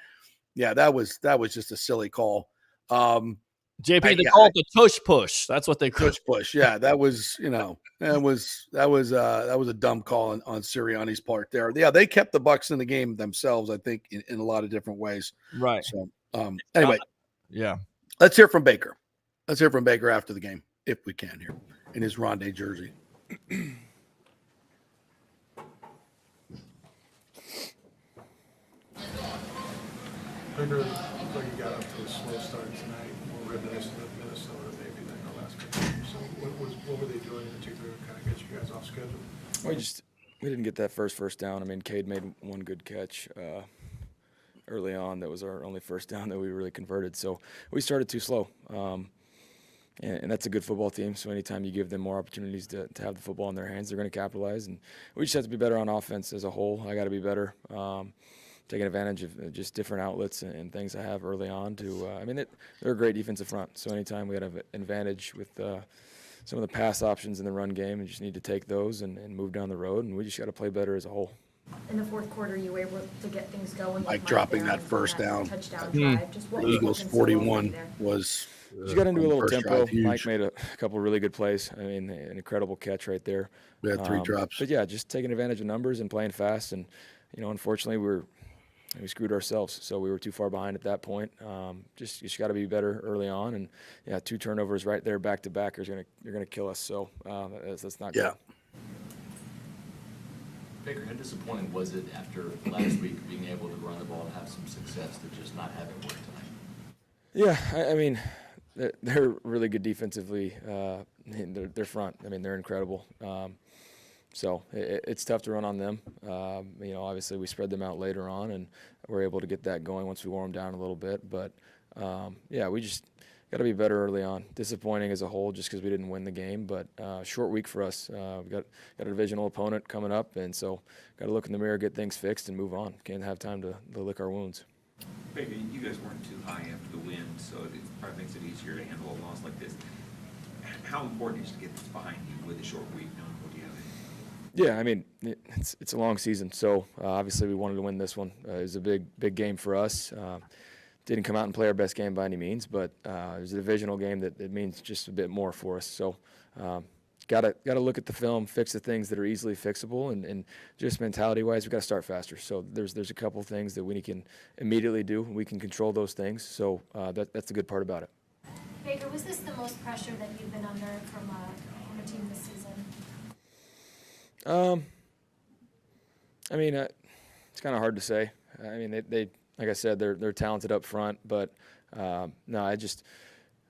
that was just a silly call. JP, they call it the tush push. That's what they call tush push. Yeah, that was a dumb call on Sirianni's part there. Yeah, they kept the Bucs in the game themselves, I think, in a lot of different ways. Right. So anyway, let's hear from Baker. Let's hear from Baker after the game, if we can here, in his Rondé jersey. Baker, looked like you got up to a slow start tonight, more reminiscent of Minnesota maybe than the last couple of years. So what were they doing in particular to kind of get you guys off schedule? We didn't get that first down. I mean, Cade made one good catch early on. That was our only first down that we really converted. So we started too slow. And that's a good football team. So anytime you give them more opportunities to have the football in their hands, they're going to capitalize. And we just have to be better on offense as a whole. I got to be better. Taking advantage of just different outlets and things I have early on they're a great defensive front. So anytime we had an advantage with some of the pass options in the run game, we just need to take those and move down the road, and we just got to play better as a whole. In the fourth quarter, you were able to get things going. Like dropping that first down. The Eagles 41 was you got into a little tempo. Mike made a couple of really good plays. I mean, an incredible catch right there. We had 3 drops. But, yeah, just taking advantage of numbers and playing fast. And, unfortunately, we screwed ourselves, so we were too far behind at that point. You just got to be better early on, and 2 turnovers right there back to back you're gonna kill us. So that's not good. Baker, how disappointing was it after last week being able to run the ball and have some success to just not have it work tonight? Yeah, I mean, they're really good defensively. Their front, I mean, they're incredible. So it's tough to run on them. Obviously we spread them out later on, and we're able to get that going once we wore them down a little bit. But we just got to be better early on. Disappointing as a whole, just because we didn't win the game. But short week for us. We've got a divisional opponent coming up, and so got to look in the mirror, get things fixed, and move on. Can't have time to lick our wounds. Baker, you guys weren't too high after the win, so it probably makes it easier to handle a loss like this. How important is it to get this behind you with a short week, knowing what you have? Yeah, I mean, it's a long season, so obviously we wanted to win this one. It was a big game for us. Didn't come out and play our best game by any means, but it was a divisional game that it means just a bit more for us. So gotta look at the film, fix the things that are easily fixable, and just mentality-wise, we got to start faster. So there's a couple things that we can immediately do. We can control those things, so that's the good part about it. Baker, was this the most pressure that you've been under from a team this season? I mean, it's kind of hard to say. I mean, they like I said, they're talented up front, but no,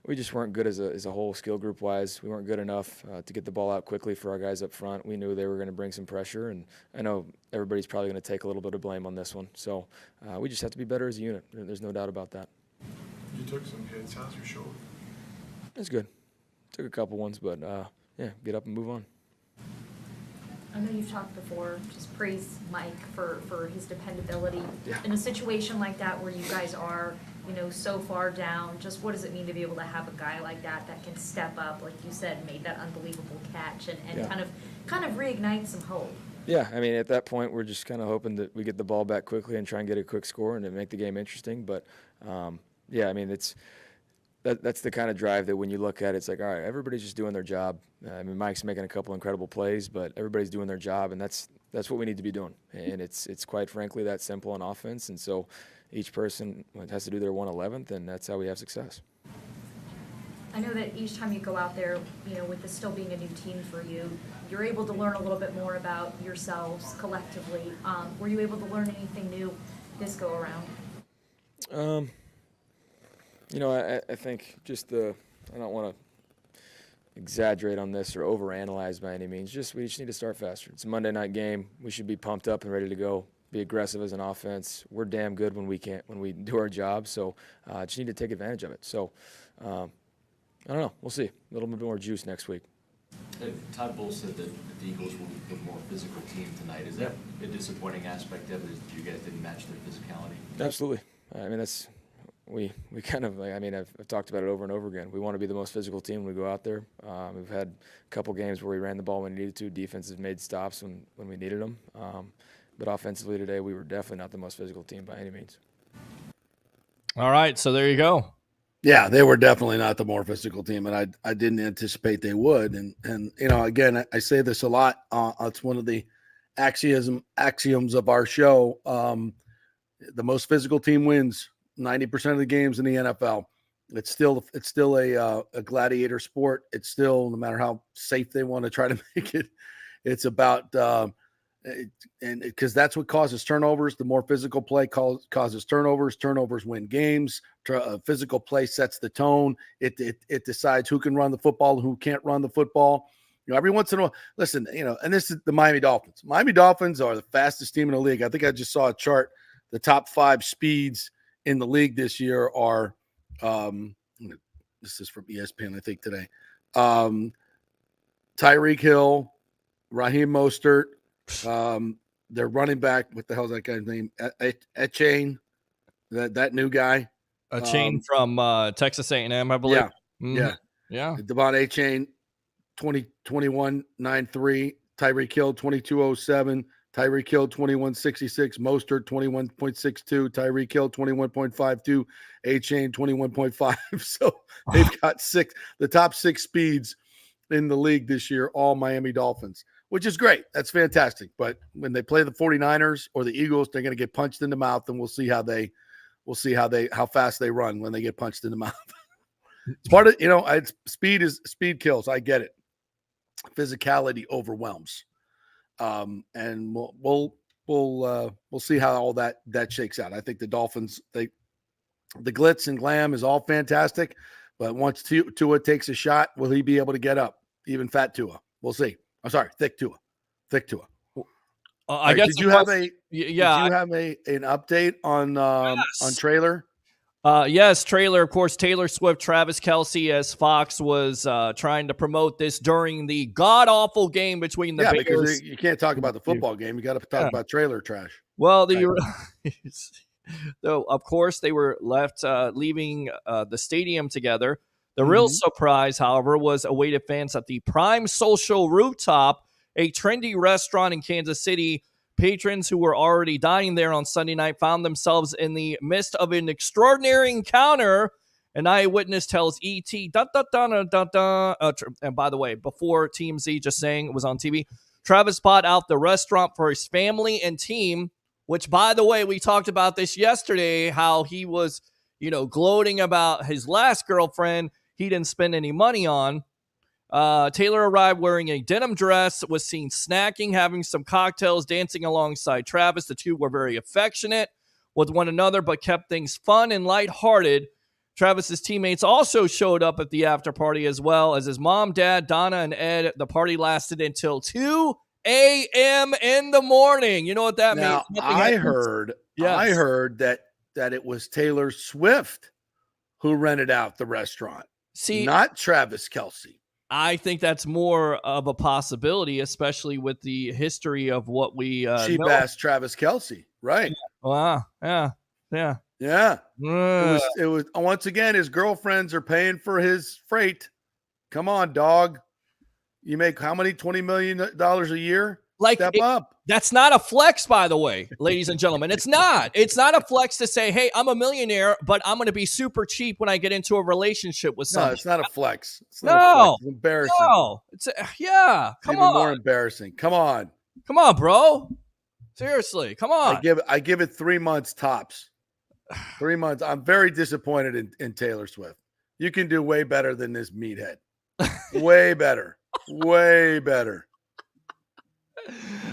we just weren't good as a whole skill group wise. We weren't good enough to get the ball out quickly for our guys up front. We knew they were going to bring some pressure, and I know everybody's probably going to take a little bit of blame on this one. So we just have to be better as a unit. There's no doubt about that. You took some hits. How's your shoulder? It's good. Took a couple ones, but get up and move on. I know you've talked before, just praise Mike for his dependability. Yeah. In a situation like that where you guys are, so far down, just what does it mean to be able to have a guy like that can step up, like you said, made that unbelievable catch and kind of reignite some hope? Yeah, I mean, at that point, we're just kind of hoping that we get the ball back quickly and try and get a quick score and make the game interesting. But, I mean, that's the kind of drive that when you look at it, it's like, all right, everybody's just doing their job. I mean, Mike's making a couple incredible plays, but everybody's doing their job, and that's what we need to be doing. And it's quite frankly that simple on offense. And so each person has to do their 1/11th, and that's how we have success. I know that each time you go out there, with this still being a new team for you, you're able to learn a little bit more about yourselves collectively. Were you able to learn anything new this go around? I think I don't want to exaggerate on this or overanalyze by any means. We just need to start faster. It's a Monday night game. We should be pumped up and ready to go. Be aggressive as an offense. We're damn good when we do our job. So just need to take advantage of it. So I don't know. We'll see. A little bit more juice next week. Todd Bowles said that the Eagles will be a more physical team tonight. Is that a disappointing aspect of it? Is that you guys didn't match their physicality? Absolutely. I mean, that's. We kind of, I've talked about it over and over again. We want to be the most physical team when we go out there. We've had a couple games where we ran the ball when we needed to. Defense has made stops when we needed them. But offensively today, we were definitely not the most physical team by any means. All right, so there you go. Yeah, they were definitely not the more physical team, and I didn't anticipate they would. And again, I say this a lot. It's one of the axioms of our show. The most physical team wins 90% of the games in the NFL. It's still a gladiator sport. It's still, no matter how safe they want to try to make it, it's about and because that's what causes turnovers. The more physical play causes turnovers. Turnovers win games. Physical play sets the tone. It decides who can run the football and who can't run the football. Every once in a while, listen, and this is the Miami Dolphins. Miami Dolphins are the fastest team in the league. I think I just saw a chart. The top 5 speeds in the league this year are, this is from ESPN, I think today. Tyreek Hill, Raheem Mostert, their running back. What the hell is that guy's name? Etienne, that new guy. Etienne from Texas A&M, I believe. Yeah, yeah. Devon Etienne, 21.93. Tyreek Hill, 22.07. Tyreek Hill, 21.66. Mostert, 21.62. Tyreek Hill, 21.52. A-Chain, 21.5. So they've got the top 6 speeds in the league this year, all Miami Dolphins, which is great. That's fantastic. But when they play the 49ers or the Eagles, they're going to get punched in the mouth, and we'll see how fast they run when they get punched in the mouth. It's part of, speed kills. I get it. Physicality overwhelms. And we'll see how all that shakes out. I think the Dolphins, the glitz and glam is all fantastic, but once Tua takes a shot, will he be able to get up? Even fat Tua, we'll see. I'm sorry, thick Tua. I guess. Did you have an update on Yes. Trailer? Yes, Trailer. Of course, Taylor Swift, Travis Kelce, as Fox was trying to promote this during the god-awful game between the Bears. Because you can't talk about the football game. You got to talk about trailer trash. Well, though, of course, they were leaving the stadium together. The real surprise, however, was awaited fans at the Prime Social Rooftop, a trendy restaurant in Kansas City. Patrons who were already dining there on Sunday night found themselves in the midst of an extraordinary encounter. An eyewitness tells ET, and by the way, before TMZ just saying it was on TV, Travis bought out the restaurant for his family and team, which, by the way, we talked about this yesterday, how he was, gloating about his last girlfriend he didn't spend any money on. Taylor arrived wearing a denim dress, was seen snacking, having some cocktails, dancing alongside Travis. The two were very affectionate with one another, but kept things fun and lighthearted. Travis's teammates also showed up at the after party, as well as his mom, dad, Donna, and Ed. The party lasted until 2 a.m. in the morning. You know what that means? I heard that it was Taylor Swift who rented out the restaurant. Not Travis Kelce. I think that's more of a possibility, especially with the history of what we cheap ass Travis Kelce, right? Wow, yeah. It was once again, his girlfriends are paying for his freight. Come on, dog. You make how many $20 million a year? Step up. That's not a flex, by the way, ladies and gentlemen. It's not. It's not a flex to say, hey, I'm a millionaire, but I'm going to be super cheap when I get into a relationship with someone. No, it's not a flex. It's embarrassing. No. Come on. More embarrassing. Come on, bro. Seriously, come on. I give it 3 months tops. 3 months. I'm very disappointed in Taylor Swift. You can do way better than this meathead. Way better. Way better.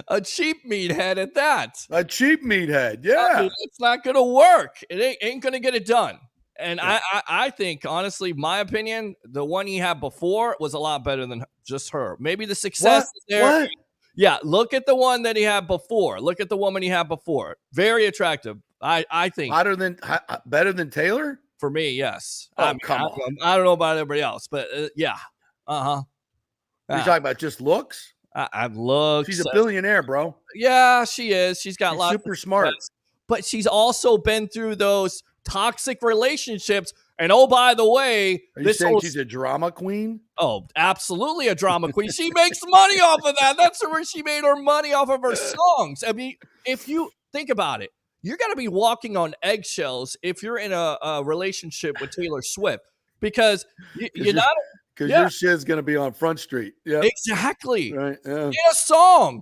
A cheap meathead at that. A cheap meathead, yeah. It's not going to work. It ain't going to get it done. And I think, honestly, my opinion, the one he had before was a lot better than just her. Maybe the success is there. What? Yeah, look at the one that he had before. Look at the woman he had before. Very attractive. I think. Better than Taylor? For me, yes. Oh, come on. I don't know about everybody else, but yeah. You're talking about just looks? I've looked. She's a billionaire, bro. Yeah, she is. She's got lots. Super smart. But she's also been through those toxic relationships. And oh, by the way, are you saying she's a drama queen? Oh, absolutely a drama queen. She makes money off of that. That's where she made her money, off of her songs. I mean, if you think about it, you're going to be walking on eggshells if you're in a relationship with Taylor Swift, because you're not. Because your shit's going to be on Front Street. Yeah, exactly. Right. Yeah. In a song.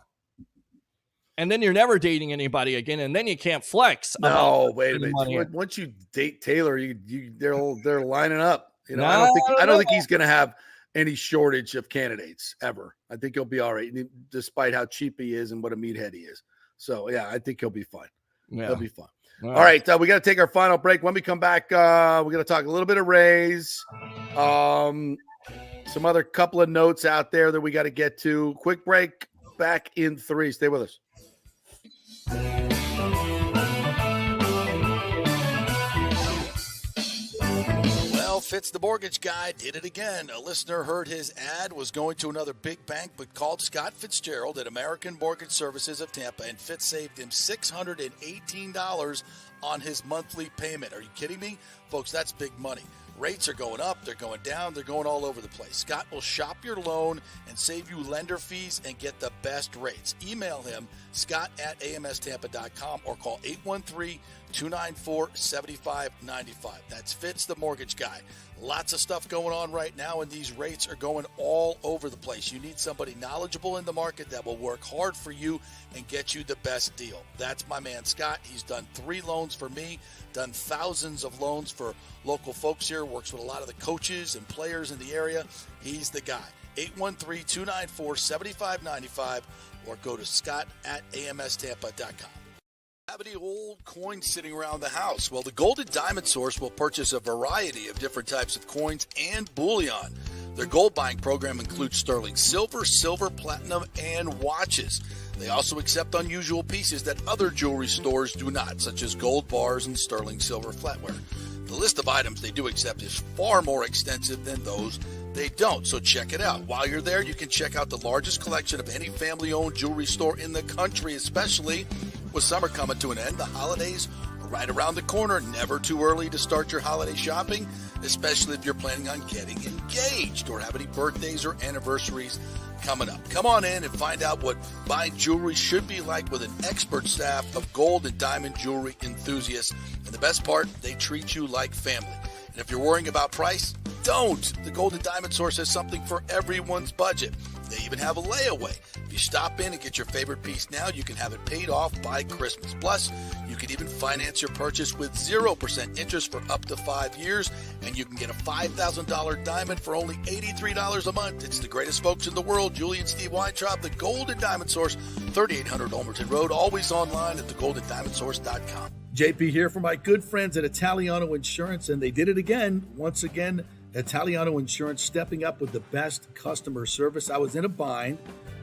And then you're never dating anybody again, and then you can't flex. No, wait a minute. Once you date Taylor, they're lining up. I don't think he's going to have any shortage of candidates ever. I think he'll be all right, despite how cheap he is and what a meathead he is. So yeah, I think he'll be fine. Yeah. He'll be fine. All right, we got to take our final break. When we come back, we're going to talk a little bit of Rays. Some other couple of notes out there that we got to get to. Quick break. Back in 3. Stay with us. Well, Fitz the mortgage guy did it again. A listener heard his ad, was going to another big bank, but called Scott Fitzgerald at American Mortgage Services of Tampa, and Fitz saved him $618 on his monthly payment. Are you kidding me? Folks, that's big money. Rates are going up, they're going down, they're going all over the place. Scott will shop your loan and save you lender fees and get the best rates. Email him, scott@amstampa.com, or call 813-294-7595. That's Fitz, the mortgage guy. Lots of stuff going on right now, and these rates are going all over the place. You need somebody knowledgeable in the market that will work hard for you and get you the best deal. That's my man, Scott. He's done 3 loans for me, done thousands of loans for local folks here, works with a lot of the coaches and players in the area. He's the guy. 813-294-7595 or go to scott@amstampa.com. Have any old coins sitting around the house? Well, the Gold and Diamond Source will purchase a variety of different types of coins and bullion. Their gold buying program includes sterling silver, silver, platinum, and watches. They also accept unusual pieces that other jewelry stores do not, such as gold bars and sterling silver flatware. The list of items they do accept is far more extensive than those they don't, so check it out. While you're there, you can check out the largest collection of any family-owned jewelry store in the country, especially with summer coming to an end. The holidays are right around the corner. Never too early to start your holiday shopping, especially if you're planning on getting engaged or have any birthdays or anniversaries coming up. Come on in and find out what buying jewelry should be like with an expert staff of gold and diamond jewelry enthusiasts. And the best part, they treat you like family. And if you're worrying about price, don't. The Gold and Diamond Source has something for everyone's budget. They even have a layaway. If you stop in and get your favorite piece now, you can have it paid off by Christmas. Plus, you can even finance your purchase with 0% interest for up to 5 years, and you can get a $5,000 diamond for only $83 a month. It's the greatest folks in the world, Julie and Steve Weintraub, the Gold and Diamond Source, 3800 Olmerton Road, always online at thegoldendiamondsource.com. JP here for my good friends at Italiano Insurance, and they did it again. Once again, Italiano Insurance stepping up with the best customer service. I was in a bind.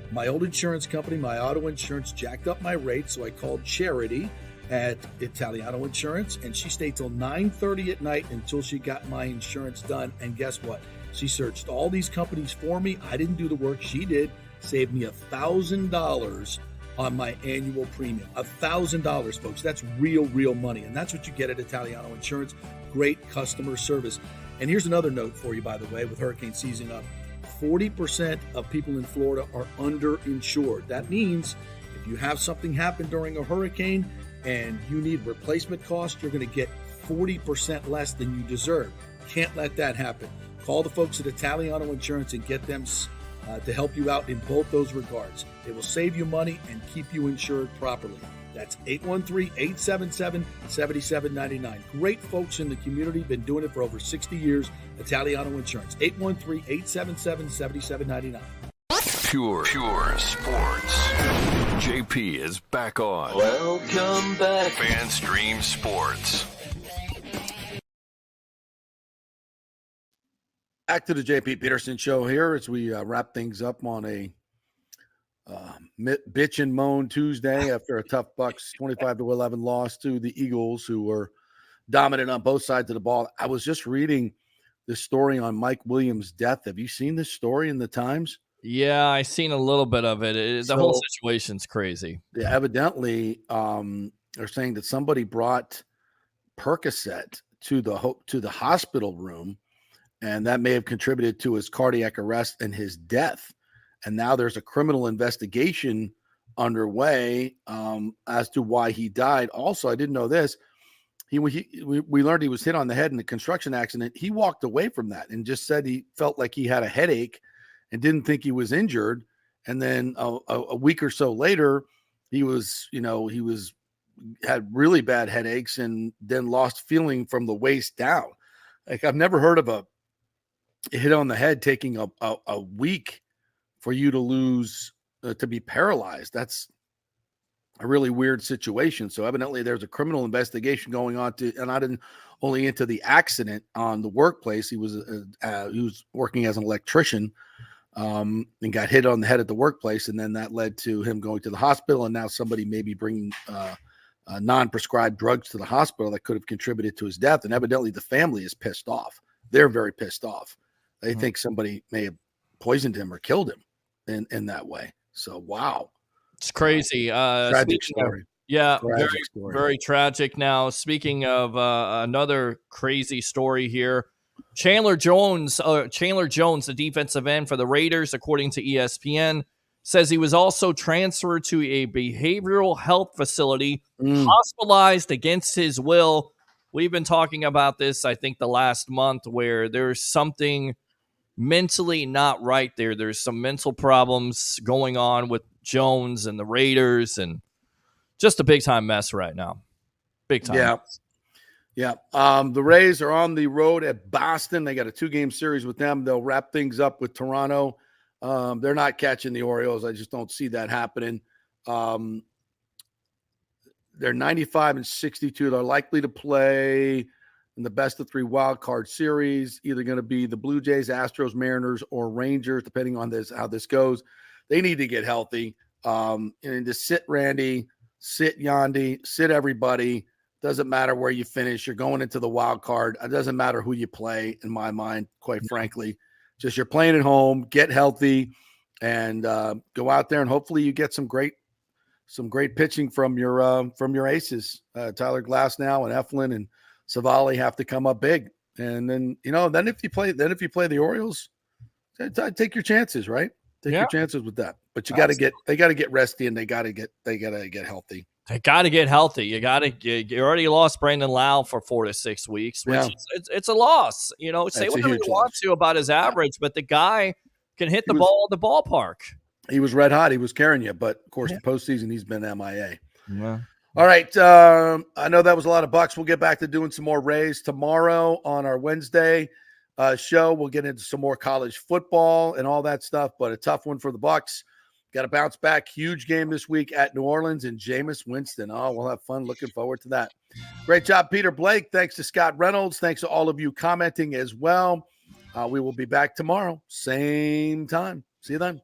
My old insurance company, my auto insurance, jacked up my rate, so I called Charity at Italiano Insurance, and she stayed till 9:30 at night until she got my insurance done. And guess what? She searched all these companies for me. I didn't do the work. She did. Saved me $1,000 on my annual premium. $1,000, folks. That's real money. And that's what you get at Italiano Insurance. Great customer service. And here's another note for you, by the way, with hurricane season up. 40% of people in Florida are underinsured. That means if you have something happen during a hurricane and you need replacement costs, you're going to get 40% less than you deserve. Can't let that happen. Call the folks at Italiano Insurance and get them to help you out in both those regards. They will save you money and keep you insured properly. That's 813-877-7799. Great folks in the community, been doing it for over 60 years. Italiano Insurance, 813-877-7799. Pure sports. JP is back on. Welcome back. FanStream Sports. Back to the JP Peterson show here as we wrap things up on a bitch and moan Tuesday after a tough Bucs 25-11 loss to the Eagles, who were dominant on both sides of the ball. I was just reading this story on Mike Williams' death. Have you seen this story in the Times? Yeah, I seen a little bit of it. The whole situation's crazy. Yeah, evidently, they're saying that somebody brought Percocet to the hospital room, and that may have contributed to his cardiac arrest and his death. And now there's a criminal investigation underway as to why he died. Also, I didn't know this. We learned he was hit on the head in a construction accident. He walked away from that and just said he felt like he had a headache and didn't think he was injured. And then a week or so later, he had really bad headaches and then lost feeling from the waist down. Like, I've never heard of a hit on the head taking a week for you to lose, to be paralyzed. That's a really weird situation. So evidently there's a criminal investigation going on and not only into the accident on the workplace. He was working as an electrician and got hit on the head at the workplace. And then that led to him going to the hospital. And now somebody may be bringing non-prescribed drugs to the hospital that could have contributed to his death. And evidently the family is pissed off. They're very pissed off. They think somebody may have poisoned him or killed him in that way. So, wow. It's crazy. Tragic story. Very tragic. Now, speaking of another crazy story here, Chandler Jones, the defensive end for the Raiders, according to ESPN, says he was also transferred to a behavioral health facility, hospitalized against his will. We've been talking about this, I think, the last month, where there's something mentally not right there. There's some mental problems going on with Jones and the Raiders, and just a big-time mess right now. Big time. Yeah. The Rays are on the road at Boston. They got a 2-game series with them. They'll wrap things up with Toronto They're not catching the Orioles. I just don't see that happening. They're 95-62. They're likely to play in the best of 3 wild card series, either going to be the Blue Jays, Astros, Mariners, or Rangers, depending on how this goes. They need to get healthy. And to sit Randy, sit Yandy, sit everybody. Doesn't matter where you finish. You're going into the wild card. It doesn't matter who you play, in my mind, quite frankly. Just you're playing at home, get healthy, and go out there, and hopefully you get some great pitching from your aces. Tyler Glasnow and Eflin and Savali have to come up big. And then, then if you play the Orioles, take your chances, right? Take your chances with that. But they got to get resty, and they got to get healthy. They got to get healthy. You already lost Brandon Lau for 4 to 6 weeks, which it's a loss. Say whatever you want to about his average, but the guy can hit the ball at the ballpark. He was red hot. He was carrying you, but of course, the postseason he's been MIA. Yeah. All right. I know that was a lot of Bucs. We'll get back to doing some more Rays tomorrow on our Wednesday show. We'll get into some more college football and all that stuff, but a tough one for the Bucs. Got to bounce back. Huge game this week at New Orleans and Jameis Winston. Oh, we'll have fun. Looking forward to that. Great job, Peter Blake. Thanks to Scott Reynolds. Thanks to all of you commenting as well. We will be back tomorrow, same time. See you then.